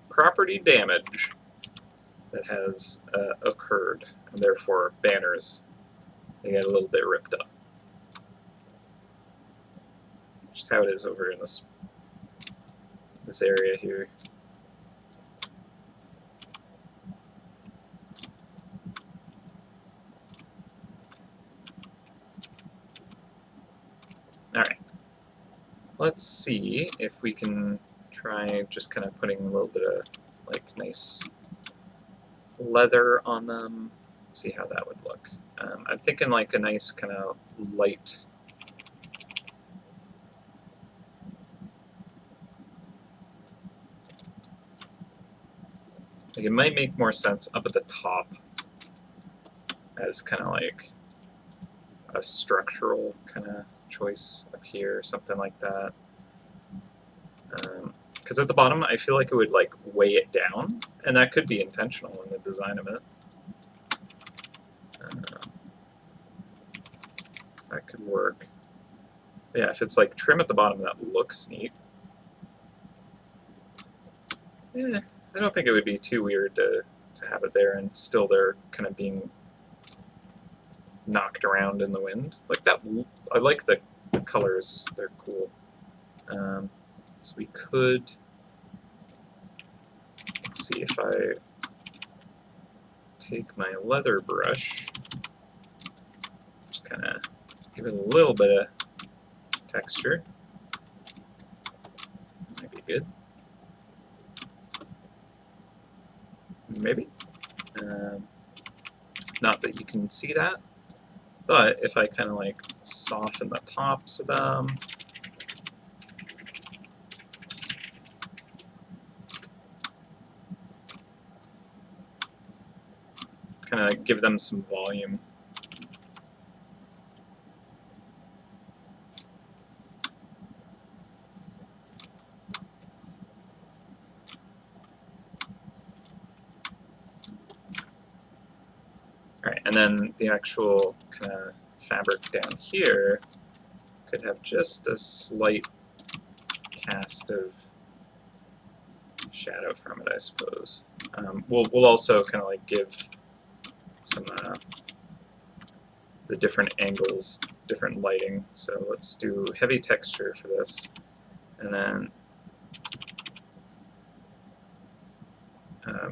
A: property damage that has occurred, and therefore banners, they get a little bit ripped up. Just how it is over in this area here. Alright, let's see if we can try just kind of putting a little bit of like nice leather on them. Let's see how that would look. I'm thinking like a nice kind of light like it might make more sense up at the top as kind of like a structural kind of choice up here, something like that. Because at the bottom, I feel like it would like weigh it down, and that could be intentional in the design of it. So that could work. But yeah, if it's like trim at the bottom, that looks neat. Yeah, I don't think it would be too weird to have it there, and still they're kind of being knocked around in the wind. Like that, I like the colors, they're cool. So we could, let's see if I take my leather brush, just kind of give it a little bit of texture. Might be good. Maybe. Not that you can see that, but if I kind of like soften the tops of them, kind of give them some volume. Alright, and then the actual kind of fabric down here could have just a slight cast of shadow from it, I suppose. We'll also kind of like give some the different angles, different lighting. So let's do heavy texture for this, and then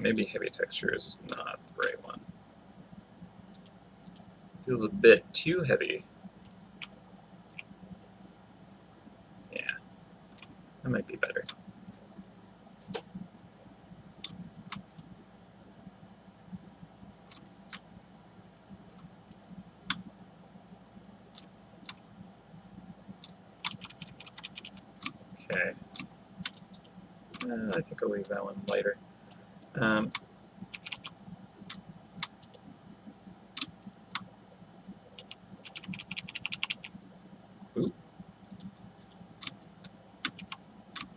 A: maybe heavy texture is not the right one. Feels a bit too heavy. Yeah, that might be better. Okay. I think I'll leave that one lighter. Ooh.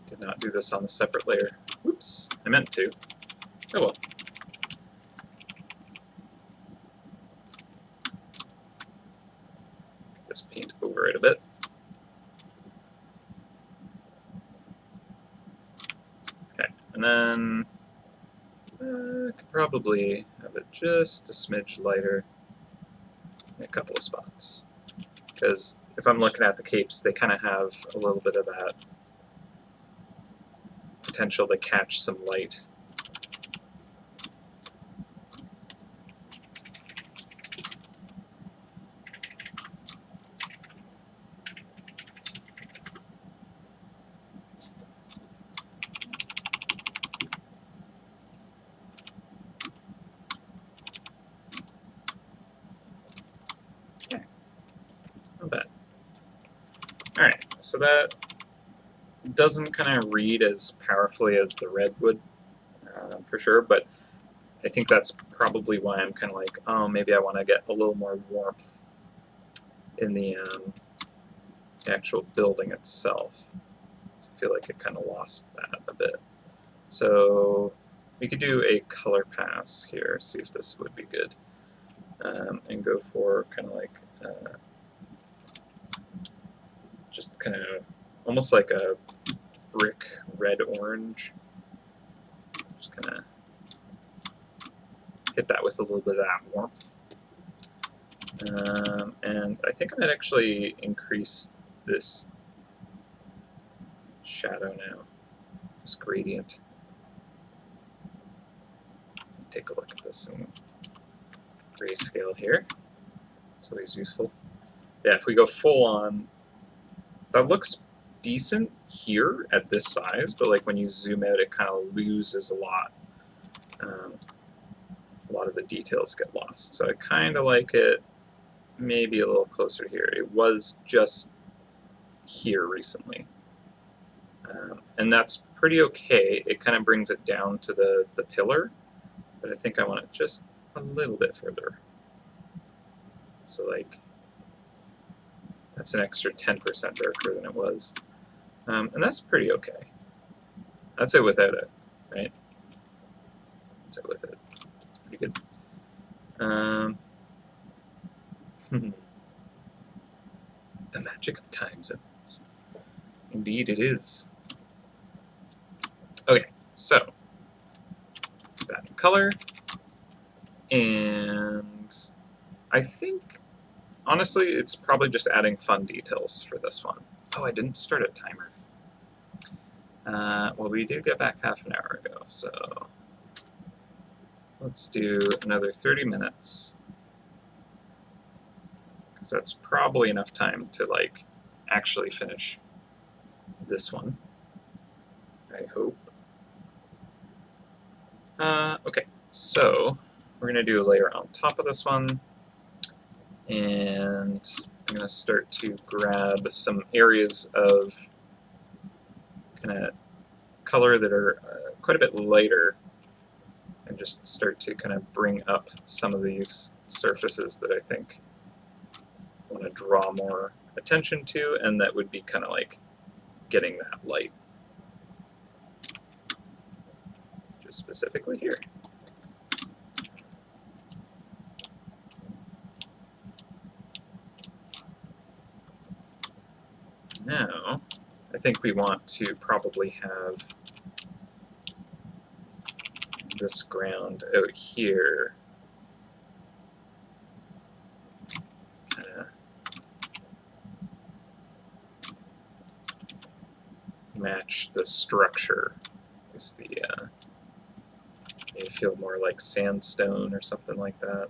A: Did not do this on a separate layer. Oops, I meant to. Oh well. Just paint over it a bit. Okay, and then I could probably have it just a smidge lighter in a couple of spots. Because if I'm looking at the capes, they kind of have a little bit of that potential to catch some light Not bad. Alright, so that doesn't kind of read as powerfully as the red would, for sure, but I think that's probably why I'm kind of like, oh, maybe I want to get a little more warmth in the actual building itself. So I feel like it kind of lost that a bit. So we could do a color pass here, see if this would be good, and go for kind of like just kind of almost like a brick red-orange. Just kind of hit that with a little bit of that warmth. And I think I might actually increase this shadow now, this gradient. Take a look at this in grayscale here. It's always useful. Yeah, if we go full on, that looks decent here at this size, but like when you zoom out, it kind of loses a lot. A lot of the details get lost. So I kind of like it maybe a little closer here. It was just here recently. And that's pretty okay. It kind of brings it down to the pillar, but I think I want it just a little bit further. So like, that's an extra 10% darker than it was. And that's pretty okay. That's it without it, right? That's it with it. Pretty good. The magic of time zones. Indeed it is. Okay, so that in color, and I think honestly it's probably just adding fun details for this one. Oh, I didn't start a timer. Well, we did get back half an hour ago, so let's do another 30 minutes. Because that's probably enough time to like actually finish this one, I hope. Okay, so we're going to do a layer on top of this one, and I'm going to start to grab some areas of kind of color that are quite a bit lighter, and just start to kind of bring up some of these surfaces that I think I want to draw more attention to, and that would be kind of like getting that light. Just specifically here. Now, I think we want to probably have this ground out here match the structure. Is the you feel more like sandstone or something like that.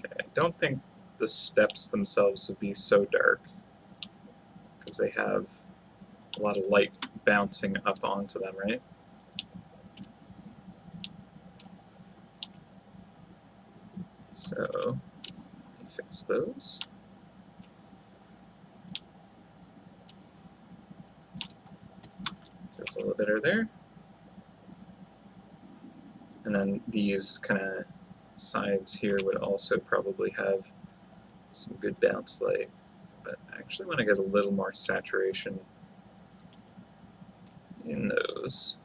A: I don't think the steps themselves would be so dark because they have a lot of light bouncing up onto them, right? So fix those. Just a little bit are there. And then these kind of sides here would also probably have some good bounce light, but I actually want to get a little more saturation in those,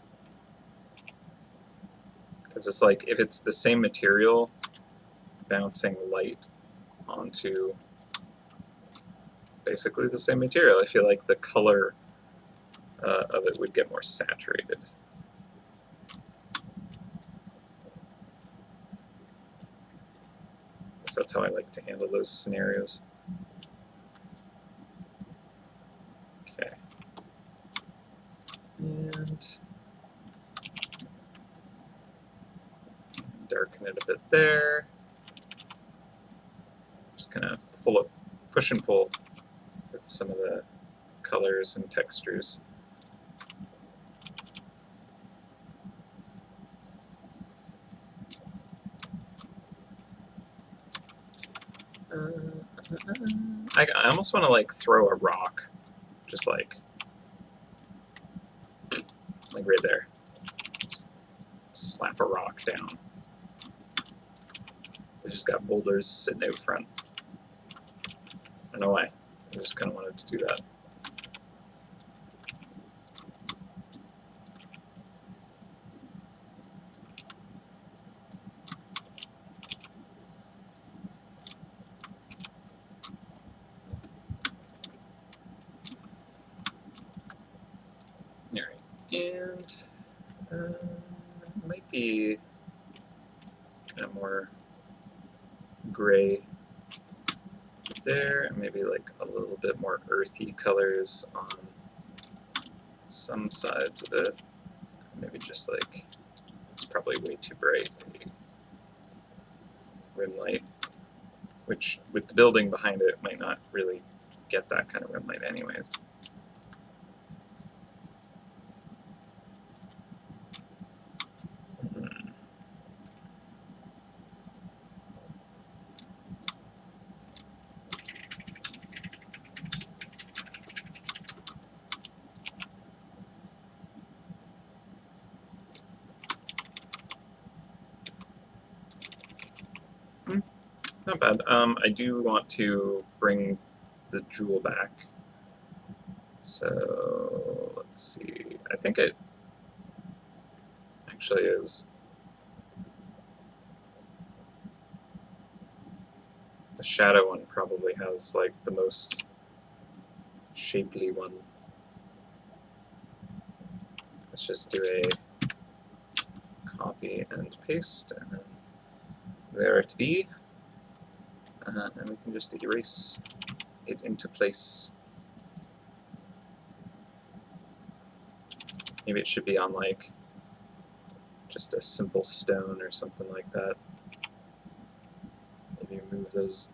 A: because it's like if it's the same material bouncing light onto basically the same material, I feel like the color of it would get more saturated. So that's how I like to handle those scenarios. Okay. And darken it a bit there. Just kind of push and pull with some of the colors and textures. I almost want to like throw a rock, just like right there. Just slap a rock down. I just got boulders sitting out front. I don't know why. I just kind of wanted to do that. And might be kind of more gray there, and maybe like a little bit more earthy colors on some sides of it. Maybe just like, it's probably way too bright, maybe rim light, which with the building behind it might not really get that kind of rim light anyways. Not bad. I do want to bring the jewel back. So let's see. I think it actually is. The shadow one probably has like the most shapely one. Let's just do a copy and paste, and then there it be. And we can just erase it into place. Maybe it should be on like just a simple stone or something like that. Maybe remove those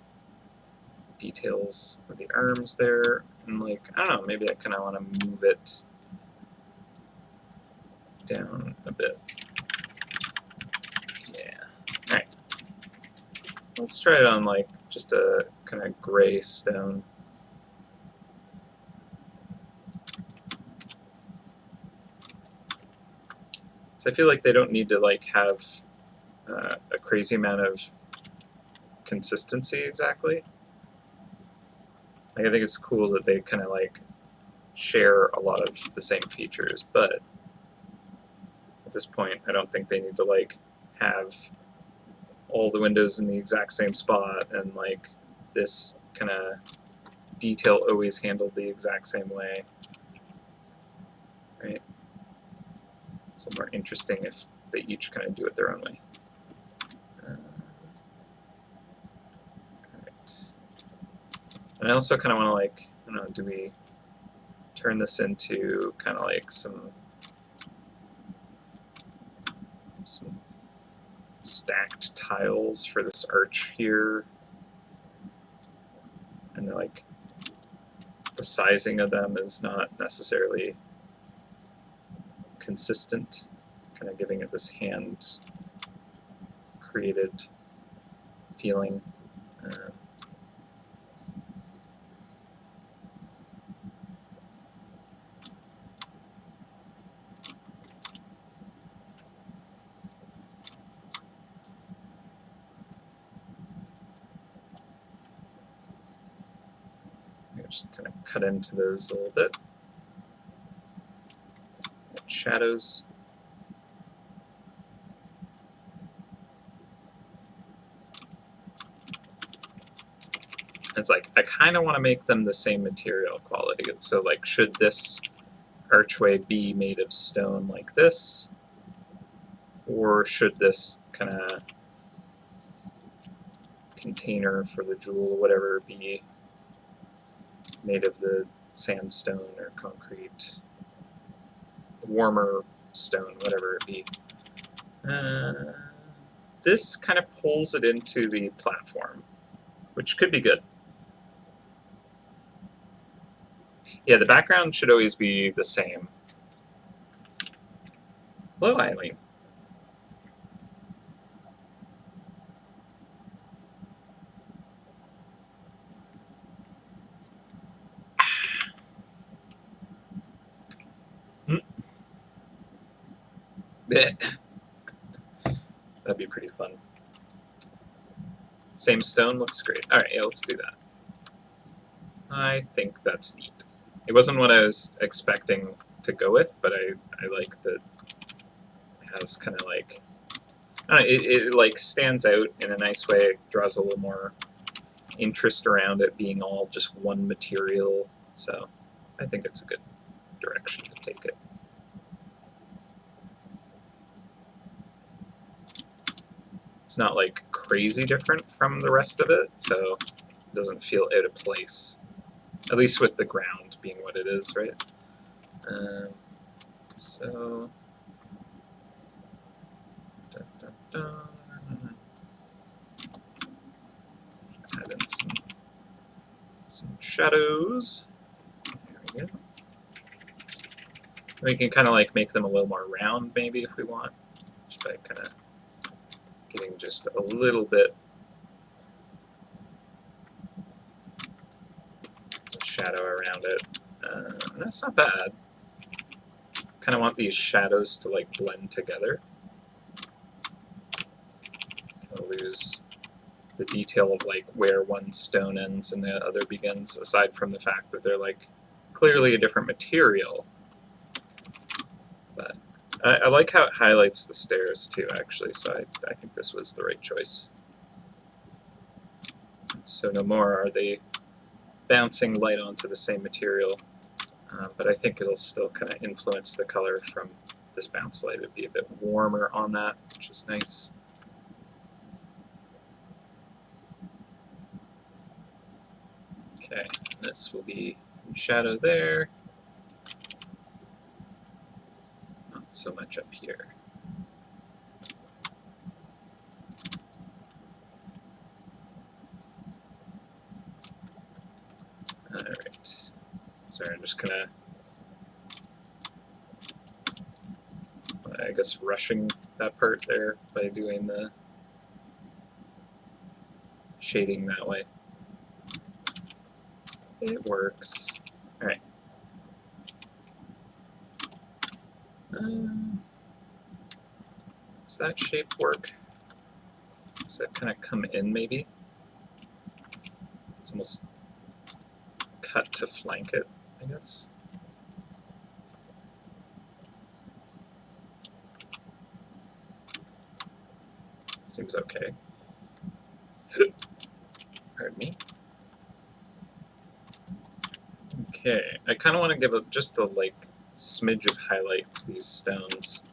A: details of the arms there, and like, I don't know, maybe I kind of want to move it down a bit. Yeah. Alright. Let's try it on like just a kind of gray stone. So I feel like they don't need to like have a crazy amount of consistency exactly. Like, I think it's cool that they kind of like share a lot of the same features, but at this point I don't think they need to like have all the windows in the exact same spot and like this kind of detail always handled the exact same way, right? It's more interesting if they each kind of do it their own way. Right. And I also kind of want to like, I don't know, do we turn this into kind of like some stacked tiles for this arch here, and like the sizing of them is not necessarily consistent, kind of giving it this hand created feeling. Just kind of cut into those a little bit. Shadows. It's like, I kind of want to make them the same material quality. So like, should this archway be made of stone like this? Or should this kind of container for the jewel, whatever it be, made of the sandstone or concrete, warmer stone, whatever it be. This kind of pulls it into the platform, which could be good. Yeah, the background should always be the same. Hello, Eileen. That'd be pretty fun. Same stone looks great. All right, yeah, let's do that. I think that's neat. It wasn't what I was expecting to go with, but I like that it has kind of like, I don't know, it like stands out in a nice way. It draws a little more interest around it being all just one material. So I think it's a good direction to take it. It's not like crazy different from the rest of it, so it doesn't feel out of place. At least with the ground being what it is, right? So add in some shadows. There we go. We can kind of like make them a little more round, maybe, if we want, just by kind of getting just a little bit of shadow around it. That's not bad. Kind of want these shadows to like blend together. I'll lose the detail of like where one stone ends and the other begins, aside from the fact that they're like clearly a different material. But I like how it highlights the stairs too, actually, so I think this was the right choice. So no more are they bouncing light onto the same material, but I think it'll still kind of influence the color from this bounce light. It'd be a bit warmer on that, which is nice. Okay, this will be in shadow there. Not so much up here. Alright, so I'm just gonna, I guess, rushing that part there by doing the shading that way. It works. Alright. Does that shape work? Does that kind of come in, maybe? It's almost cut to flank it, I guess. Seems okay. Pardon me. Okay, I kind of want to give just a like smidge of highlight to these stones.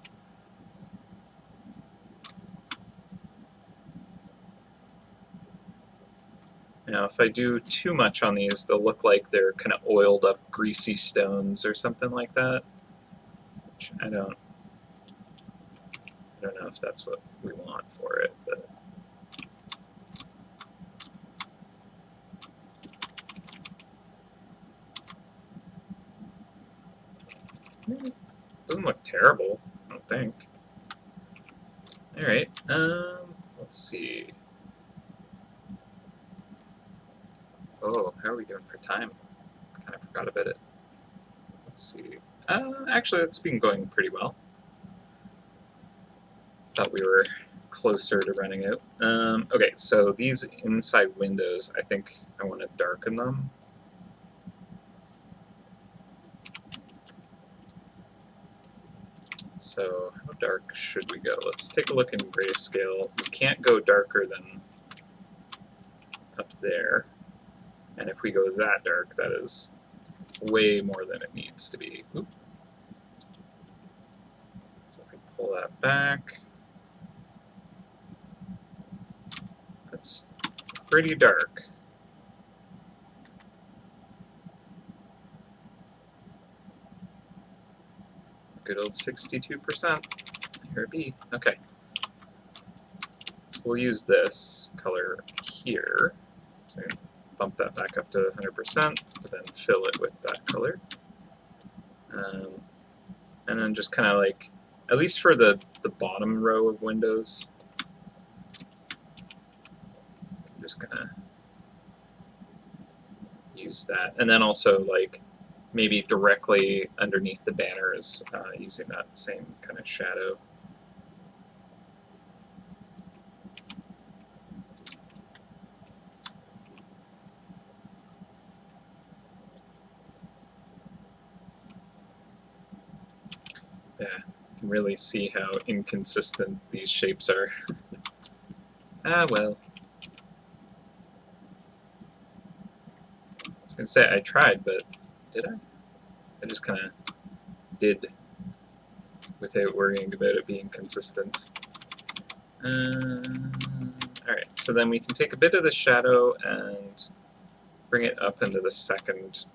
A: Now, if I do too much on these, they'll look like they're kind of oiled up, greasy stones or something like that. Which I don't know if that's what we want for it, but doesn't look terrible, I don't think. All right, let's see. Oh, how are we doing for time? I kind of forgot about it. Let's see. Actually, it's been going pretty well. Thought we were closer to running out. Okay, so these inside windows, I think I want to darken them. So how dark should we go? Let's take a look in grayscale. We can't go darker than up there. And if we go that dark, that is way more than it needs to be. Oop. So if we pull that back, that's pretty dark. Good old 62%. Here it be. Okay. So we'll use this color here. So bump that back up to 100%, but then fill it with that color. And then just kind of like, at least for the bottom row of windows, just kind of use that. And then also like maybe directly underneath the banners using that same kind of shadow. Yeah, you can really see how inconsistent these shapes are. Ah, well. I was going to say I tried, but did I? I just kind of did without worrying about it being consistent. Alright, so then we can take a bit of the shadow and bring it up into the second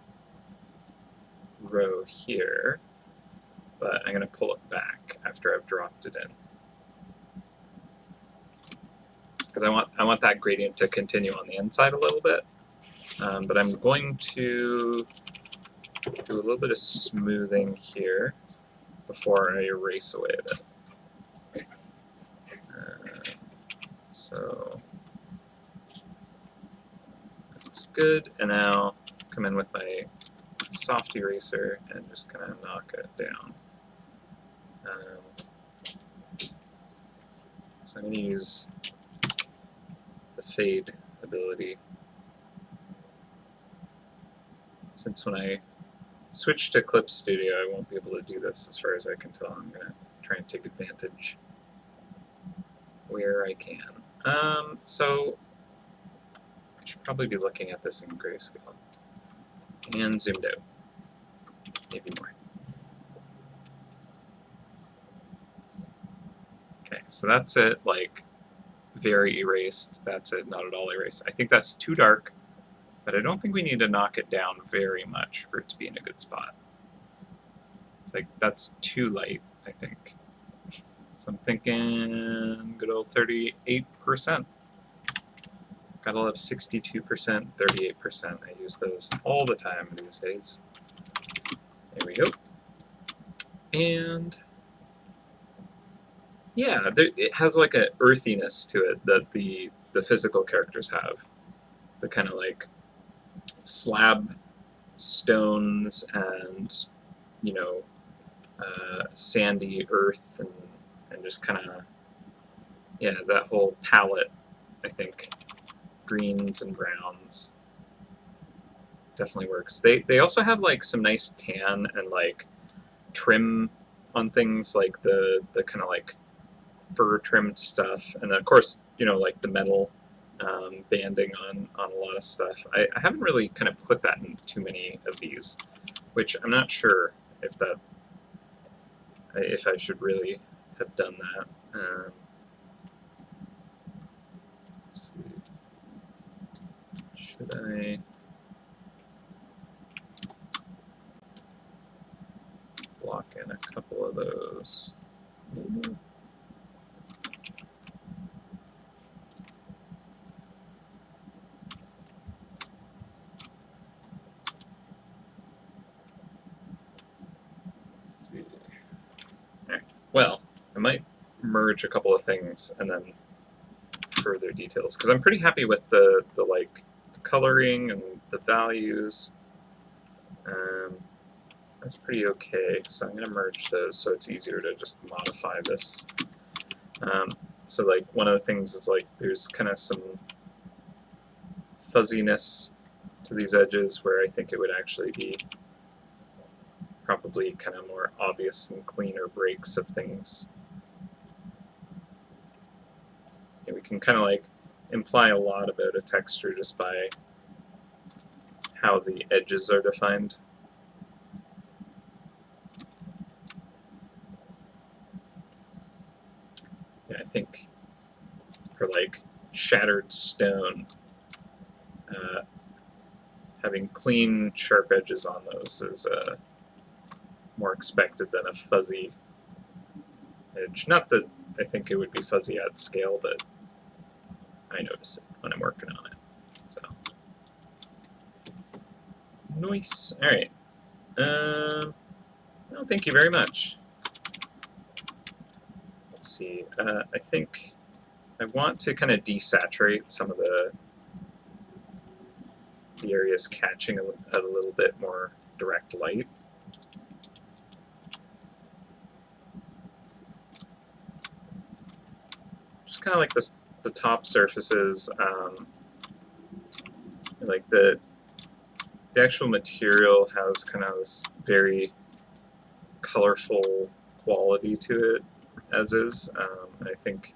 A: row here, but I'm going to pull it back after I've dropped it in. Because I want that gradient to continue on the inside a little bit, but I'm going to do a little bit of smoothing here before I erase away a bit. So that's good, and now come in with my soft eraser and just kind of knock it down. So I'm going to use the fade ability. Since when I switch to Clip Studio, I won't be able to do this as far as I can tell. I'm going to try and take advantage where I can. So I should probably be looking at this in grayscale and zoomed out, maybe more. Okay, so that's it, like very erased. That's it, not at all erased. I think that's too dark, but I don't think we need to knock it down very much for it to be in a good spot. It's like that's too light, I think. So I'm thinking good old 38%. Gotta love 62%, 38%. I use those all the time these days. There we go. And yeah, it has like an earthiness to it that the physical characters have. The kind of like slab stones and, you know, sandy earth and just kind of, yeah, that whole palette, I think, greens and browns definitely works. They also have like some nice tan and like trim on things, like the kind of like fur trimmed stuff, and then of course, you know, like the metal banding on a lot of stuff. I haven't really kind of put that in too many of these, which I'm not sure if I should really have done that. Let's see. Should I block in a couple of those? Maybe. Let's see. All right. Well, I might merge a couple of things and then further details, because I'm pretty happy with the like the coloring and the values. That's pretty okay, so I'm going to merge those so it's easier to just modify this. So like one of the things is like there's kind of some fuzziness to these edges where I think it would actually be probably kind of more obvious and cleaner breaks of things. And we can kind of like imply a lot about a texture just by how the edges are defined. Yeah, I think for like shattered stone, having clean, sharp edges on those is more expected than a fuzzy edge. Not that I think it would be fuzzy at scale, but I notice it when I'm working on it. So, nice. All right. Well, thank you very much. Let's see. I think I want to kind of desaturate some of the areas catching a little bit more direct light. Just kind of like the top surfaces, like the actual material has kind of this very colorful quality to it, as is. I think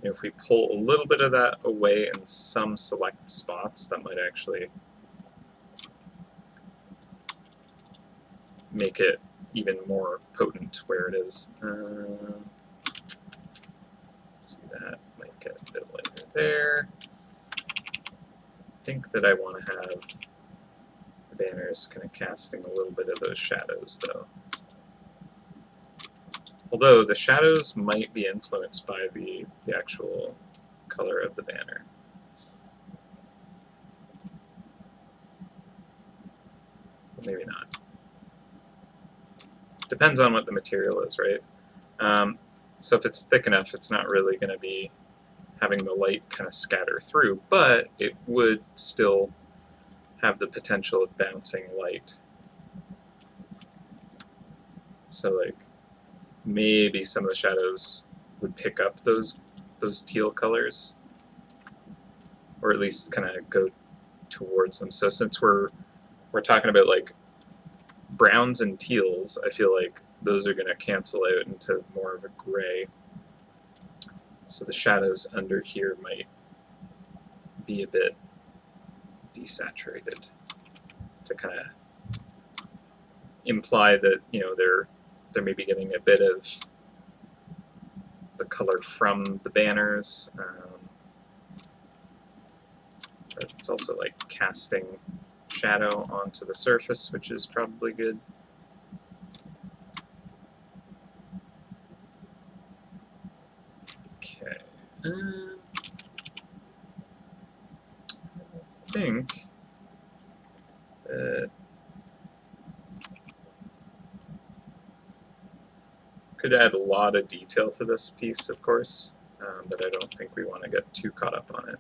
A: if we pull a little bit of that away in some select spots, that might actually make it even more potent where it is. See, that might get a bit lighter there. I think that I want to have the banners kind of casting a little bit of those shadows, though. Although the shadows might be influenced by the actual color of the banner. Maybe not. Depends on what the material is, right? So if it's thick enough, it's not really going to be having the light kind of scatter through, but it would still have the potential of bouncing light. So like maybe some of the shadows would pick up those teal colors, or at least kind of go towards them. So since we're talking about like browns and teals, I feel like those are going to cancel out into more of a gray. So the shadows under here might be a bit desaturated to kind of imply that, you know, they're maybe getting a bit of the color from the banners. But it's also like casting shadow onto the surface, which is probably good. Okay. I think that could add a lot of detail to this piece, of course, but I don't think we want to get too caught up on it.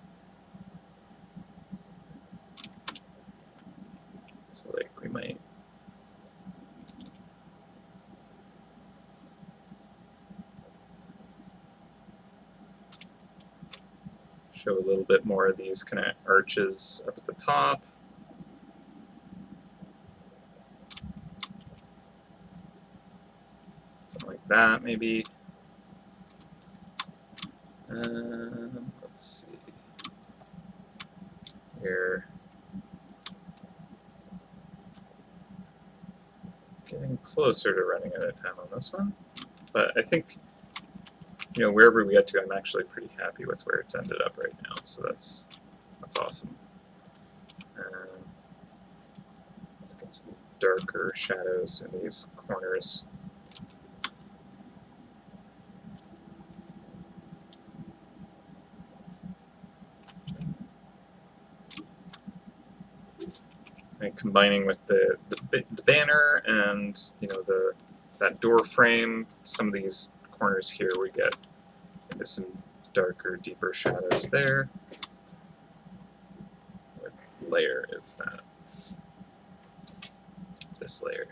A: So like we might show a little bit more of these kind of arches up at the top. Something like that, maybe. Let's see. We're getting closer to running out of time on this one, but I think, you know, wherever we get to, I'm actually pretty happy with where it's ended up right now. So that's awesome. Let's get some darker shadows in these corners. And combining with the banner and, you know, that door frame, some of these corners here we get into some darker, deeper shadows there. What layer is that? This layer.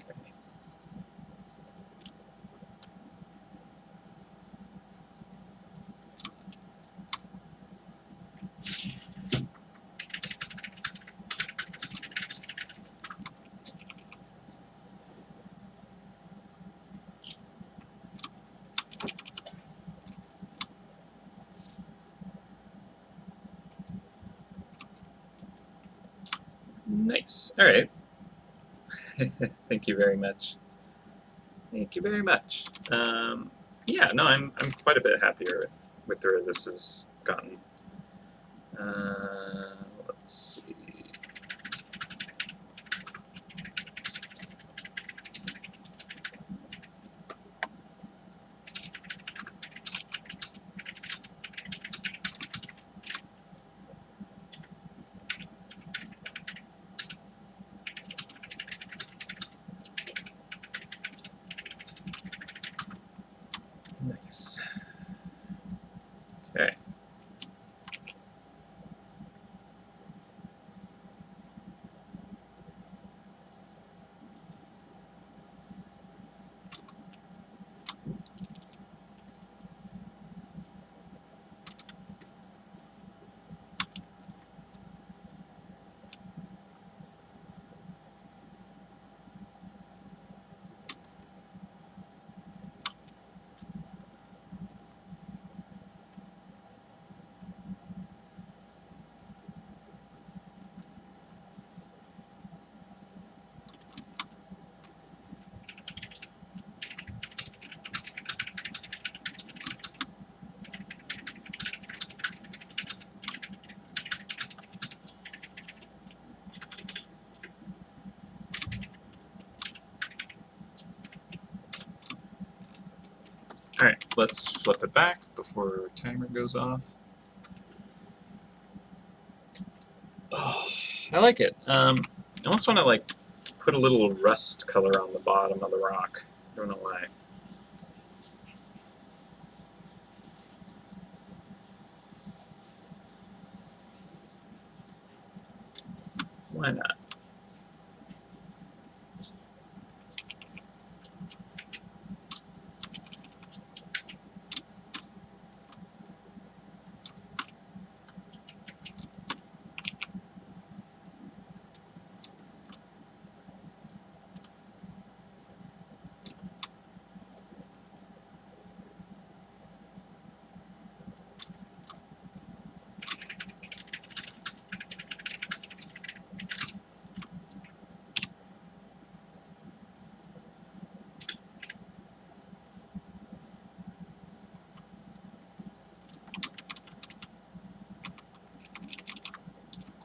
A: Okay. Nice. All right. Thank you very much. Thank you very much. Yeah, no, I'm quite a bit happier with where this has gotten. Let's Let's see. Nice. Okay. Alright, let's flip it back before timer goes off. Oh, I like it. I almost want to like put a little rust color on the bottom of the rock. I don't know why. Why not?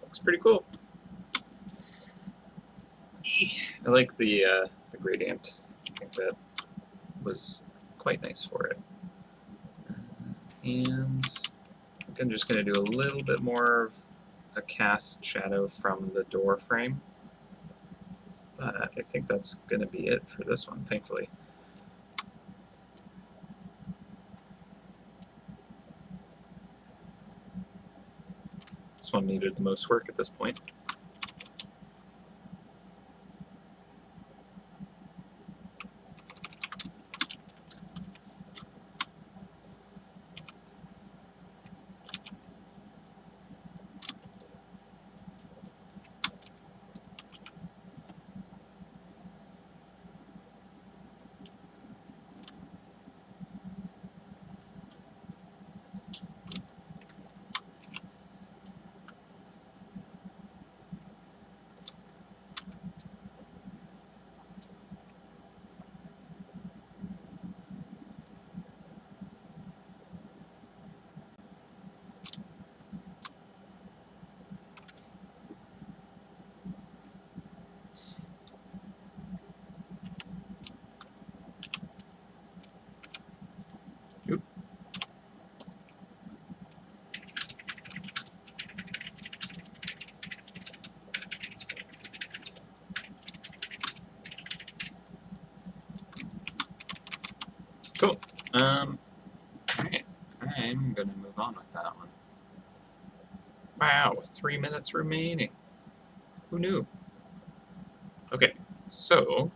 A: Looks pretty cool. I like the gradient. I think that was quite nice for it. And I think I'm just going to do a little bit more of a cast shadow from the door frame. But I think that's going to be it for this one, thankfully. This one needed the most work at this point. Oop. Cool. Alright, I'm gonna move on with that one. Wow, 3 minutes remaining. Who knew? Okay, so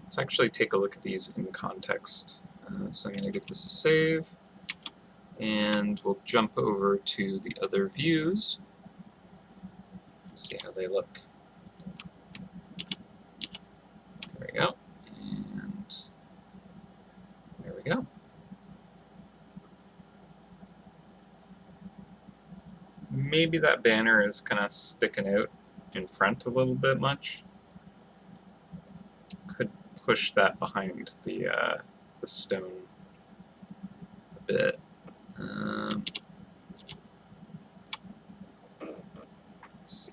A: let's actually take a look at these in context. So I'm going to give this a save, and we'll jump over to the other views, see how they look. There we go, and there we go. Maybe that banner is kind of sticking out in front a little bit much. Could push that behind the stone a bit. Let's see.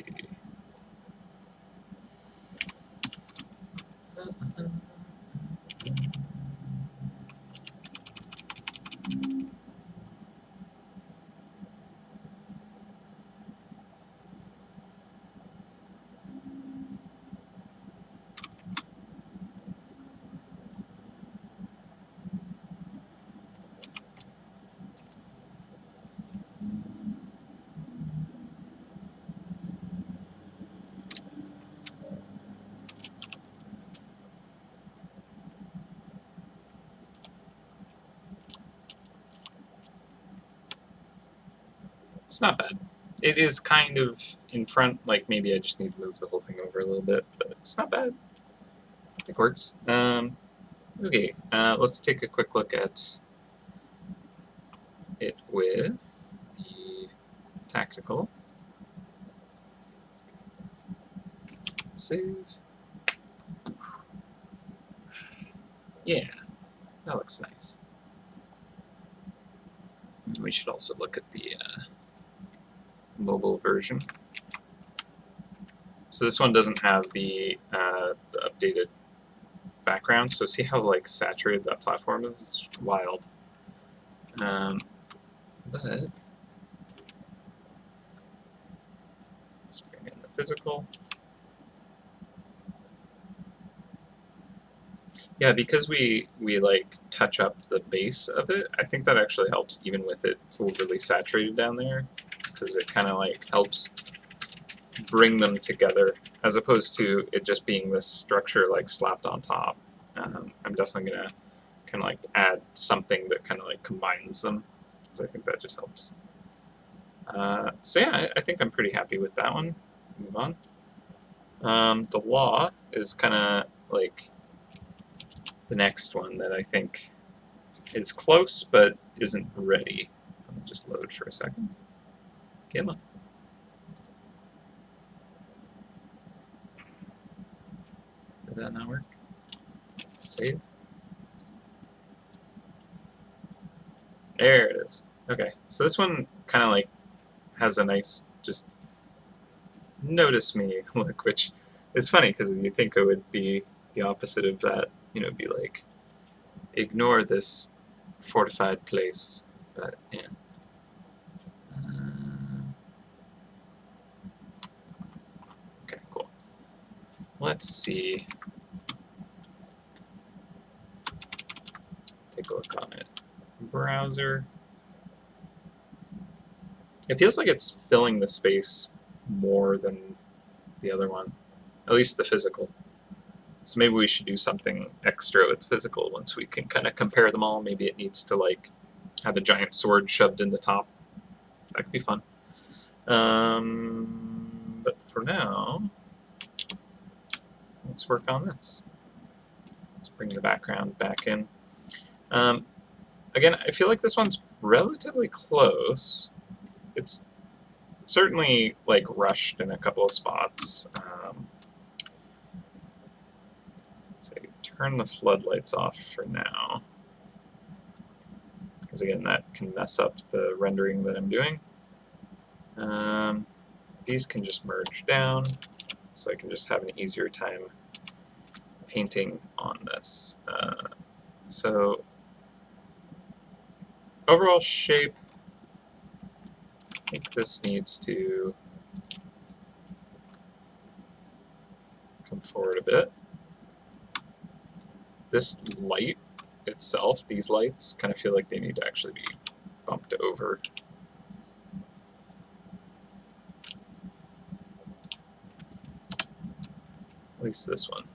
A: It's not bad. It is kind of in front, like maybe I just need to move the whole thing over a little bit, but it's not bad. It works. Okay, let's take a quick look at it with the tactical. Save. Yeah, that looks nice. We should also look at the mobile version. So this one doesn't have the updated background, so see how like saturated that platform is? It's wild. But let's bring in the physical. Yeah, because we like touch up the base of it, I think that actually helps even with it overly saturated down there, because it kind of like helps bring them together as opposed to it just being this structure like slapped on top. I'm definitely gonna kind of like add something that kind of like combines them, because I think that just helps. So yeah, I think I'm pretty happy with that one. Move on. The law is kind of like the next one that I think is close but isn't ready. Let me just load for a second. Come on. Did that not work? Save. There it is. Okay, so this one kind of like has a nice just notice me look, which is funny because you think it would be the opposite of that. You know, be like, ignore this fortified place, but yeah. Okay, cool. Let's see. Take a look on it. Browser. It feels like it's filling the space more than the other one, at least the physical. So maybe we should do something extra with physical once we can kind of compare them all. Maybe it needs to like have a giant sword shoved in the top. That could be fun. But for now, let's work on this. Let's bring the background back in. Again, I feel like this one's relatively close. It's certainly like rushed in a couple of spots. So turn the floodlights off for now, because again, that can mess up the rendering that I'm doing. These can just merge down, so I can just have an easier time painting on this. So overall shape, I think this needs to come forward a bit. This light itself, these lights, kind of feel like they need to actually be bumped over. At least this one.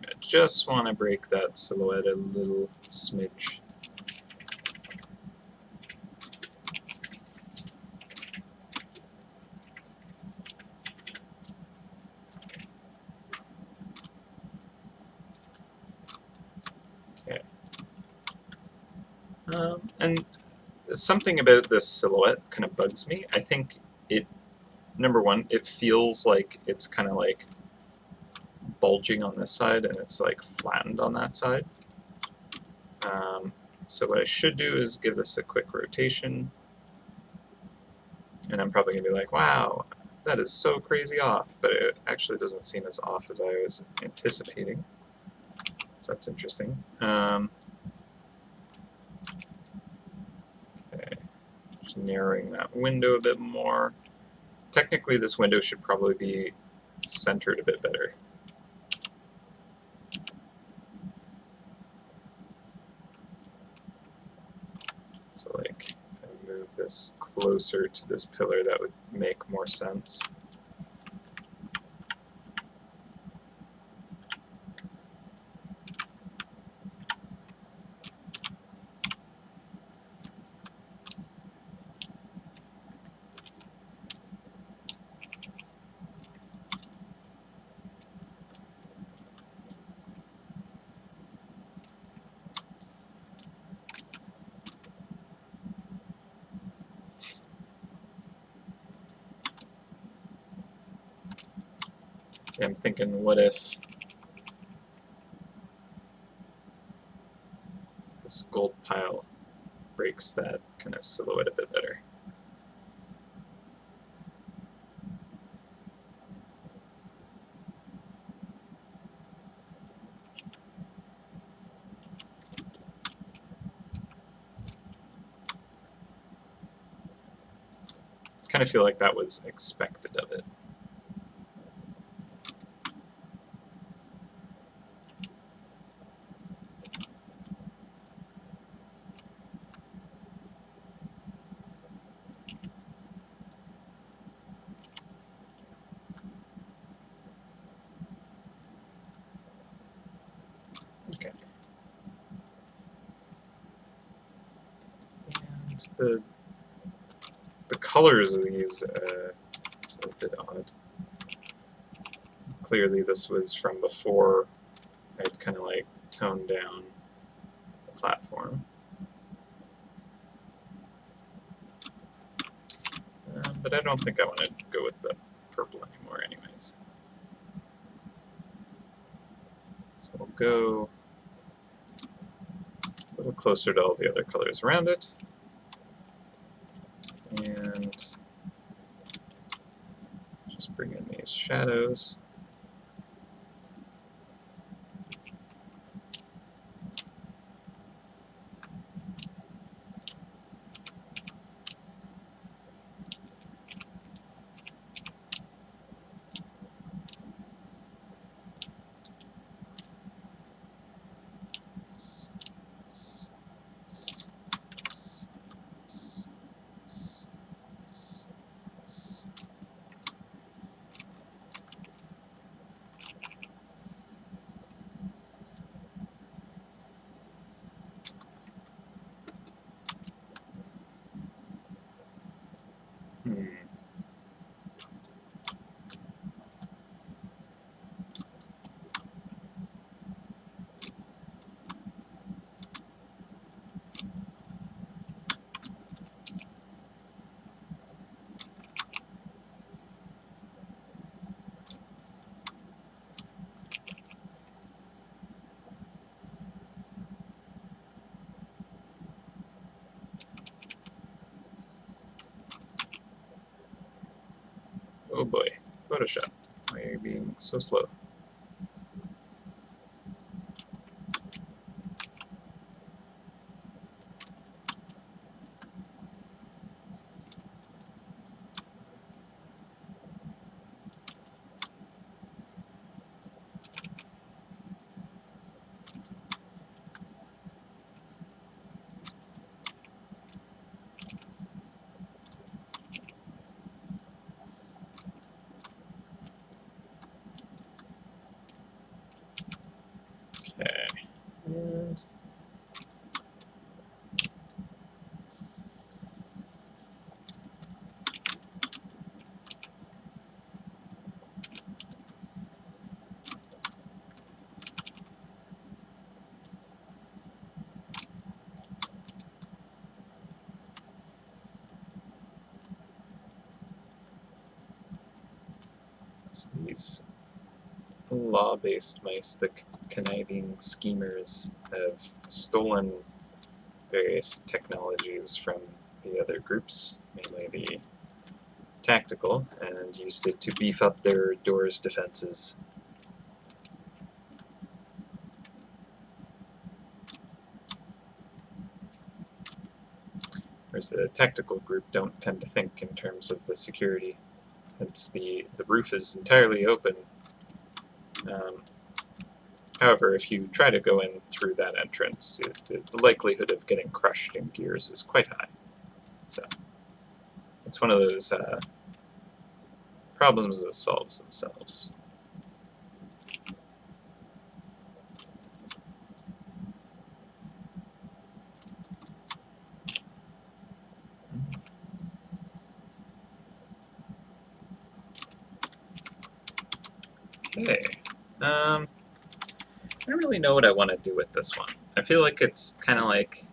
A: I just want to break that silhouette a little smidge. Okay. And something about this silhouette kind of bugs me. I think it, number one, it feels like it's kind of like bulging on this side and it's like flattened on that side. So what I should do is give this a quick rotation, and I'm probably going to be like, wow, that is so crazy off, but it actually doesn't seem as off as I was anticipating, so that's interesting. Okay, just narrowing that window a bit more. Technically this window should probably be centered a bit better. So like, if I move this closer to this pillar, that would make more sense. I'm thinking, what if this gold pile breaks that kind of silhouette a bit better? Kind of feel like that was expected of it. Okay. And the colors of these, it's a bit odd. Clearly this was from before I'd kind of like toned down the platform. But I don't think I want to go with the purple anymore anyways. So we'll go a little closer to all the other colors around it. And just bring in these shadows. Oh boy, Photoshop, why are you being so slow? So these law-based mice, the conniving schemers, have stolen various technologies from the other groups, mainly the tactical, and used it to beef up their doors defenses. Whereas the tactical group don't tend to think in terms of the security. Hence the roof is entirely open. However, if you try to go in through that entrance, the likelihood of getting crushed in gears is quite high. So it's one of those problems that solves themselves. Okay. I don't really know what I want to do with this one. I feel like it's kind of like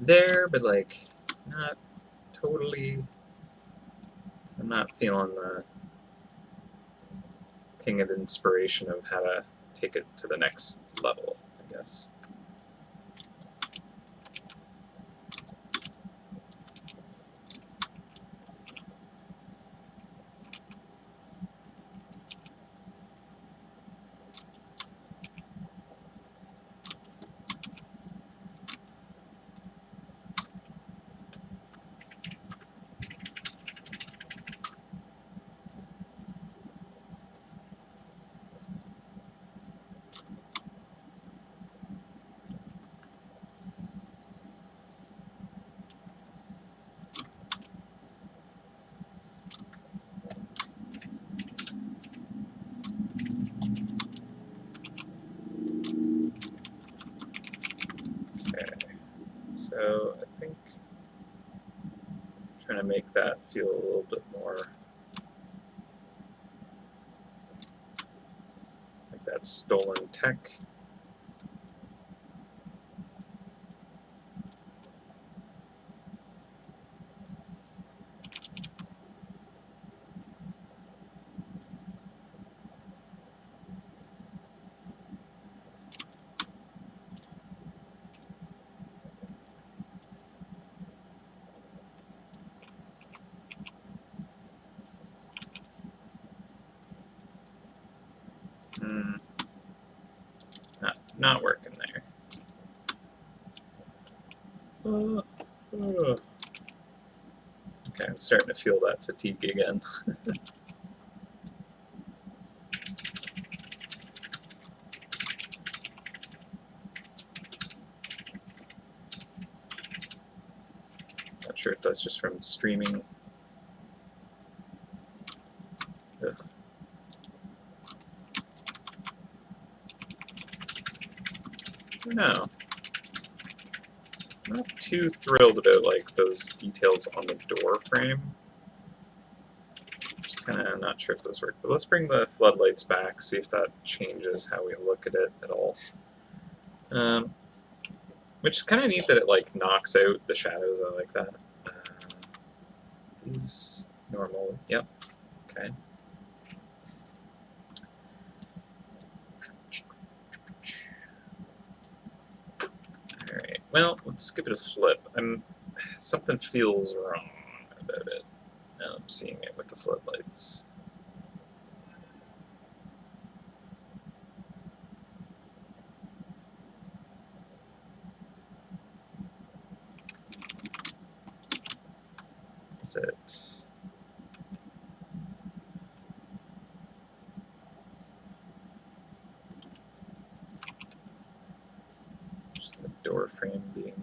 A: there, but like not totally. I'm not feeling the ping of inspiration of how to take it to the next level, I guess. So I think I'm trying to make that feel a little bit more like that stolen tech. Not working there. Okay, I'm starting to feel that fatigue again. Not sure if that's just from streaming. Ugh. No. Not too thrilled about like those details on the door frame. Just kind of not sure if those work. But let's bring the floodlights back, see if that changes how we look at it at all. Which is kind of neat that it like knocks out the shadows. I like that. These normal. Yep. Okay. Alright, well, let's give it a flip. Something feels wrong about it. Now I'm seeing it with the floodlights. Is it... the door frame being...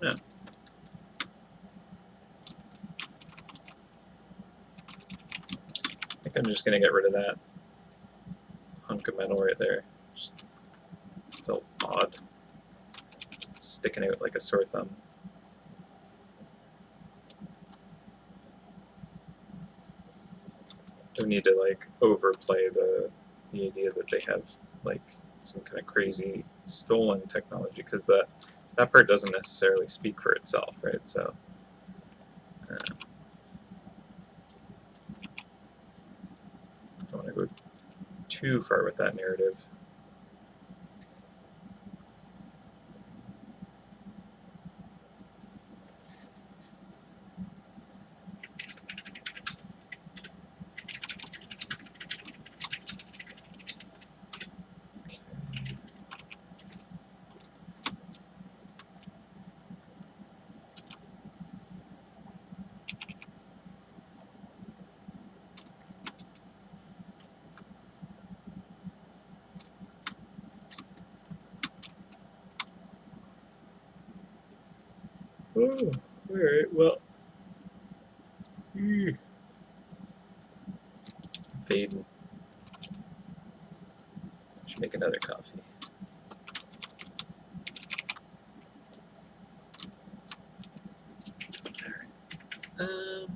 A: No. I think I'm just going to get rid of that hunk of metal right there. Just felt odd. Sticking out like a sore thumb. Don't need to like overplay the idea that they have like some kind of crazy stolen technology, because the that part doesn't necessarily speak for itself, right? So don't want to go too far with that narrative. Oh, all right. Well, fading. Should make another coffee. All right.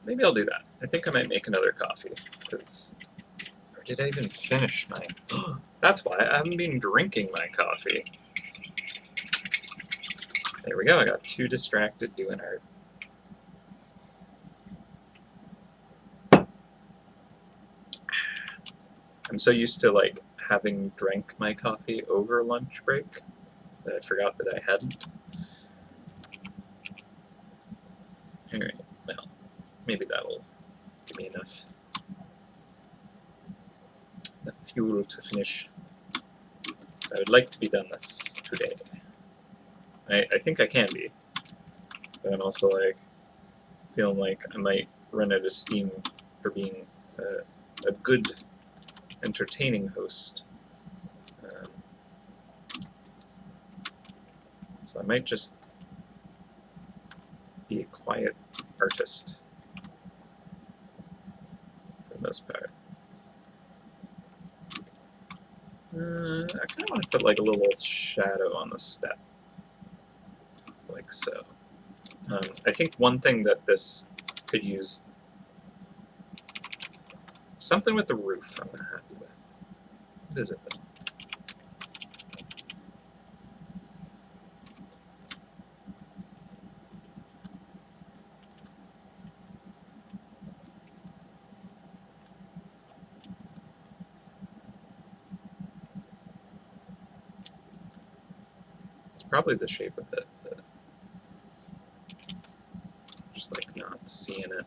A: Maybe I'll do that. I think I might make another coffee because. Or did I even finish mine? That's why I haven't been drinking my coffee. There we go. I got too distracted doing art. I'm so used to like having drank my coffee over lunch break that I forgot that I hadn't. Alright, well, maybe that'll give me enough fuel to finish. So I would like to be done this today. I think I can be, but I'm also like feeling like I might run out of steam for being a good, entertaining host. So I might just be a quiet artist for the most part. I kind of want to put like a little shadow on the step, like so. I think one thing that this could use, something with the roof I'm not happy with. What is it though? It's probably the shape of it, but just like not seeing it.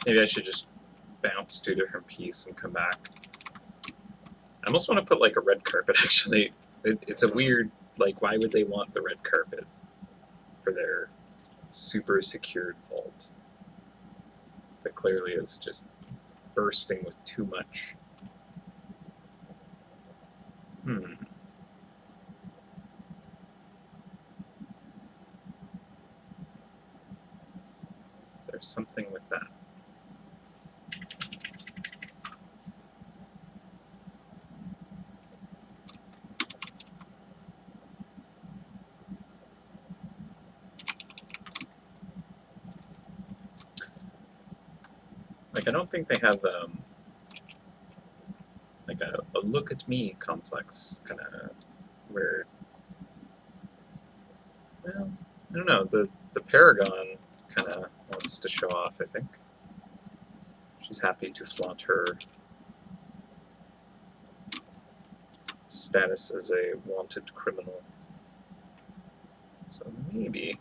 A: Maybe I should just bounce to a different piece and come back. I almost want to put like a red carpet, actually. It's a weird, like, why would they want the red carpet for their super secured vault that clearly is just bursting with too much? Is there something with that? Like, I don't think they have like a look at me complex kind of where, well, I don't know, the Paragon kind of wants to show off, I think. She's happy to flaunt her status as a wanted criminal. So maybe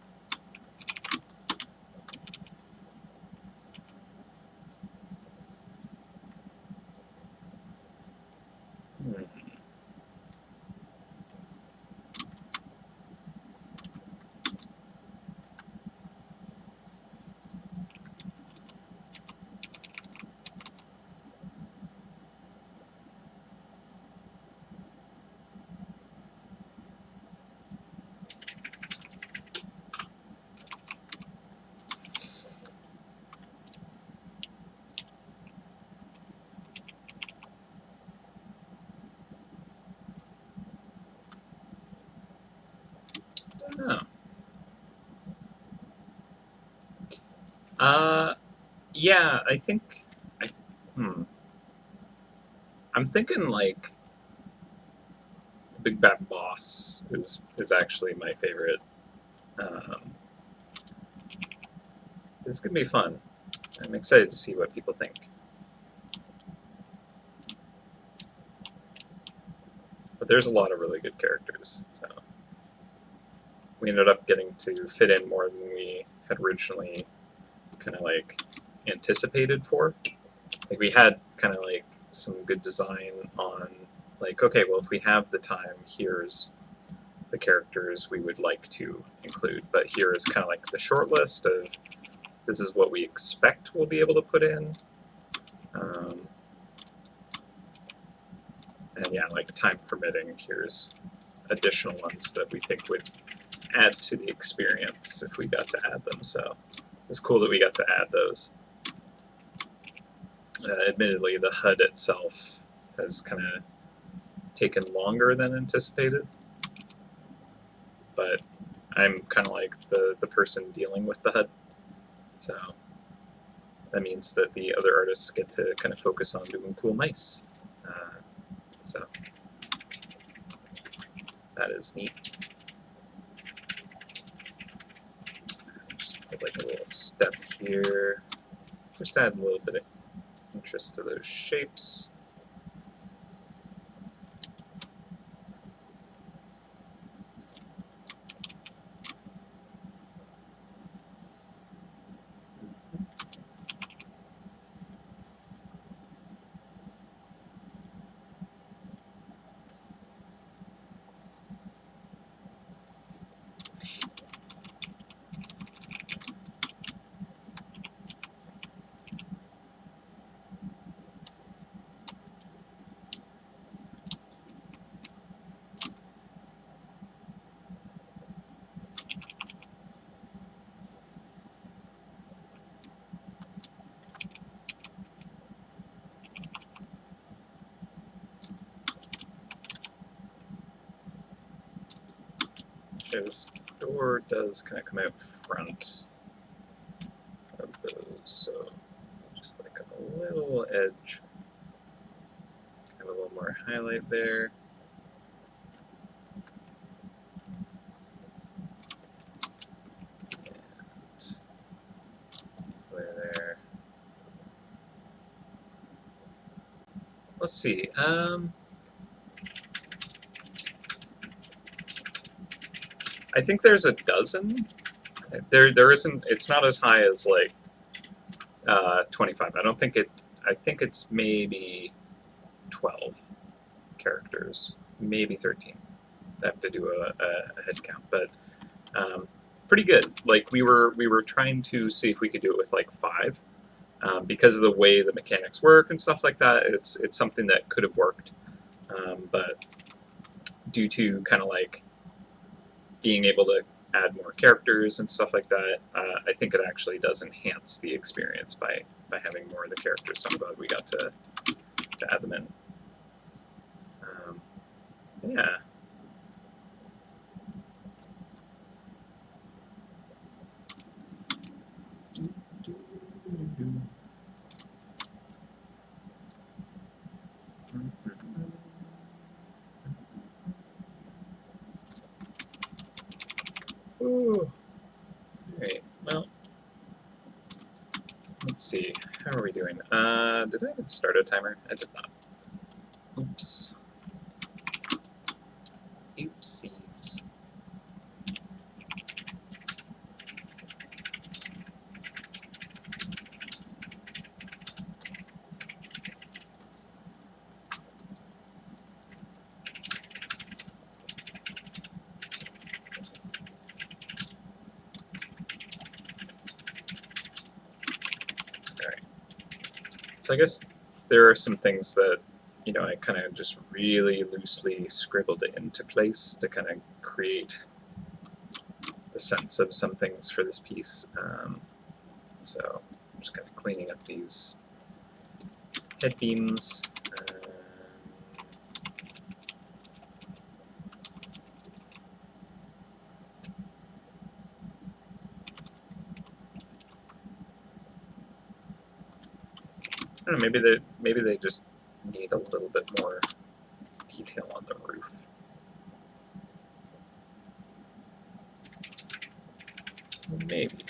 A: Yeah, I think. Hmm. I'm thinking like Big Bad Boss is actually my favorite. Um, this is gonna be fun. I'm excited to see what people think. But there's a lot of really good characters, so we ended up getting to fit in more than we had originally kind of like anticipated for. Like we had kind of like some good design on like, okay, well, if we have the time, here's the characters we would like to include, but here is kind of like the short list of this is what we expect we'll be able to put in. And yeah, like time permitting, here's additional ones that we think would add to the experience if we got to add them. So it's cool that we got to add those. Admittedly, the HUD itself has kind of taken longer than anticipated, but I'm kind of like the person dealing with the HUD. So that means that the other artists get to kind of focus on doing cool mice. So that is neat. Just put like a little step here. Just add a little bit of interest to those shapes. This door does kind of come out front of those, so just like a little edge, have a little more highlight there. And there. Let's see. I think there's a dozen. There isn't. It's not as high as like 25. I don't think it. I think it's maybe 12 characters, maybe 13. I have to do a head count, but pretty good. Like we were trying to see if we could do it with like 5, because of the way the mechanics work and stuff like that. It's something that could have worked, but due to kind of like being able to add more characters and stuff like that, I think it actually does enhance the experience by having more of the characters. So I'm glad we got to add them in. Yeah. Ooh. Alright, well, let's see. How are we doing? Did I even start a timer? I did not. Oops. Oopsies. So I guess there are some things that, you know, I kind of just really loosely scribbled it into place to kind of create the sense of some things for this piece. So I'm just kind of cleaning up these head beams. I don't know, maybe they just need a little bit more detail on the roof. Maybe.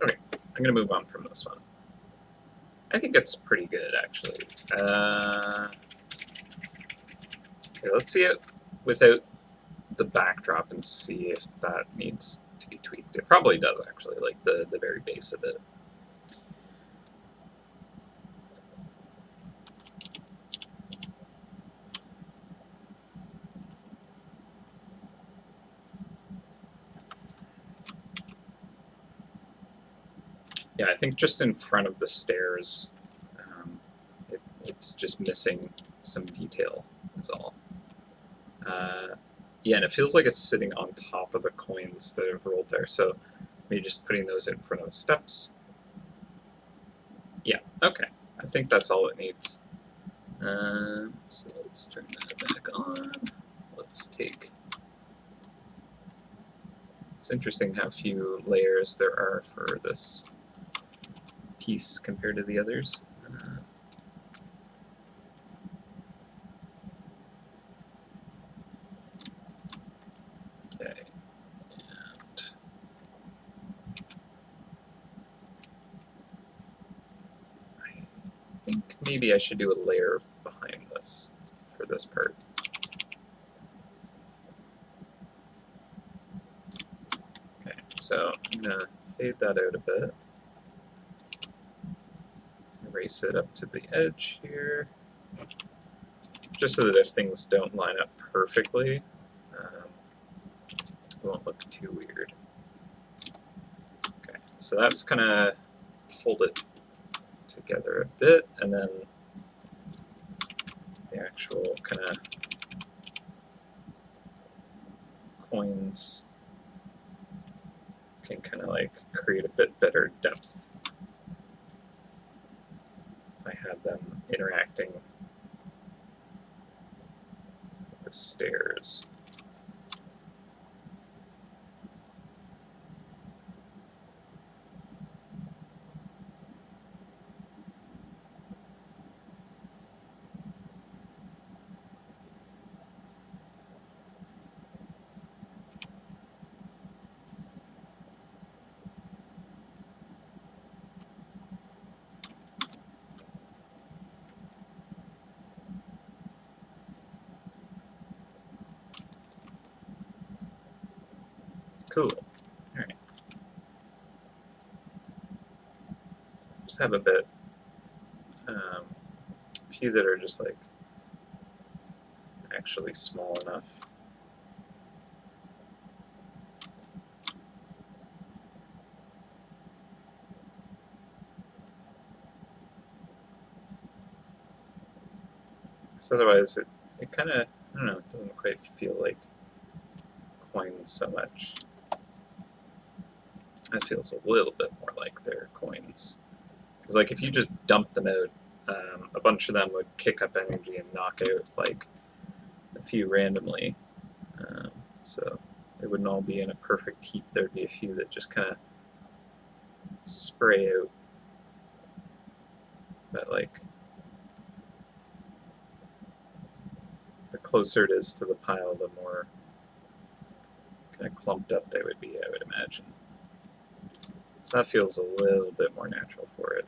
A: Okay, I'm gonna move on from this one. I think it's pretty good, actually. Okay, let's see it without the backdrop and see if that needs to be tweaked. It probably does, actually, like the very base of it. Yeah, I think just in front of the stairs, it's just missing some detail, is all. Yeah, and it feels like it's sitting on top of the coins that have rolled there, so maybe just putting those in front of the steps. Yeah, okay. I think that's all it needs. So let's turn that back on. Let's take... It's interesting how few layers there are for this piece compared to the others. Okay, and I think maybe I should do a layer behind this for this part. Okay, so I'm gonna fade that out a bit. Erase it up to the edge here, just so that if things don't line up perfectly, it won't look too weird. Okay, so that's gonna hold it together a bit, and then the actual kind of coins can kind of like create a bit better depth if I have them interacting with the stairs. Cool. Alright. Just have a bit. A few that are just like actually small enough. Because otherwise it kind of, I don't know, it doesn't quite feel like coins so much. It feels a little bit more like they're coins. Because like if you just dump them out, a bunch of them would kick up energy and knock out like a few randomly. So they wouldn't all be in a perfect heap. There'd be a few that just kind of spray out. But like the closer it is to the pile, the more kind of clumped up they would be, I would imagine. So that feels a little bit more natural for it.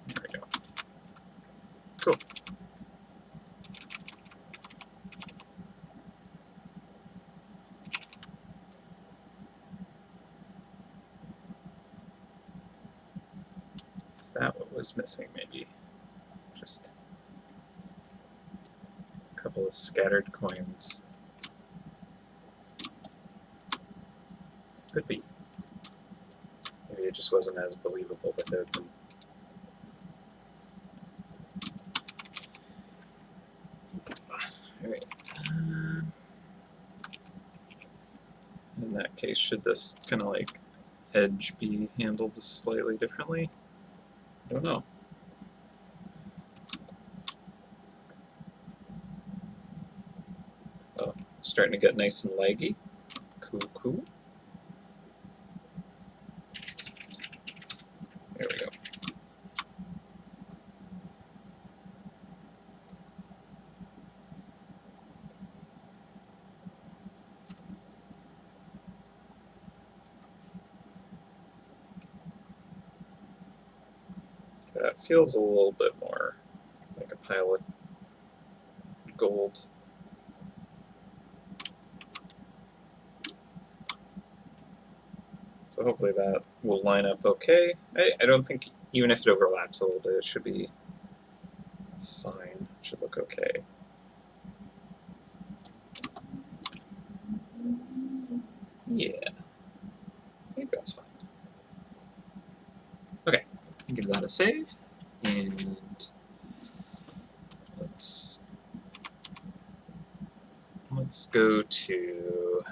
A: There we go. Cool. Is that what was missing, maybe? Just a couple of scattered coins. Could be. Maybe it just wasn't as believable without them. Alright. In that case, should this kind of like edge be handled slightly differently? I don't know. Oh, starting to get nice and laggy. Cool, cool. There we go. That feels a little bit more like a pile of gold. So hopefully that will line up okay. I don't think, even if it overlaps a little bit, it should be fine. It should look okay. Yeah, I think that's fine. Okay, give that a save, and let's go to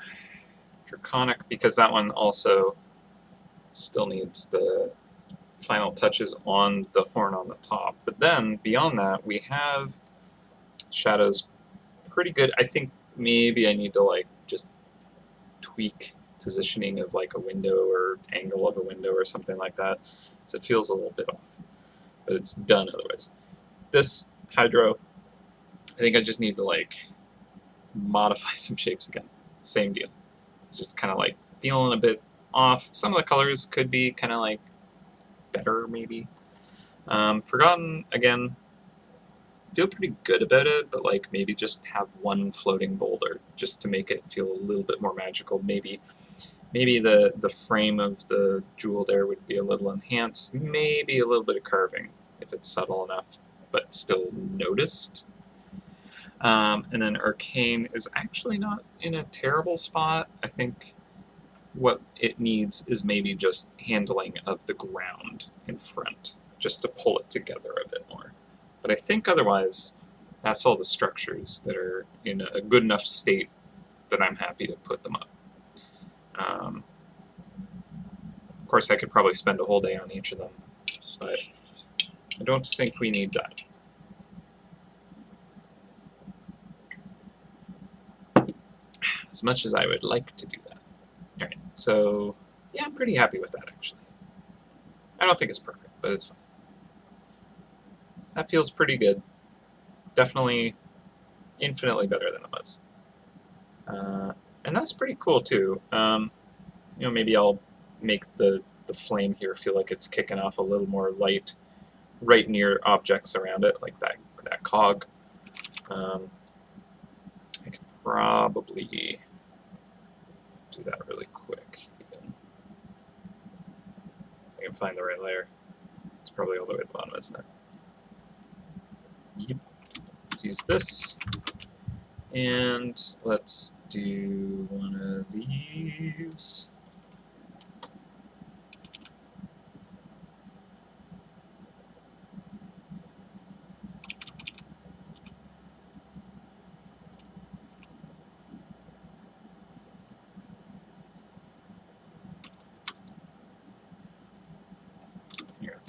A: Draconic, because that one also still needs the final touches on the horn on the top. But then, beyond that, we have shadows pretty good. I think maybe I need to like just tweak positioning of like a window or angle of a window or something like that, so it feels a little bit off. But it's done otherwise. This Hydro, I think I just need to like modify some shapes again. Same deal. It's just kind of like feeling a bit off. Some of the colors could be kind of like better, maybe. Forgotten, again, feel pretty good about it, but like maybe just have one floating boulder just to make it feel a little bit more magical. Maybe the frame of the jewel there would be a little enhanced. Maybe a little bit of carving if it's subtle enough, but still noticed. And then Arcane is actually not in a terrible spot. I think what it needs is maybe just handling of the ground in front, just to pull it together a bit more. But I think otherwise, that's all the structures that are in a good enough state that I'm happy to put them up. Of course, I could probably spend a whole day on each of them, but I don't think we need that. As much as I would like to do that. Alright, so yeah, I'm pretty happy with that actually. I don't think it's perfect, but it's fine. That feels pretty good. Definitely infinitely better than it was. And that's pretty cool too. Maybe I'll make the flame here feel like it's kicking off a little more light right near objects around it, like that cog. I could probably do that really quick. Even. I can find the right layer. It's probably all the way at the bottom, isn't it? Yep. Let's use this. And let's do one of these. Here.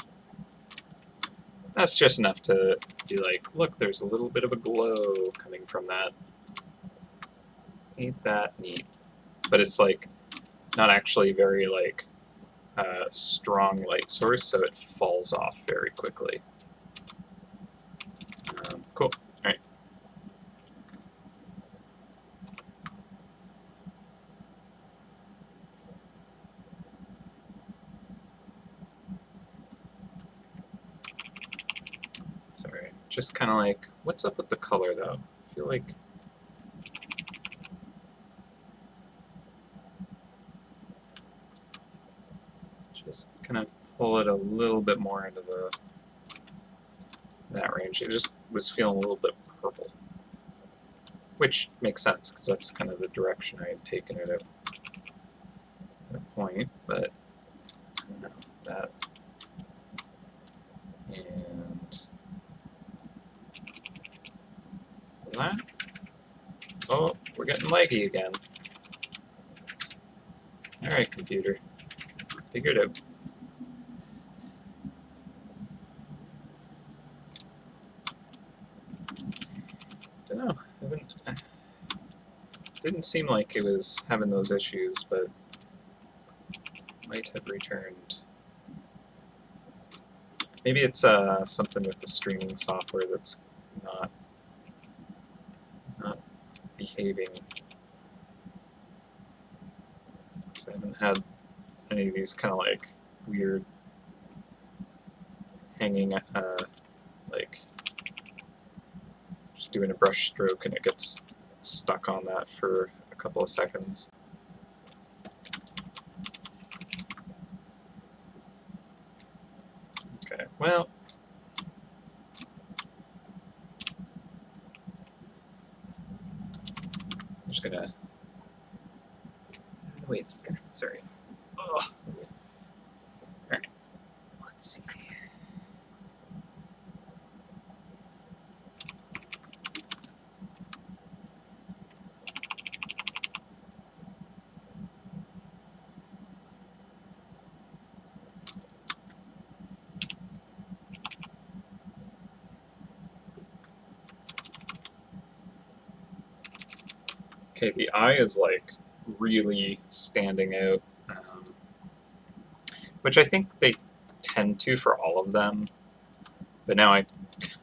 A: That's just enough to be like, look, there's a little bit of a glow coming from that. Ain't that neat? But it's like not actually very like strong light source, so it falls off very quickly. Cool. All right. Sorry. Just kind of like, what's up with the color though? I feel like just kind of pull it a little bit more into that range. It just was feeling a little bit purple, which makes sense because that's kind of the direction I had taken it at that point. But I don't know, that and that. Oh, we're getting leggy again. All right, computer, figure it out. Don't know. Didn't seem like it was having those issues, but might have returned. Maybe it's something with the streaming software that's not behaving. So I haven't had any of these kind of like weird hanging, like just doing a brush stroke and it gets stuck on that for a couple of seconds. Okay, well, I'm just gonna wait. Sorry. Oh. All right. Let's see. Okay, the eye is like really standing out, which I think they tend to for all of them. But now I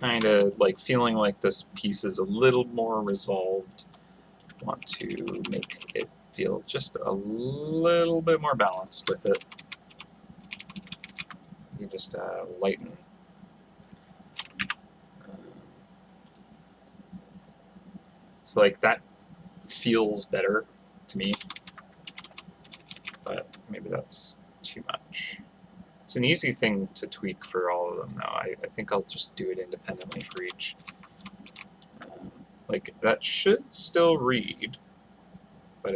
A: kind of like feeling like this piece is a little more resolved. I want to make it feel just a little bit more balanced with it. You just lighten. So like that feels better to me, but maybe that's too much. It's an easy thing to tweak for all of them, though. I think I'll just do it independently for each. Like, that should still read, but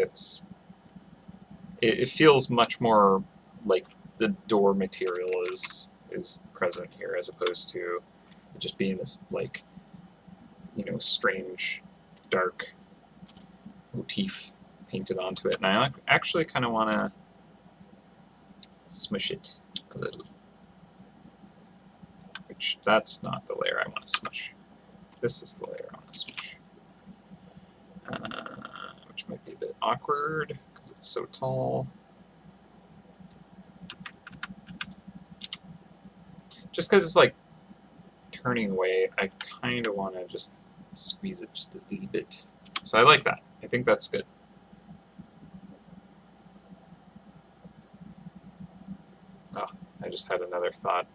A: it feels much more like the door material is present here, as opposed to it just being this, like, you know, strange, dark motif painted onto it. And I actually kind of want to smush it a little. Which, that's not the layer I want to smush. This is the layer I want to smush. Which might be a bit awkward because it's so tall. Just because it's like turning away, I kind of want to just squeeze it just a little bit. So I like that. I think that's good. Oh, I just had another thought.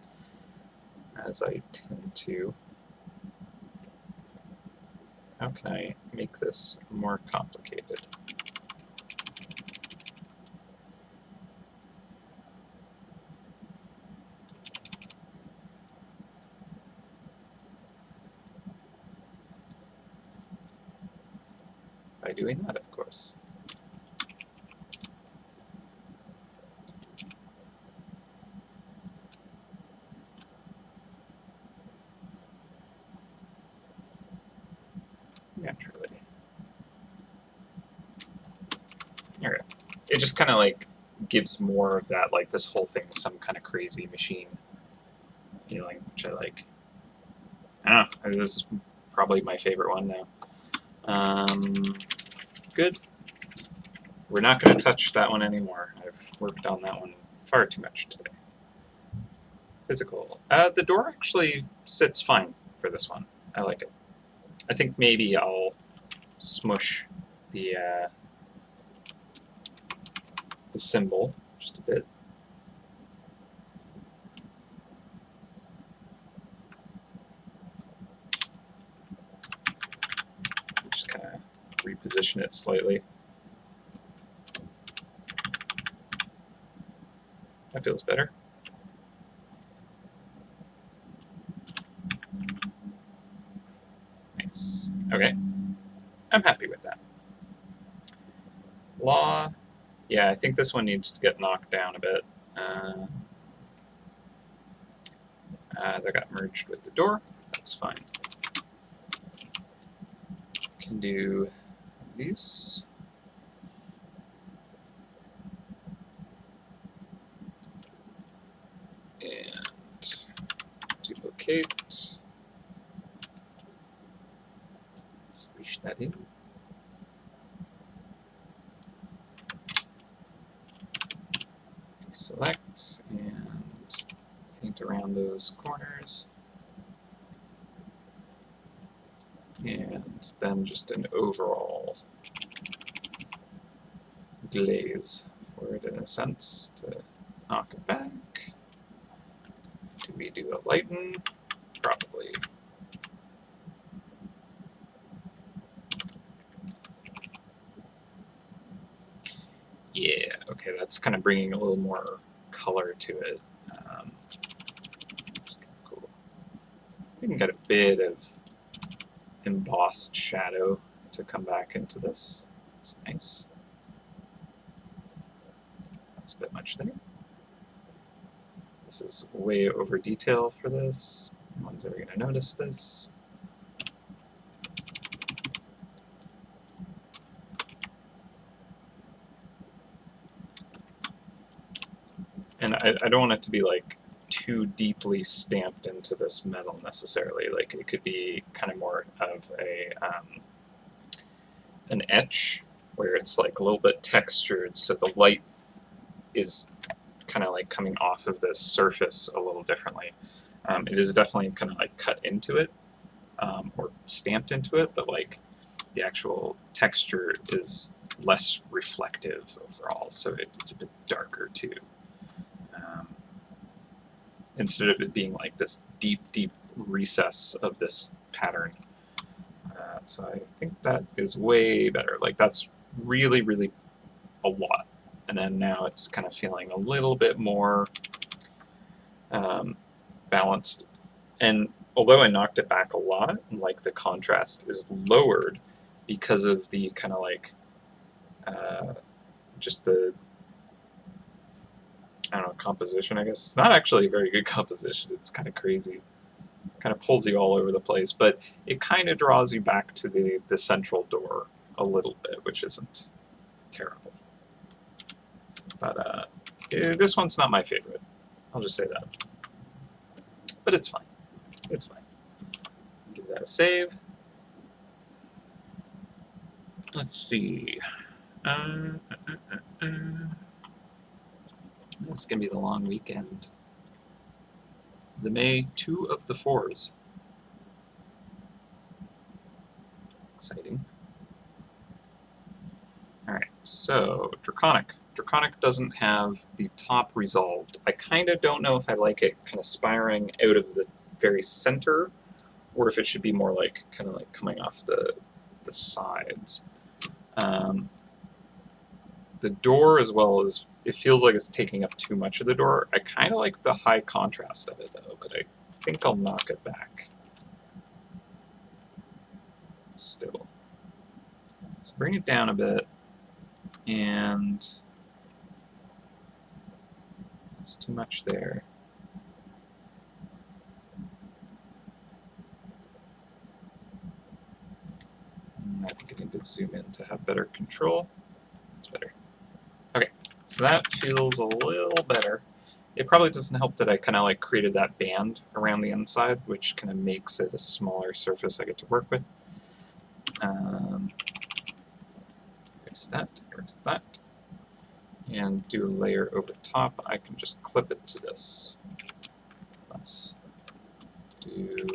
A: as I tend to. How can I make this more complicated? By doing that, of course. Naturally. Okay. It just kind of like gives more of that, like this whole thing is some kind of crazy machine feeling, which I like. I don't know, this is probably my favorite one now. Good. We're not going to touch that one anymore. I've worked on that one far too much today. Physical. The door actually sits fine for this one. I like it. I think maybe I'll smush the symbol just a bit. Just kind of reposition it slightly. That feels better. Nice. Okay. I'm happy with that. Law. Yeah, I think this one needs to get knocked down a bit. That got merged with the door. That's fine. Can do these. And duplicate. Squish that in. Select and paint around those corners. And then just an overall glaze for it in a sense to knock it back. Do we do a lighten? Probably. Yeah, okay, that's kind of bringing a little more color to it. Cool. We can get a bit of embossed shadow to come back into this. It's nice. That's a bit much there. This is way over detail for this. No one's ever going to notice this. And I don't want it to be like too deeply stamped into this metal necessarily. Like it could be kind of more of a an etch where it's like a little bit textured, so the light is kind of like coming off of this surface a little differently. It is definitely kind of like cut into it or stamped into it, but like the actual texture is less reflective overall, so it's a bit darker too. Instead of it being like this deep, deep recess of this pattern. So I think that is way better. Like that's really, really a lot. And then now it's kind of feeling a little bit more balanced. And although I knocked it back a lot, like the contrast is lowered because of the kind of like just the, I don't know, composition, I guess. It's not actually a very good composition. It's kind of crazy. Kind of pulls you all over the place, but it kind of draws you back to the central door a little bit, which isn't terrible. But this one's not my favorite. I'll just say that. But it's fine. It's fine. Give that a save. Let's see. It's going to be the long weekend. The May 2 of the 4s. Exciting. Alright, so Draconic. Draconic doesn't have the top resolved. I kind of don't know if I like it kind of spiraling out of very center, or if it should be more like kind of like coming off the sides. The door as well is, it feels like it's taking up too much of the door. I kind of like the high contrast of it though, but I think I'll knock it back still. So bring it down a bit, and it's too much there. I think I need to zoom in to have better control. It's better. Okay, so that feels a little better. It probably doesn't help that I kind of like created that band around the inside, which kind of makes it a smaller surface I get to work with. Erase that, and do a layer over top. I can just clip it to this. Let's do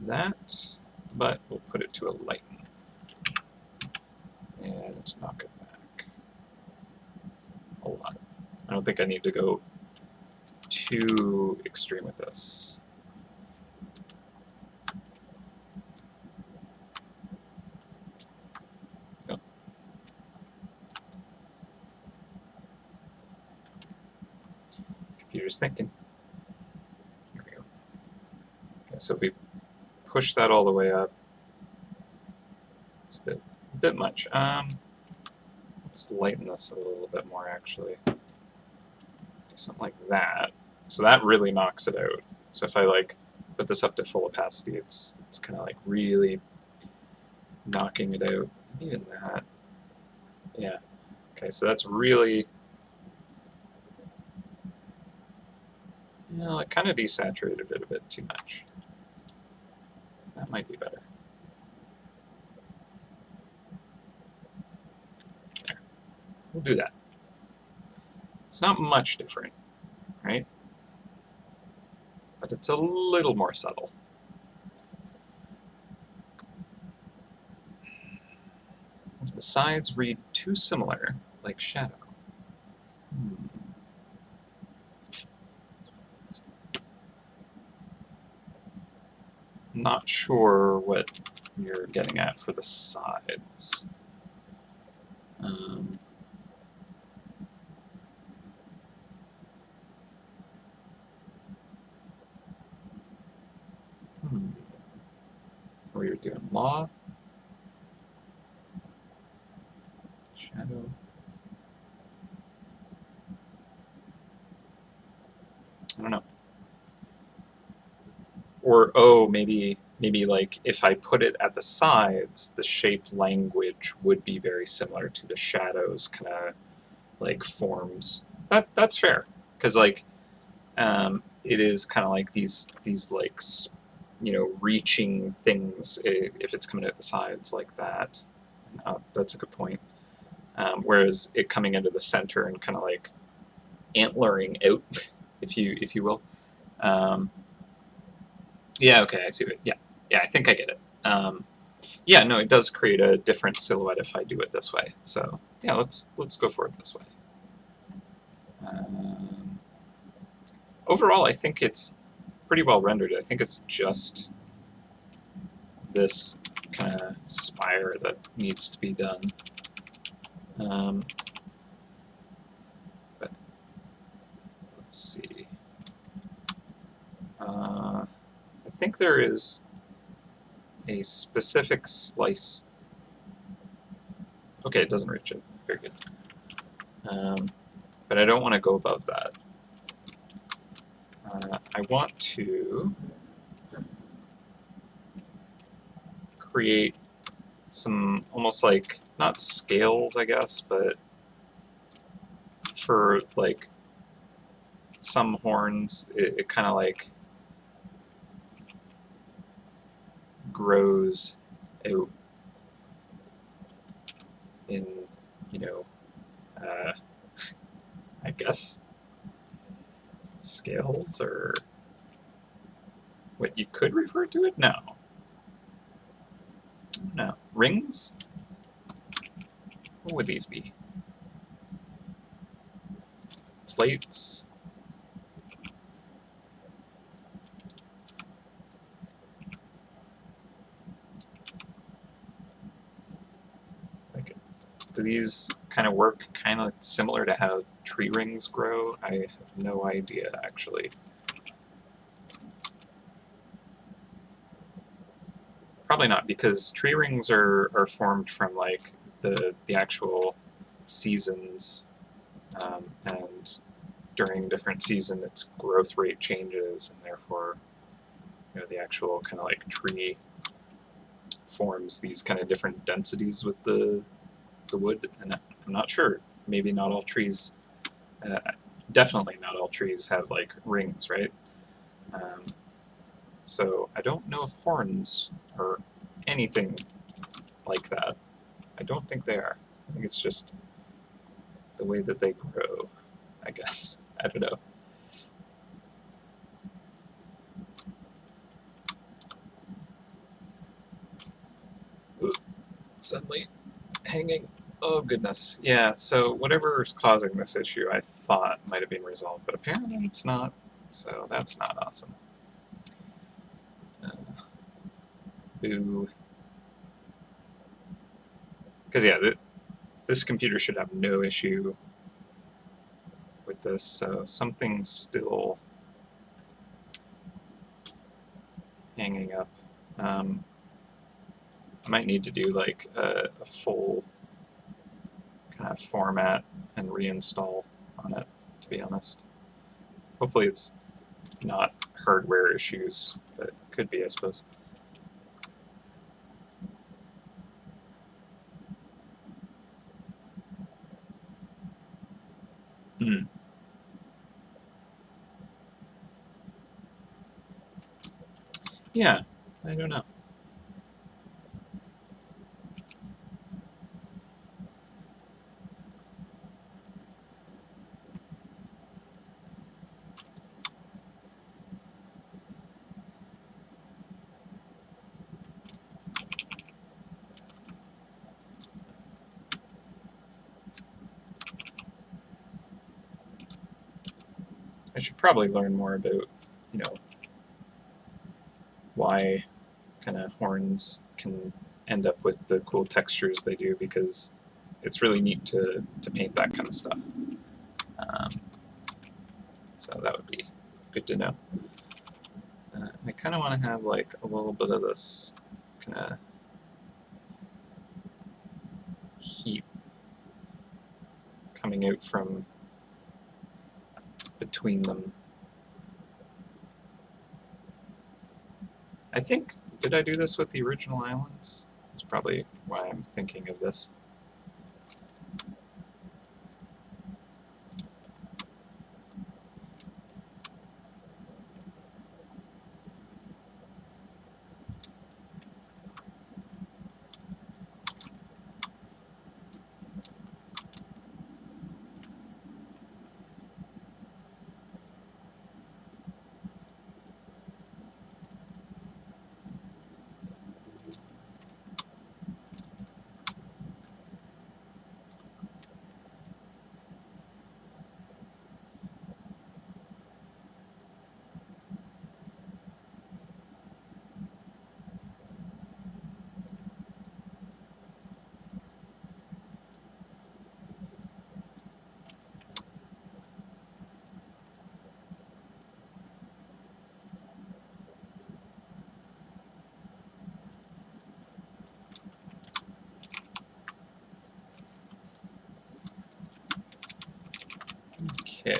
A: that, but we'll put it to a lighten and knock it back a lot. I don't think I need to go too extreme with this. Oh. Computer's thinking. Here we go. Okay, so if we push that all the way up, it's a bit much. Let's lighten this a little bit more, actually. Do something like that. So that really knocks it out. So if I like put this up to full opacity, it's kind of like really knocking it out. Even that. Yeah. Okay, so that's really, you know, it kind of desaturated it a bit too much. That might be better. There. We'll do that. It's not much different, right? But it's a little more subtle. If the sides read too similar, like shadow. Not sure what you're getting at for the sides. Or you're doing law, shadow. I don't know. Or, oh, maybe like if I put it at the sides, the shape language would be very similar to the shadows kind of like forms. That's fair, because like it is kind of like these like, you know, reaching things if it's coming at the sides like that. That's a good point. Whereas it coming into the center and kind of like antlering out, if you will. Yeah, okay, I see it. Yeah, I think I get it. Yeah, no, it does create a different silhouette if I do it this way. So yeah, let's go for it this way. Overall, I think it's pretty well rendered. I think it's just this kind of spire that needs to be done. But let's see. I think there is a specific slice. Okay, it doesn't reach it. Very good. But I don't want to go above that. I want to create some almost like, not scales, I guess, but for like some horns, it kind of like grows out in, you know, I guess scales, or what you could refer to it? No. Rings? What would these be? Plates? Do these kind of work kind of similar to how tree rings grow? I have no idea, actually. Probably not, because tree rings are formed from like the actual seasons, and during different seasons its growth rate changes, and therefore, you know, the actual kind of like tree forms these kind of different densities with the wood. And I'm not sure. Maybe not all trees. Definitely not all trees have like rings, right? So I don't know if horns are anything like that. I don't think they are. I think it's just the way that they grow, I guess. I don't know. Ooh, suddenly hanging. Oh goodness. Yeah, so whatever is causing this issue I thought might have been resolved, but apparently it's not. So that's not awesome. Boo. Because yeah, this computer should have no issue with this, so something's still hanging up. I might need to do like a full kind of format and reinstall on it, to be honest. Hopefully it's not hardware issues, but could be, I suppose. Yeah, I don't know. I should probably learn more about, you know, why kind of horns can end up with the cool textures they do, because it's really neat to paint that kind of stuff. So that would be good to know. I kind of want to have like a little bit of this kind of heat coming out from between them. I think, did I do this with the original islands? That's probably why I'm thinking of this. Okay.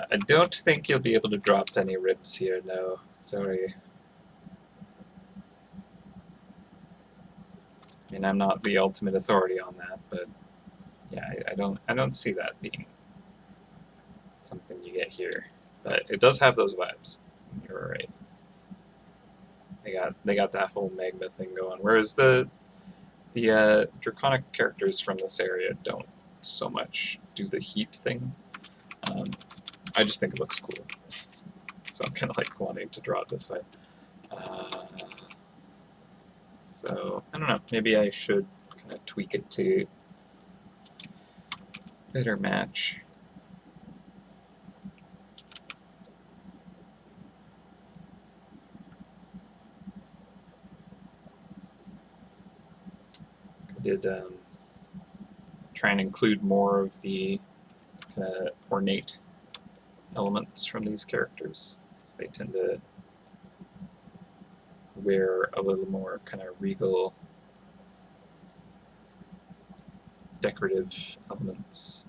A: I don't think you'll be able to drop any ribs here, no. Sorry. I mean, I'm not the ultimate authority on that, but yeah, I don't see that being something you get here. But it does have those vibes. You're right. They got that whole magma thing going. Whereas the The draconic characters from this area don't so much do the heat thing. I just think it looks cool. So I'm kind of like wanting to draw it this way. So, I don't know, maybe I should kind of tweak it to better match. I did try and include more of the ornate elements from these characters. So they tend to wear a little more kind of regal, decorative elements.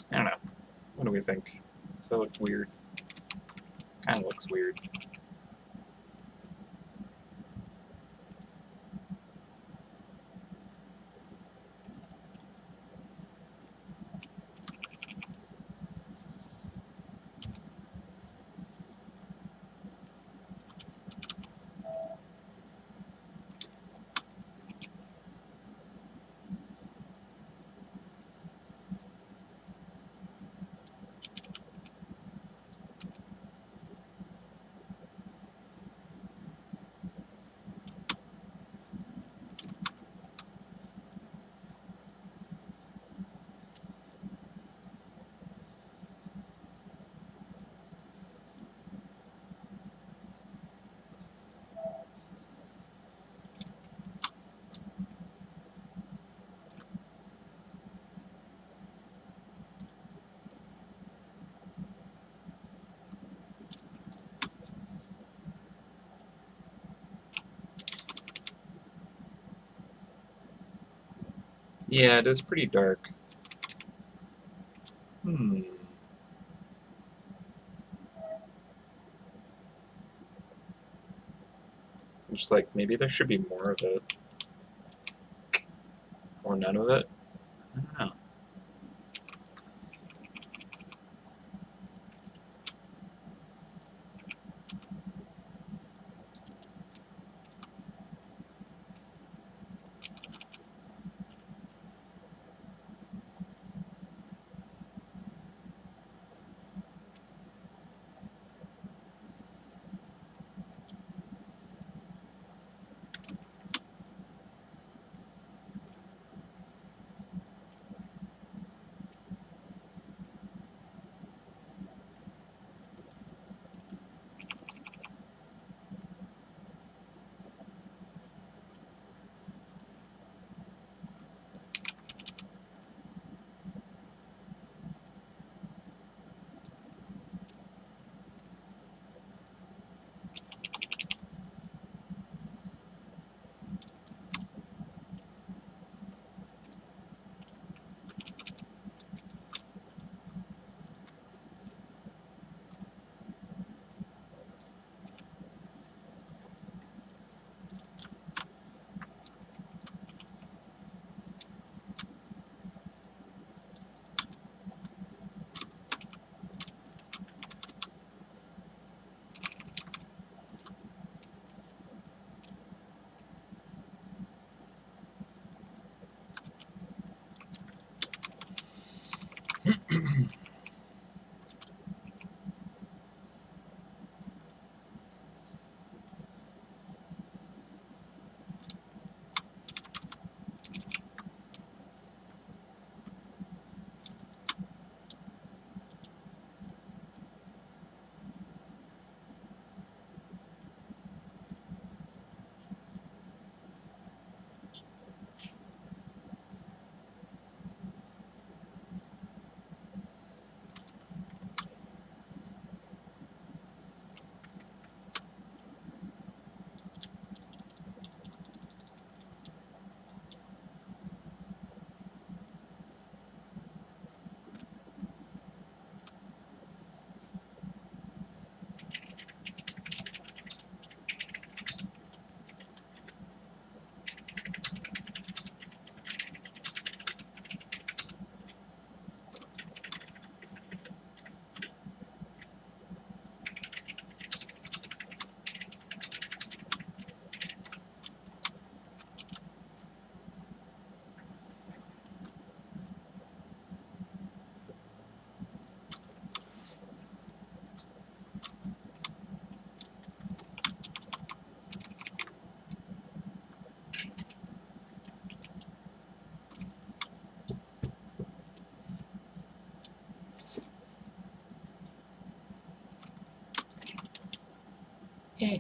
A: I don't know. What do we think? Does that look weird? Kind of looks weird. Yeah, it is pretty dark. Just like, maybe there should be more of it. Or none of it. I don't know. Eh.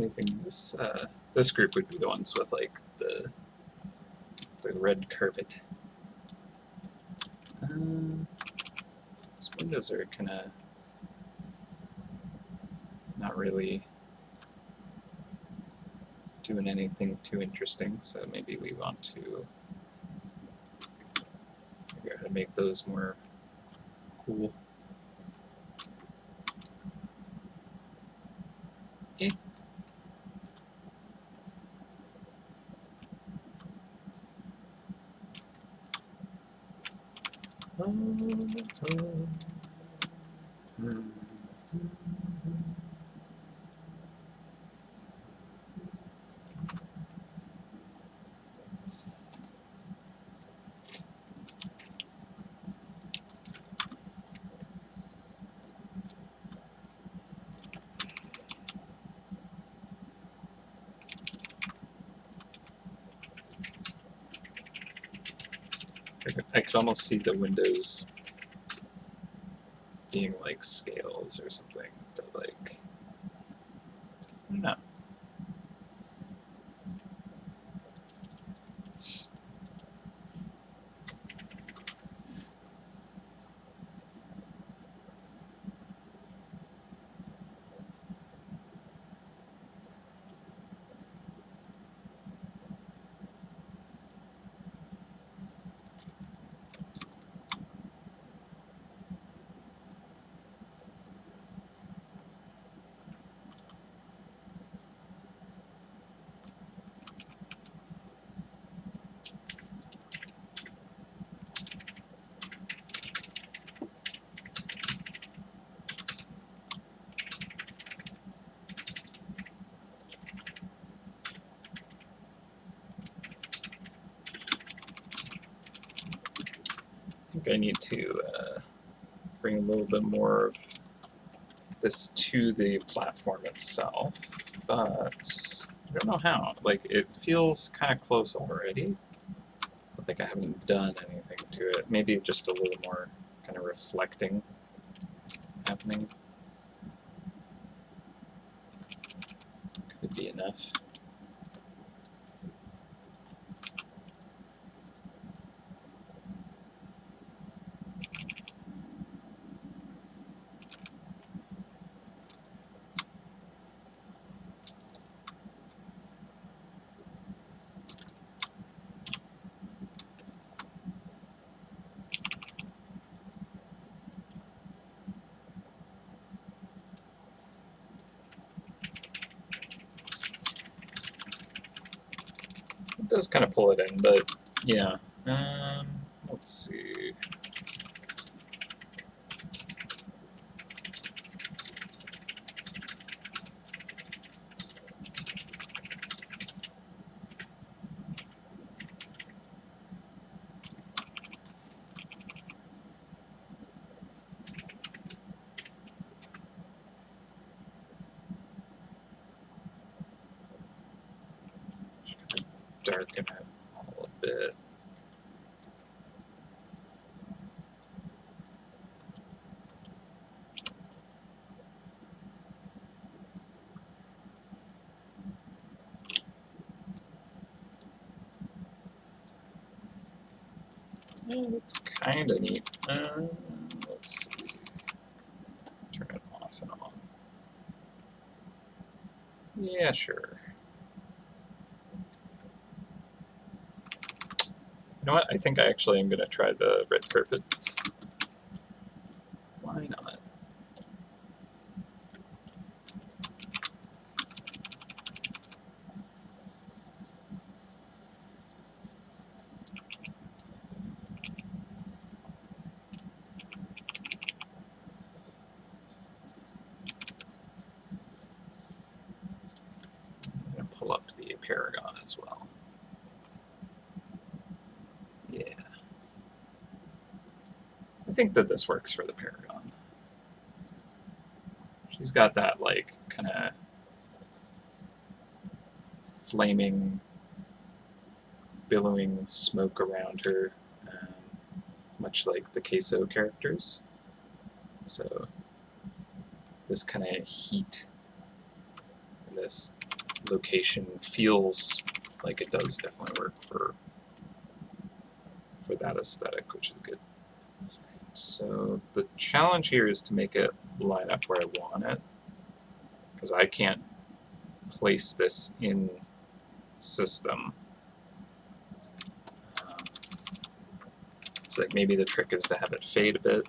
A: I think this group would be the ones with like the red carpet. These windows are kind of not really doing anything too interesting, so maybe we want to figure out how to make those more cool. Okay. I could almost see the windows being like scales or something, but like, I don't know. I think I need to bring a little bit more of this to the platform itself, but I don't know how. Like, it feels kind of close already, but like I haven't done anything to it. Maybe just a little more kind of reflecting happening. enough. It does kind of pull it in, but yeah. Let's see. Darken it all a bit. Yeah, that's kind of neat. Let's see. Turn it off and on. Yeah, sure. You know what? I think I actually am going to try the red carpet. Why not? I'm going to pull up the Paragon as well. Yeah. I think that this works for the Paragon. She's got that, like, kind of flaming, billowing smoke around her, much like the Queso characters. So this kind of heat in this location feels like it does definitely work for that aesthetic, which is good. So the challenge here is to make it line up where I want it, because I can't place this in system. So like maybe the trick is to have it fade a bit.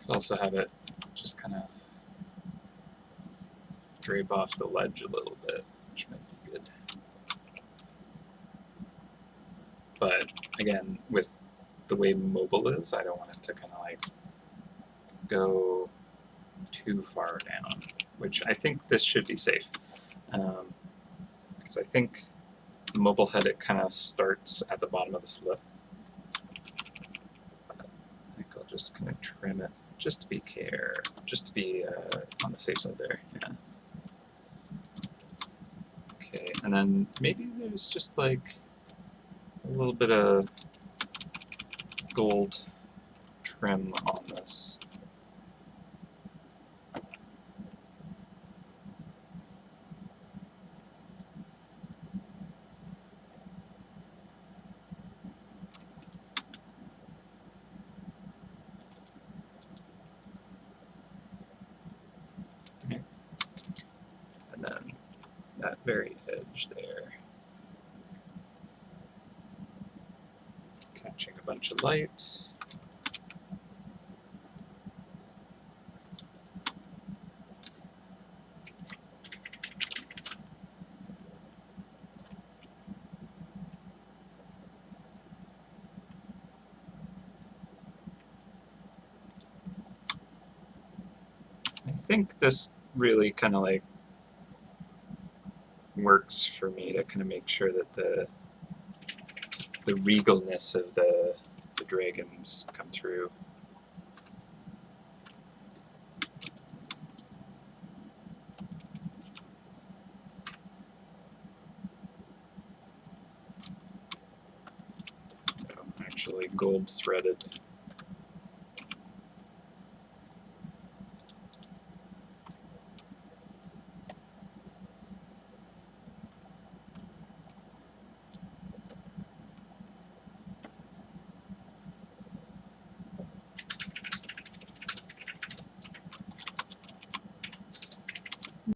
A: Could also have it just kind of drape off the ledge a little bit, which might be good. But again, with the way mobile is, I don't want it to kind of like go too far down, which I think this should be safe. Because I think the mobile head, it kind of starts at the bottom of the slip. But I think I'll just kind of trim it just to be on the safe side there. Yeah. Okay, and then maybe there's just like a little bit of gold trim on this. that very edge there. Catching a bunch of light. I think this really kind of like works for me to kind of make sure that the regalness of the dragons come through. Actually gold threaded.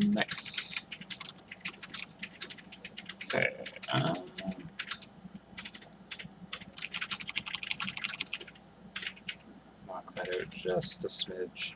A: Nice. Okay. Knock that out just a smidge.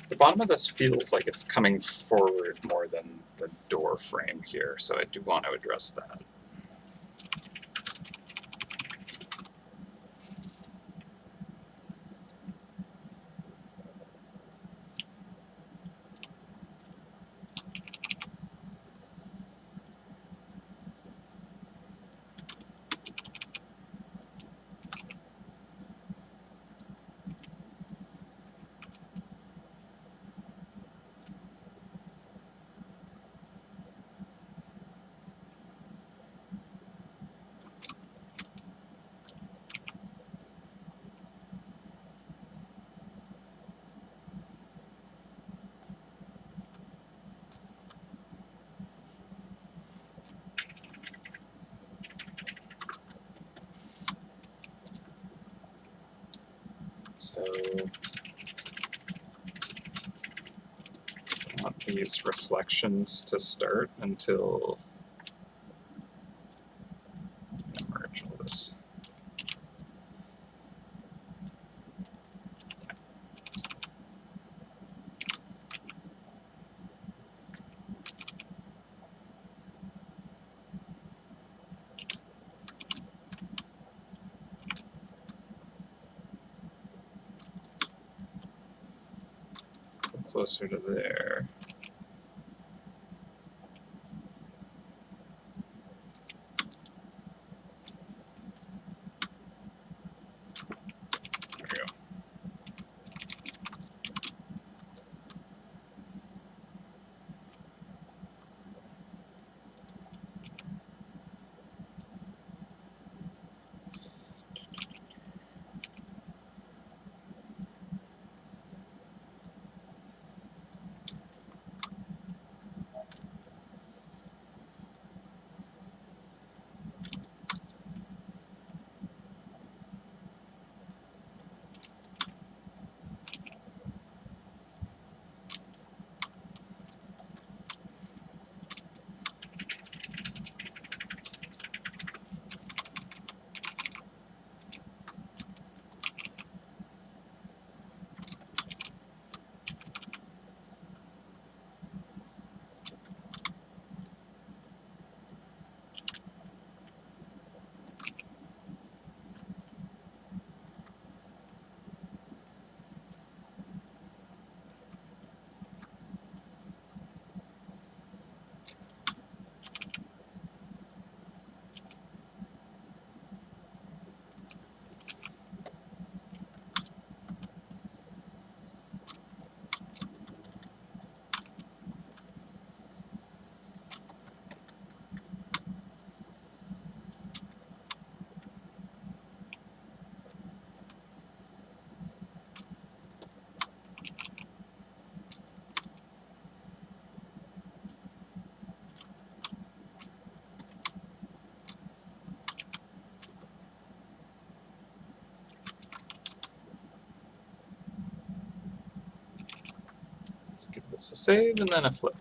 A: The bottom of this feels like it's coming forward more than the door frame here, so I do want to address that. So I want these reflections to start until merge all this. Closer to there. There we go. Let's give this a save and then a flip.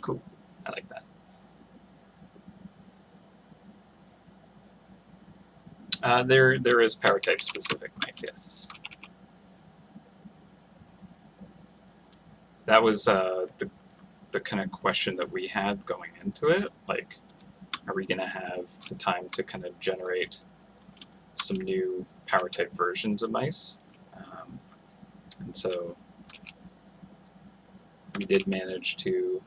A: Cool. I like that. There is power type specific mice, yes. That was the kind of question that we had going into it. Like, are we going to have the time to kind of generate some new power type versions of mice? And so we did manage to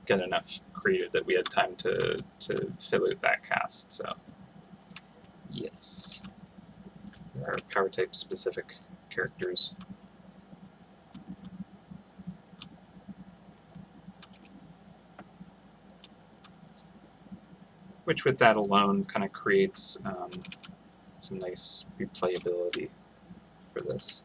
A: get enough created that we had time to fill out that cast. So yes, there are power type specific characters. Which with that alone kind of creates some nice replayability for this.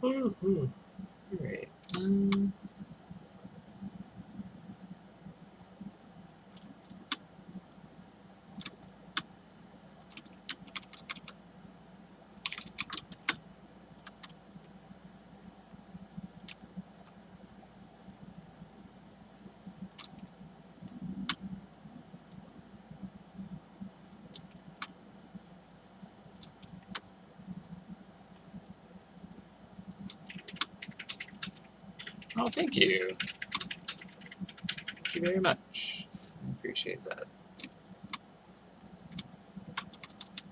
A: All right. Oh, thank you. Thank you very much. I appreciate that.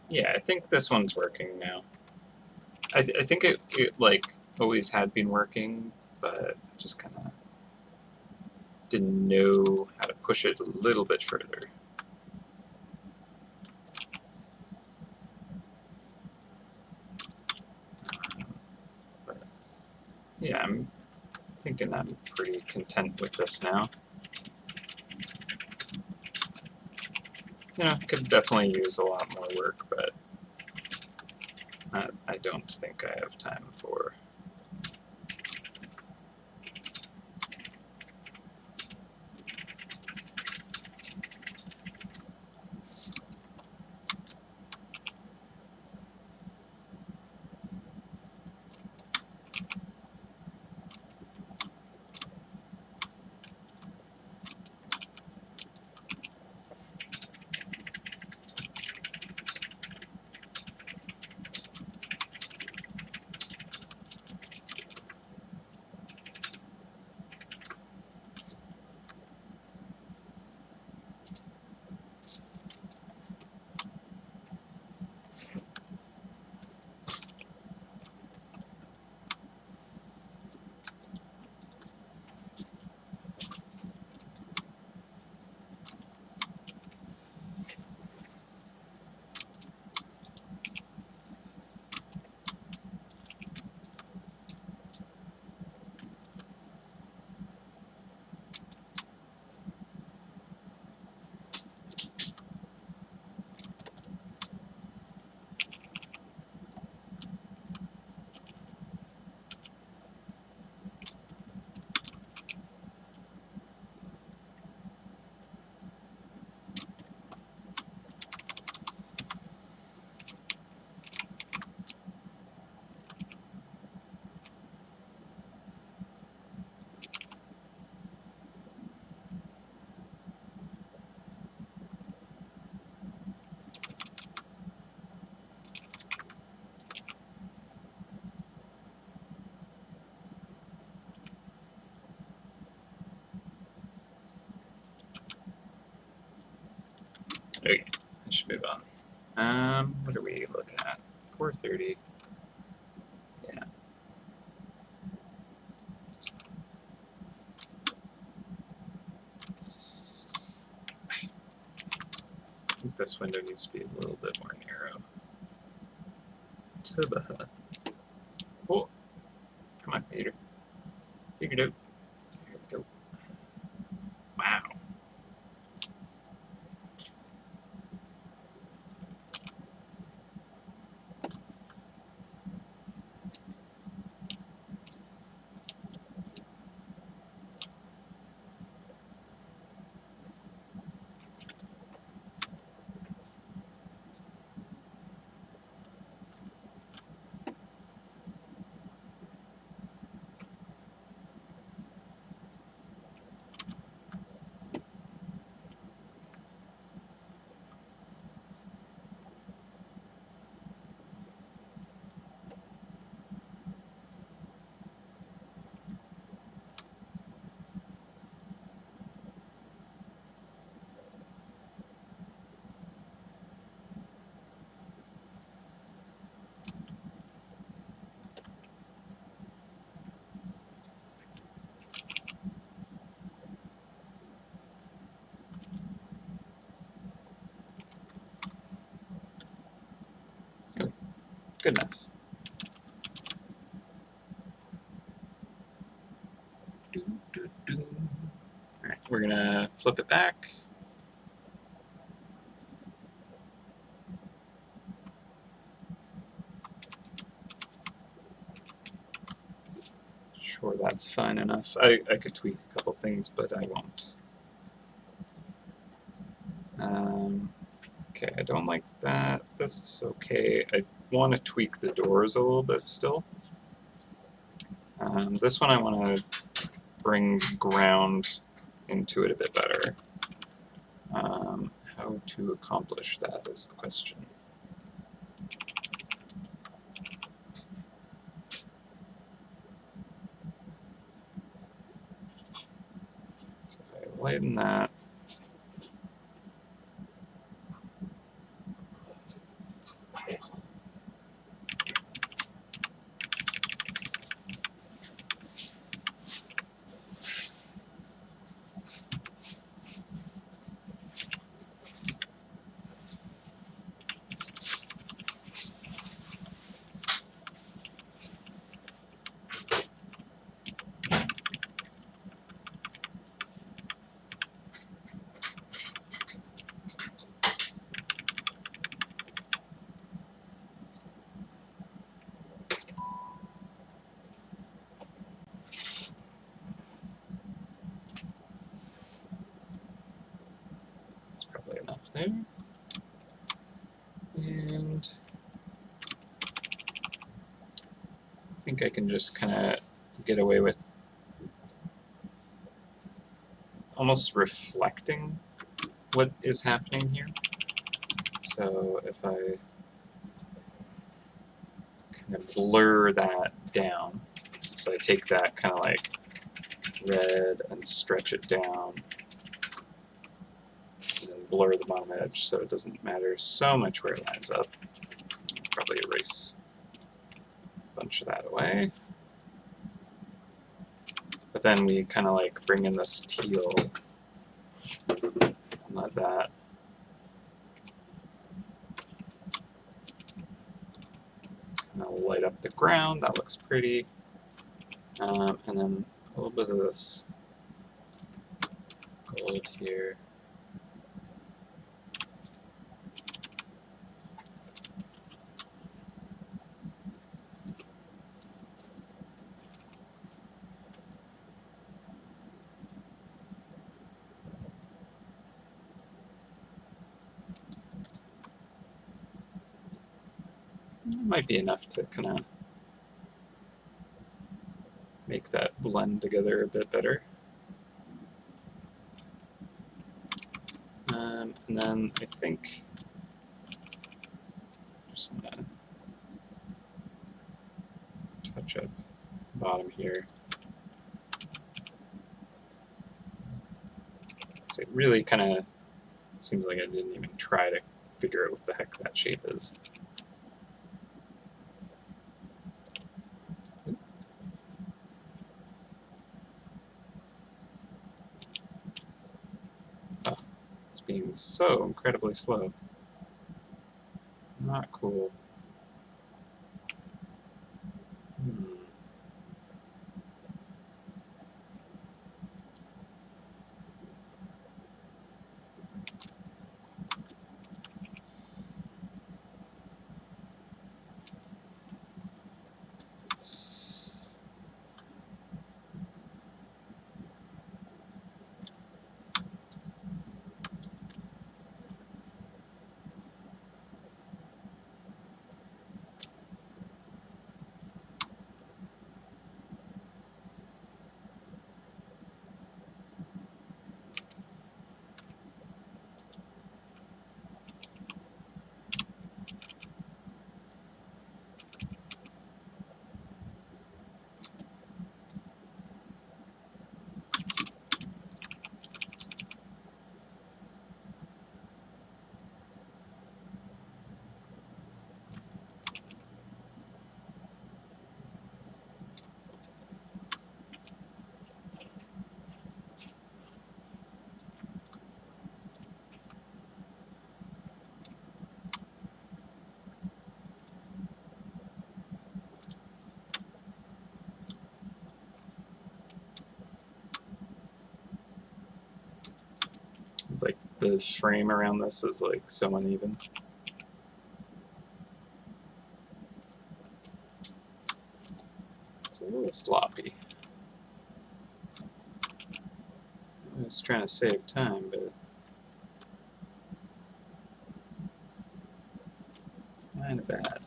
A: Yeah, I think this one's working now. I think it like always had been working, but just kind of didn't know how to push it a little bit further. But yeah, I'm thinking I'm pretty content with this now. You know, could definitely use a lot more work, but I don't think I have time for. Okay, I should move on. What are we looking at? 4:30. Yeah. I think this window needs to be a little bit more narrow. Tuba. Oh, come on, Peter. Figure it out. Here we go. Wow. Oh, good enough. Alright, we're gonna flip it back. Sure, that's fine enough. I could tweak a couple things, but I won't. Okay, I don't like that. This is okay. I want to tweak the doors a little bit still. This one I want to bring ground into it a bit better. How to accomplish that is the question. lighten that. Probably enough there. And I think I can just kind of get away with almost reflecting what is happening here. So if I kind of blur that down, so I take that kind of like red and stretch it down, blur the bottom edge so it doesn't matter so much where it lines up. Probably erase a bunch of that away. But then we kind of like bring in this teal and let that kind of light up the ground. That looks pretty. And then a little bit of this gold here. Might be enough to kind of make that blend together a bit better. And then I think just want to touch up the bottom here. So it really kind of seems like I didn't even try to figure out what the heck that shape is. Oh, it's being so incredibly slow. Not cool. It's like the frame around this is like so uneven. It's a little sloppy. I was trying to save time, but kind of bad.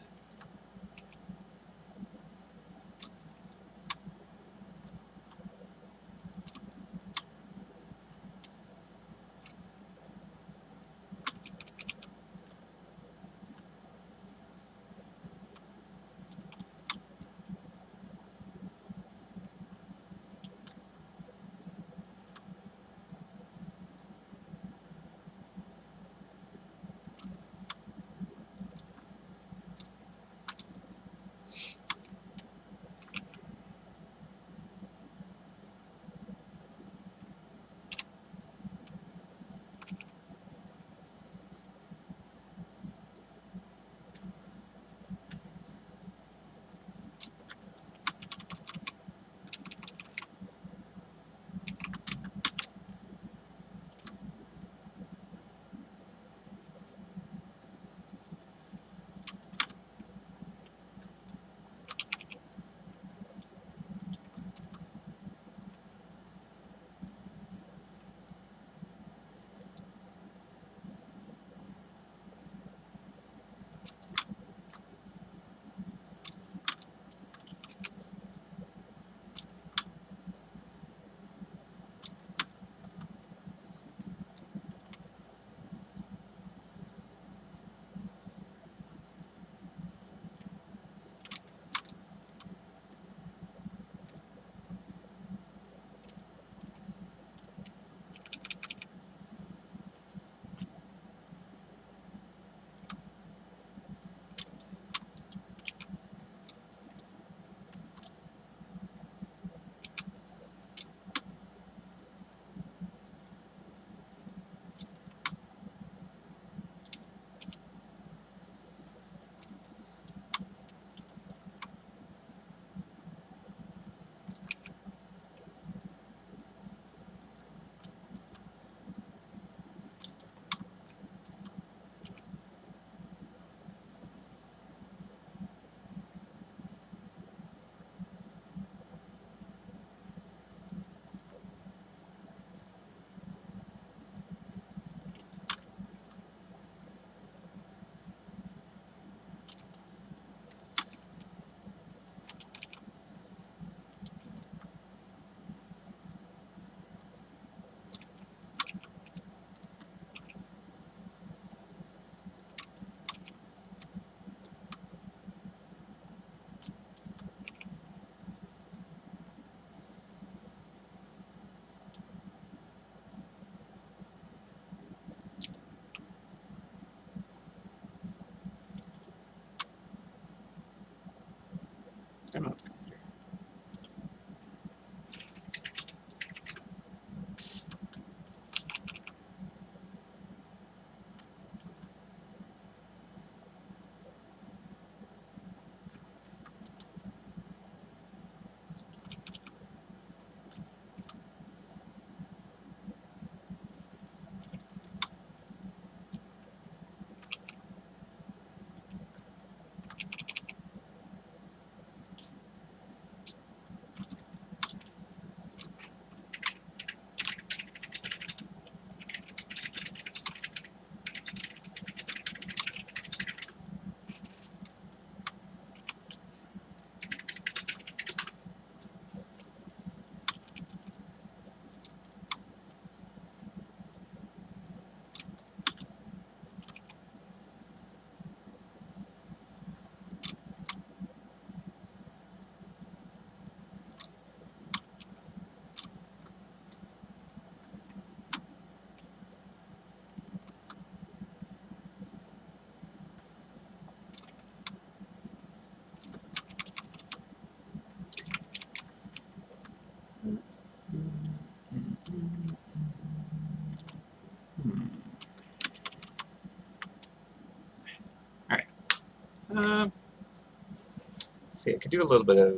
A: See, I could do a little bit of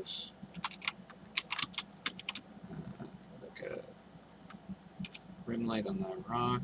A: like a rim light on that rock.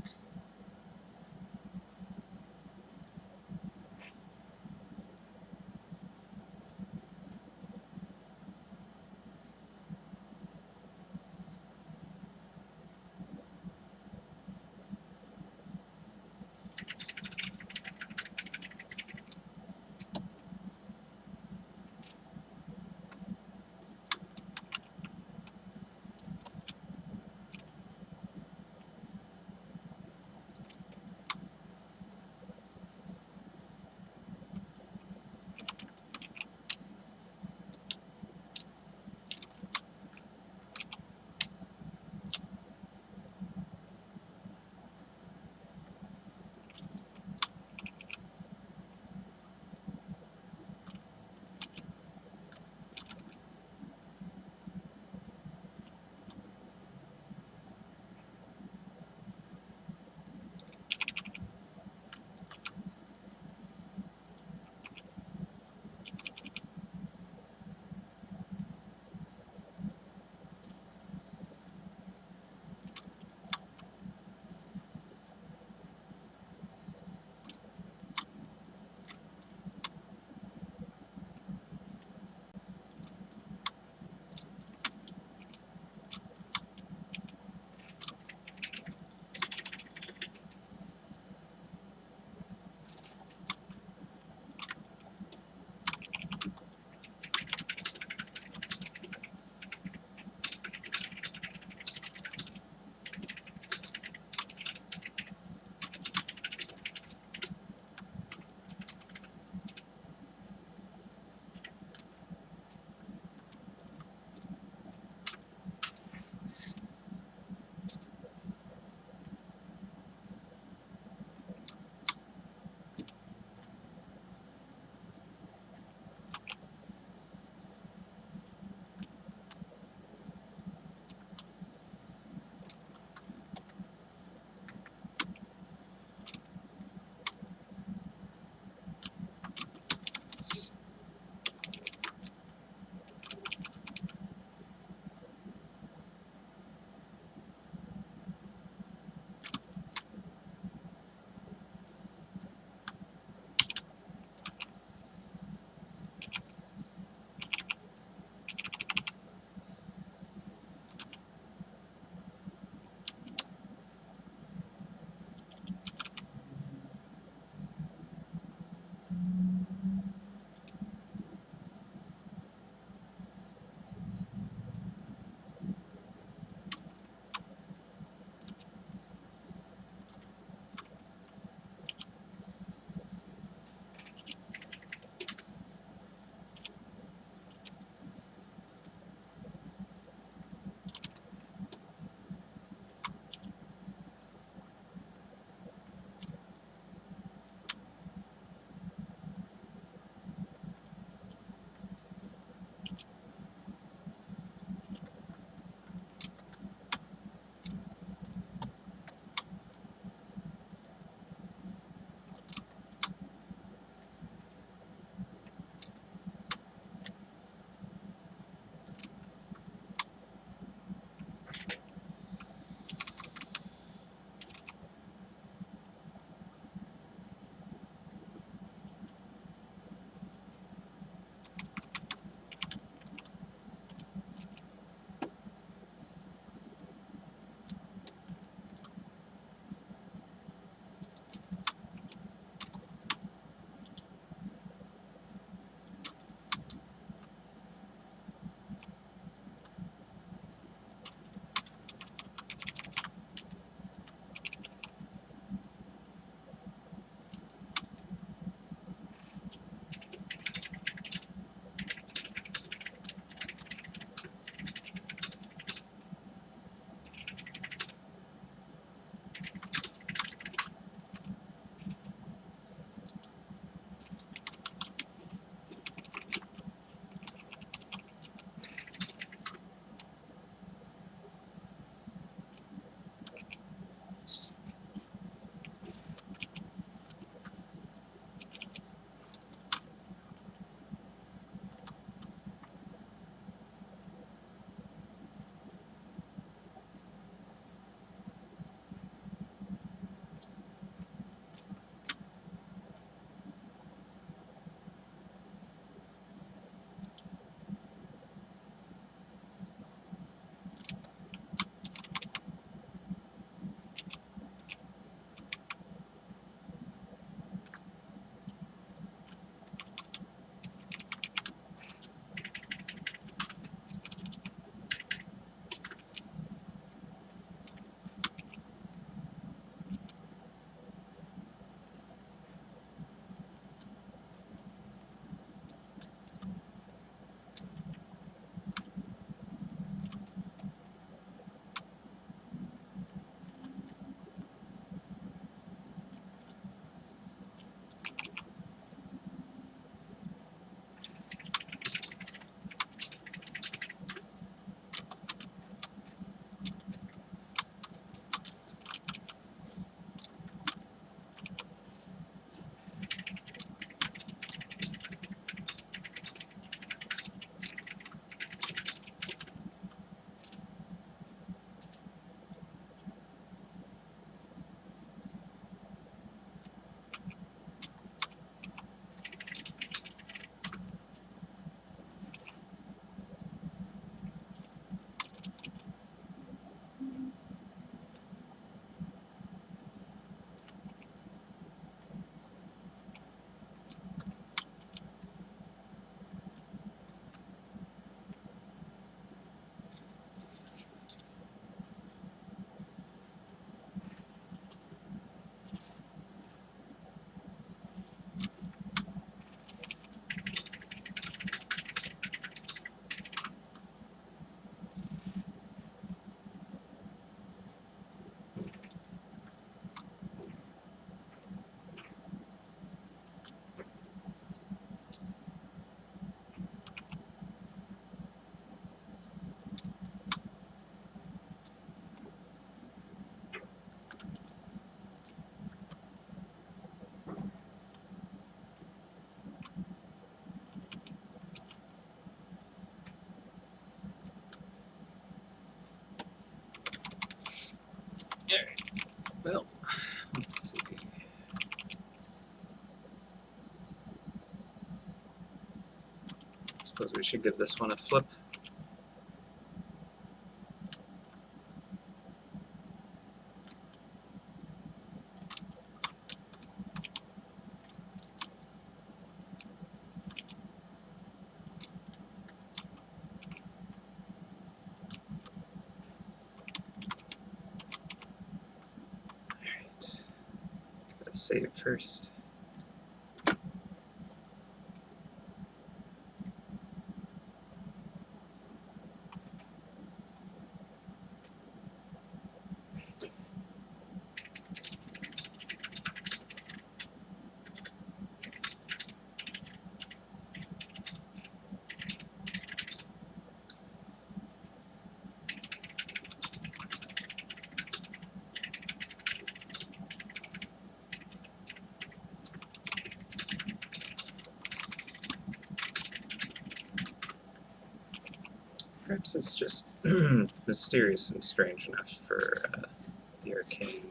A: Well, let's see. Suppose we should give this one a flip. Alright. Gotta save first. Perhaps it's just mysterious and strange enough for the arcane.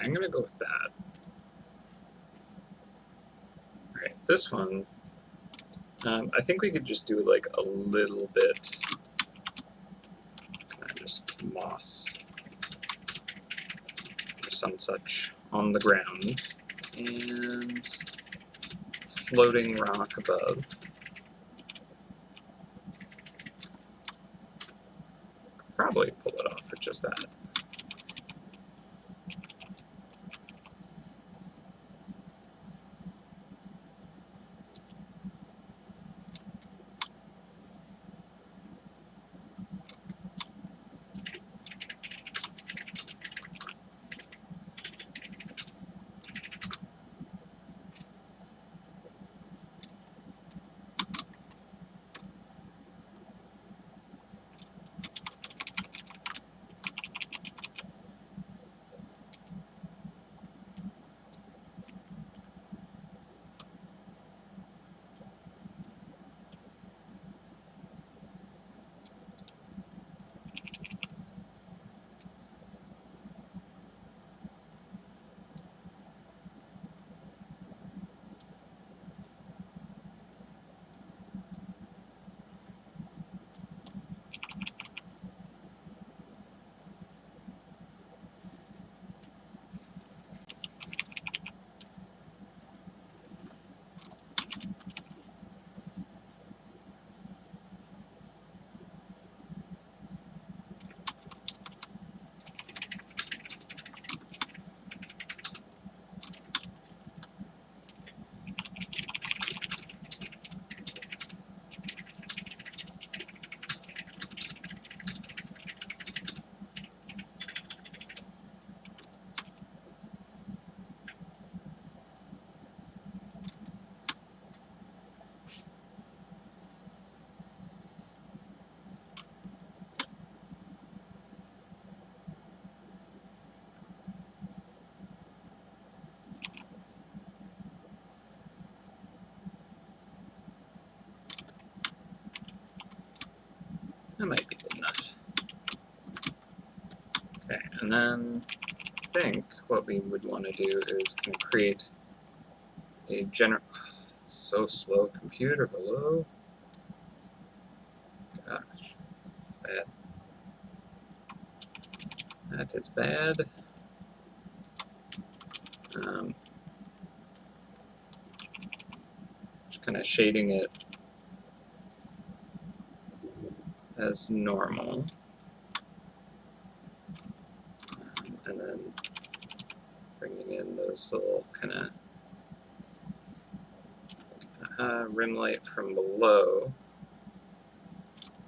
A: I'm gonna go with that. Alright, this one, I think we could just do like a little bit, just moss or some such on the ground, and floating rock above. Probably pull it off with just that. That might be good enough. Okay, and then think what we would want to do is kind of create a general. It's so slow, computer below. Gosh, bad. That is bad. Just kind of shading it as normal. And then bringing in those little kind of rim light from below.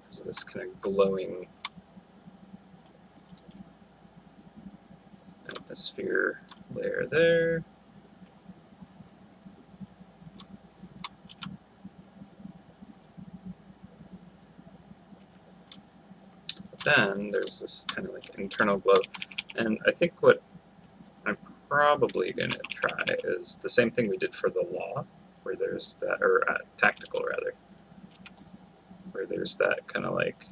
A: So this kind of glowing atmosphere layer there. Then there's this kind of like internal glow. And I think what I'm probably going to try is the same thing we did for the law, where there's that, or tactical rather, where there's that kind of like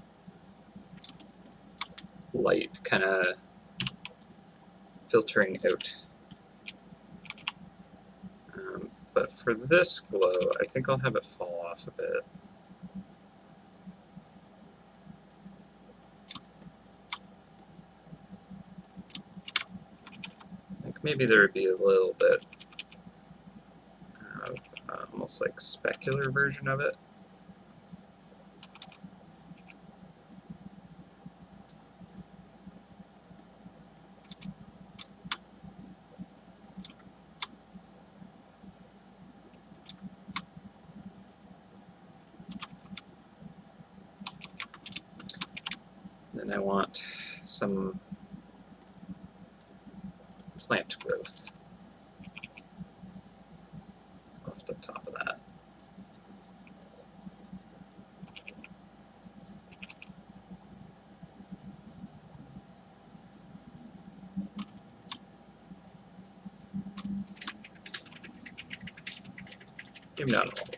A: light kind of filtering out. But for this glow, I think I'll have it fall off a bit. Maybe there would be a little bit of almost like specular version of it. Then I want some plant growth off the top of that. Maybe not all of it.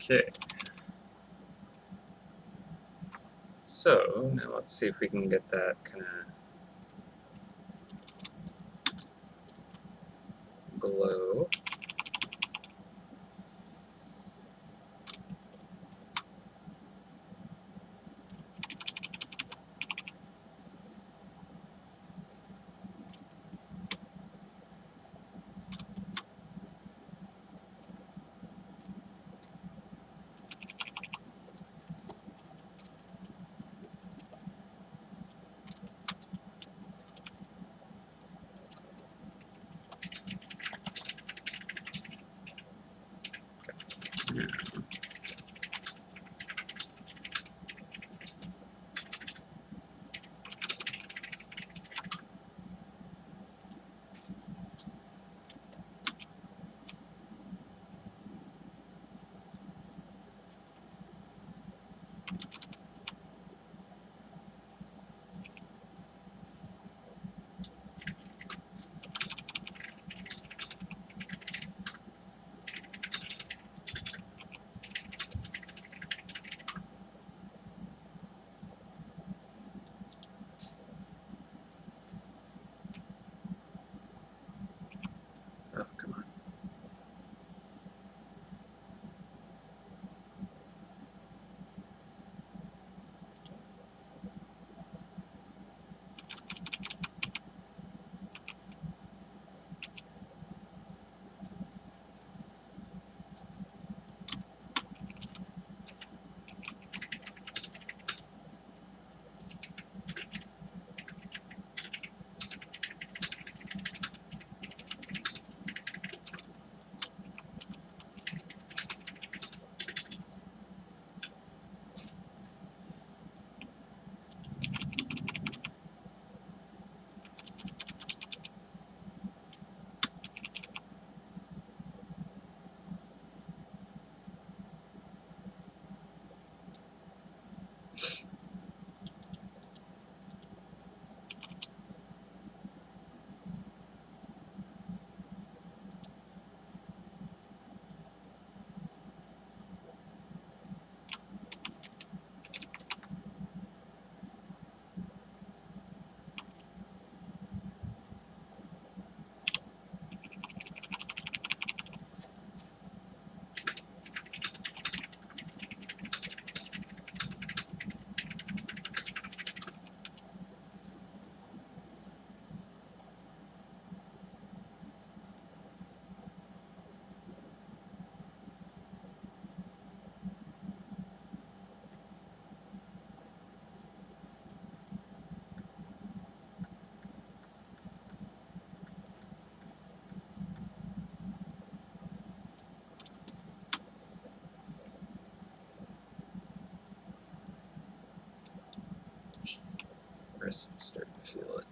A: Okay. So now let's see if we can get that kind of glow. wrist start to feel it.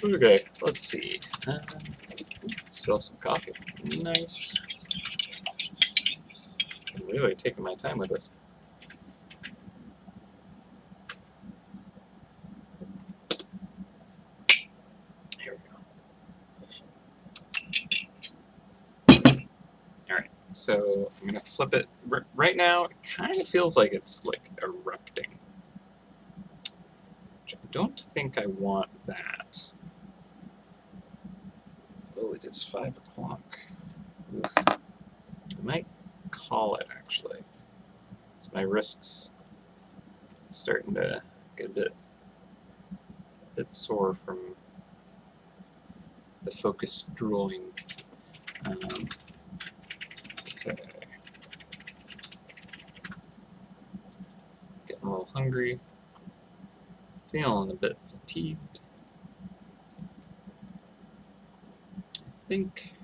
A: Okay, let's see. Still have some coffee. Nice. I'm really taking my time with this. Here we go. Alright, so I'm gonna flip it. Right now, it kind of feels like it's like erupting. Which I don't think I want that. Oh, it is 5 o'clock. I might call it, actually. So my wrist's starting to get a bit sore from the focus drooling. Okay. Getting a little hungry. Feeling a bit fatigued. I think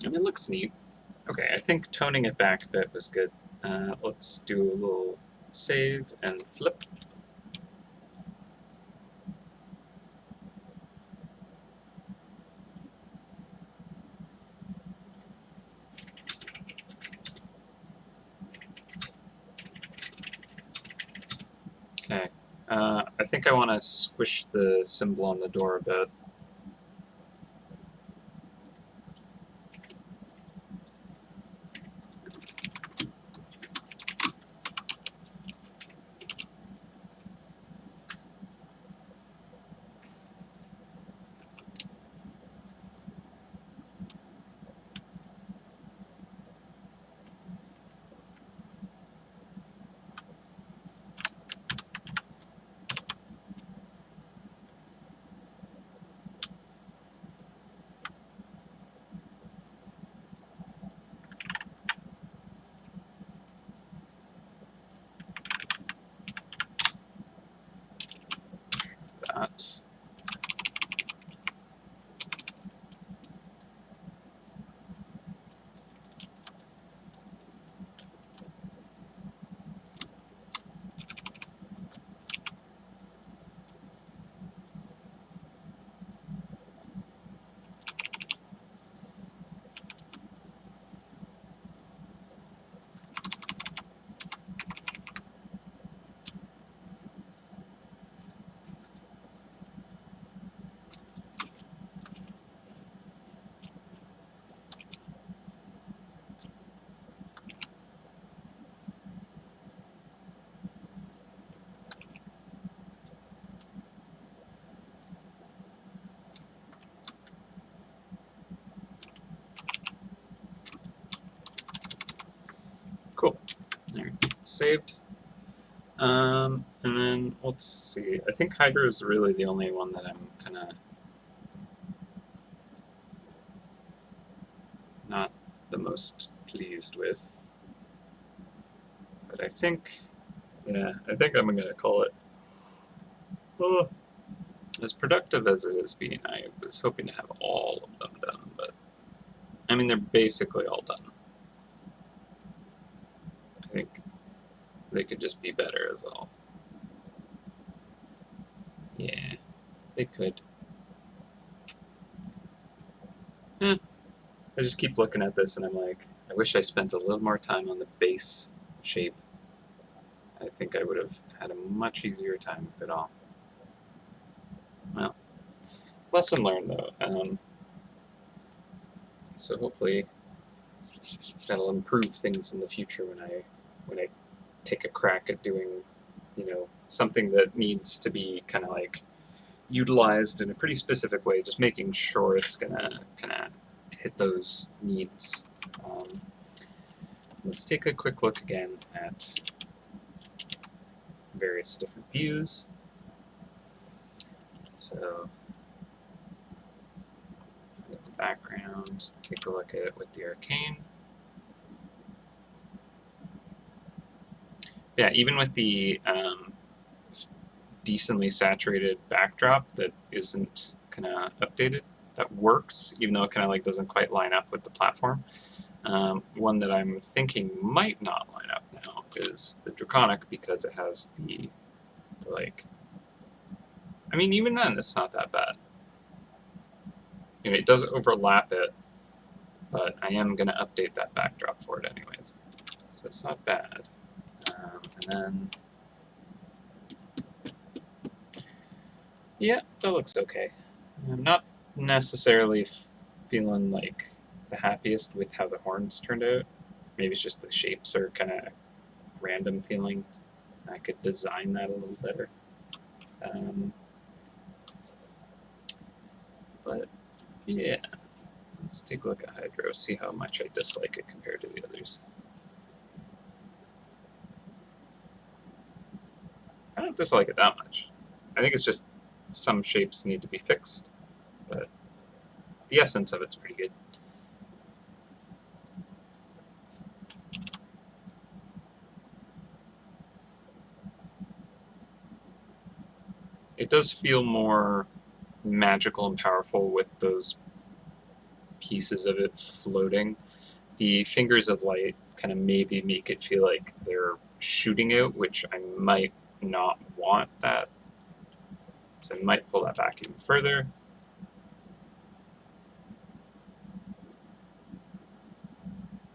A: it looks neat. Okay, I think toning it back a bit was good. Let's do a little save and flip. Okay, I think I want to squish the symbol on the door a bit. That. Cool. There, saved. And then let's see. I think Hydra is really the only one that I'm kind of not the most pleased with. But I think, yeah, I think I'm gonna call it. Oh, as productive as it has been, I was hoping to have all of them done, but I mean, they're basically all done. I think they could just be better as all. Yeah, they could. Eh, I just keep looking at this and I'm like, I wish I spent a little more time on the base shape. I think I would have had a much easier time with it all. Well, lesson learned though. So hopefully that'll improve things in the future when I take a crack at doing, you know, something that needs to be kind of like utilized in a pretty specific way, just making sure it's gonna kind of hit those needs. Let's take a quick look again at various different views. So, the background, take a look at it with the arcane. Yeah, even with the decently saturated backdrop that isn't kind of updated, that works, even though it kind of like doesn't quite line up with the platform. One that I'm thinking might not line up now is the Draconic, because it has the like, I mean, even then it's not that bad. You know, it does overlap it, but I am going to update that backdrop for it anyways. So it's not bad. And then, yeah, that looks okay. I'm not necessarily feeling like the happiest with how the horns turned out. Maybe it's just the shapes are kind of random feeling. I could design that a little better. But yeah, let's take a look at Hydro, see how much I dislike it compared to the others. I don't dislike it that much. I think it's just some shapes need to be fixed, but the essence of it's pretty good. It does feel more magical and powerful with those pieces of it floating. The fingers of light kind of maybe make it feel like they're shooting out, which I might not want that. So I might pull that back even further.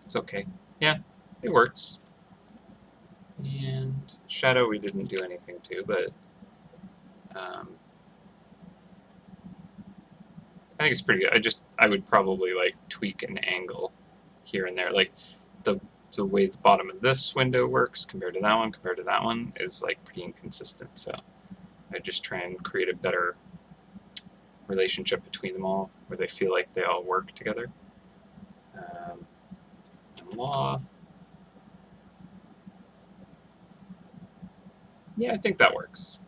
A: It's okay. Yeah, it works. And shadow we didn't do anything to, but I think it's pretty good. I would probably like tweak an angle here and there. Like the way the bottom of this window works compared to that one is like pretty inconsistent. So I just try and create a better relationship between them all, where they feel like they all work together. And law. Yeah, I think that works.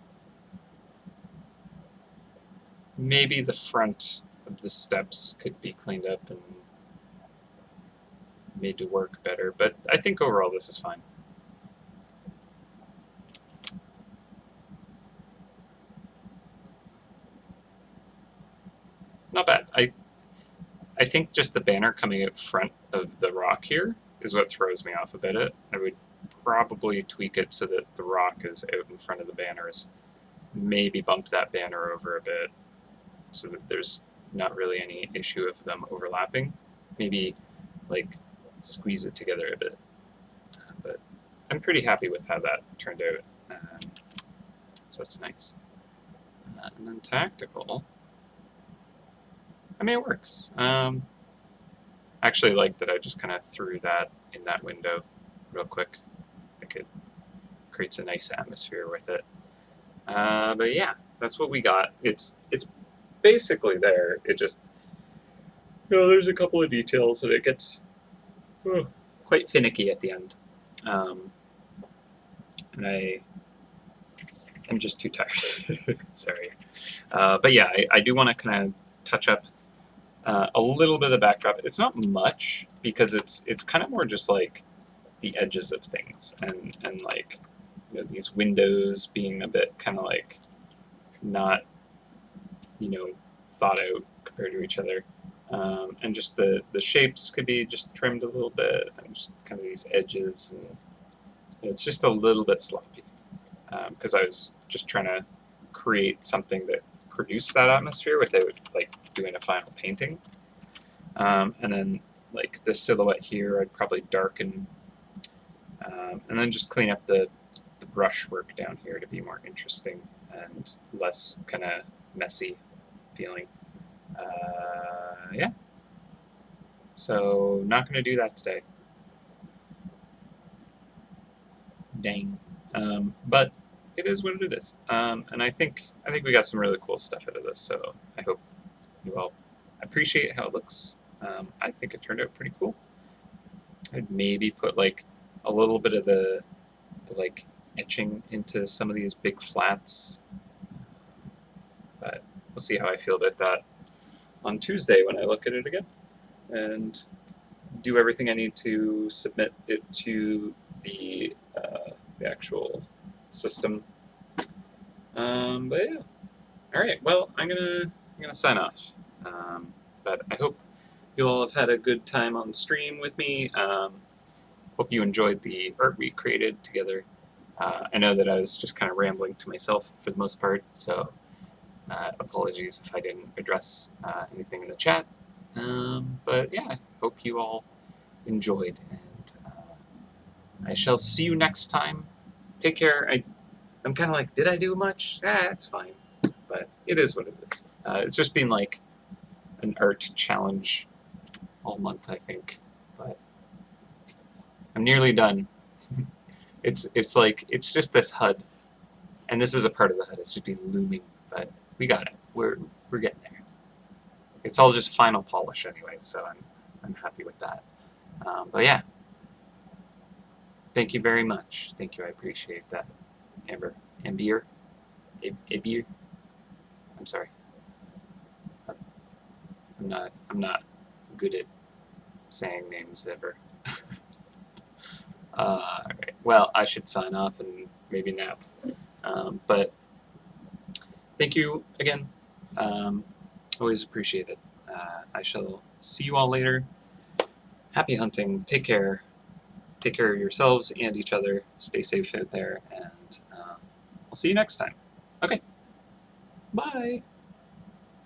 A: Maybe the front of the steps could be cleaned up and made to work better, but I think overall this is fine. Not bad. I think just the banner coming out front of the rock here is what throws me off a bit. I would probably tweak it so that the rock is out in front of the banners. Maybe bump that banner over a bit so that there's not really any issue of them overlapping. Maybe like squeeze it together a bit. But I'm pretty happy with how that turned out. So that's nice. And then tactical. I mean, it works. I actually like that I just kind of threw that in that window real quick. I think it creates a nice atmosphere with it. But yeah, that's what we got. It's basically there. It just, you know, there's a couple of details that it gets quite finicky at the end. And I'm just too tired. Sorry. But yeah, I do want to kind of touch up a little bit of the backdrop. It's not much because it's kind of more just like the edges of things, and like, you know, these windows being a bit kind of like not, you know, thought out compared to each other. And just the shapes could be just trimmed a little bit, and just kind of these edges, and it's just a little bit sloppy, because I was just trying to create something that produced that atmosphere without like doing a final painting. And then like this silhouette here, I'd probably darken, and then just clean up the brush work down here to be more interesting and less kind of messy feeling. Yeah. So not going to do that today. Dang. But it is what it is. And I think we got some really cool stuff out of this. So I hope you all appreciate how it looks. I think it turned out pretty cool. I'd maybe put like a little bit of the like etching into some of these big flats, but we'll see how I feel about that on Tuesday when I look at it again and do everything I need to submit it to the actual system. But yeah, all right. Well, I'm gonna sign off. But I hope you all have had a good time on stream with me. Hope you enjoyed the art we created together. I know that I was just kind of rambling to myself for the most part, so apologies if I didn't address anything in the chat. But yeah, I hope you all enjoyed, and I shall see you next time. Take care. I'm kind of like, did I do much? It's fine, but it is what it is. It's just been like an art challenge all month, I think, but I'm nearly done. It's like, it's just this HUD, and this is a part of the HUD. It's just been looming, but we got it. We're getting there. It's all just final polish anyway, so I'm happy with that. But yeah, thank you very much. Thank you. I appreciate that. Ambier. I'm sorry. I'm not good at saying names ever. Alright. Well, I should sign off and maybe nap. But thank you again. Always appreciate it. I shall see you all later. Happy hunting. Take care. Take care of yourselves and each other. Stay safe out there, and I'll see you next time. Okay. Bye.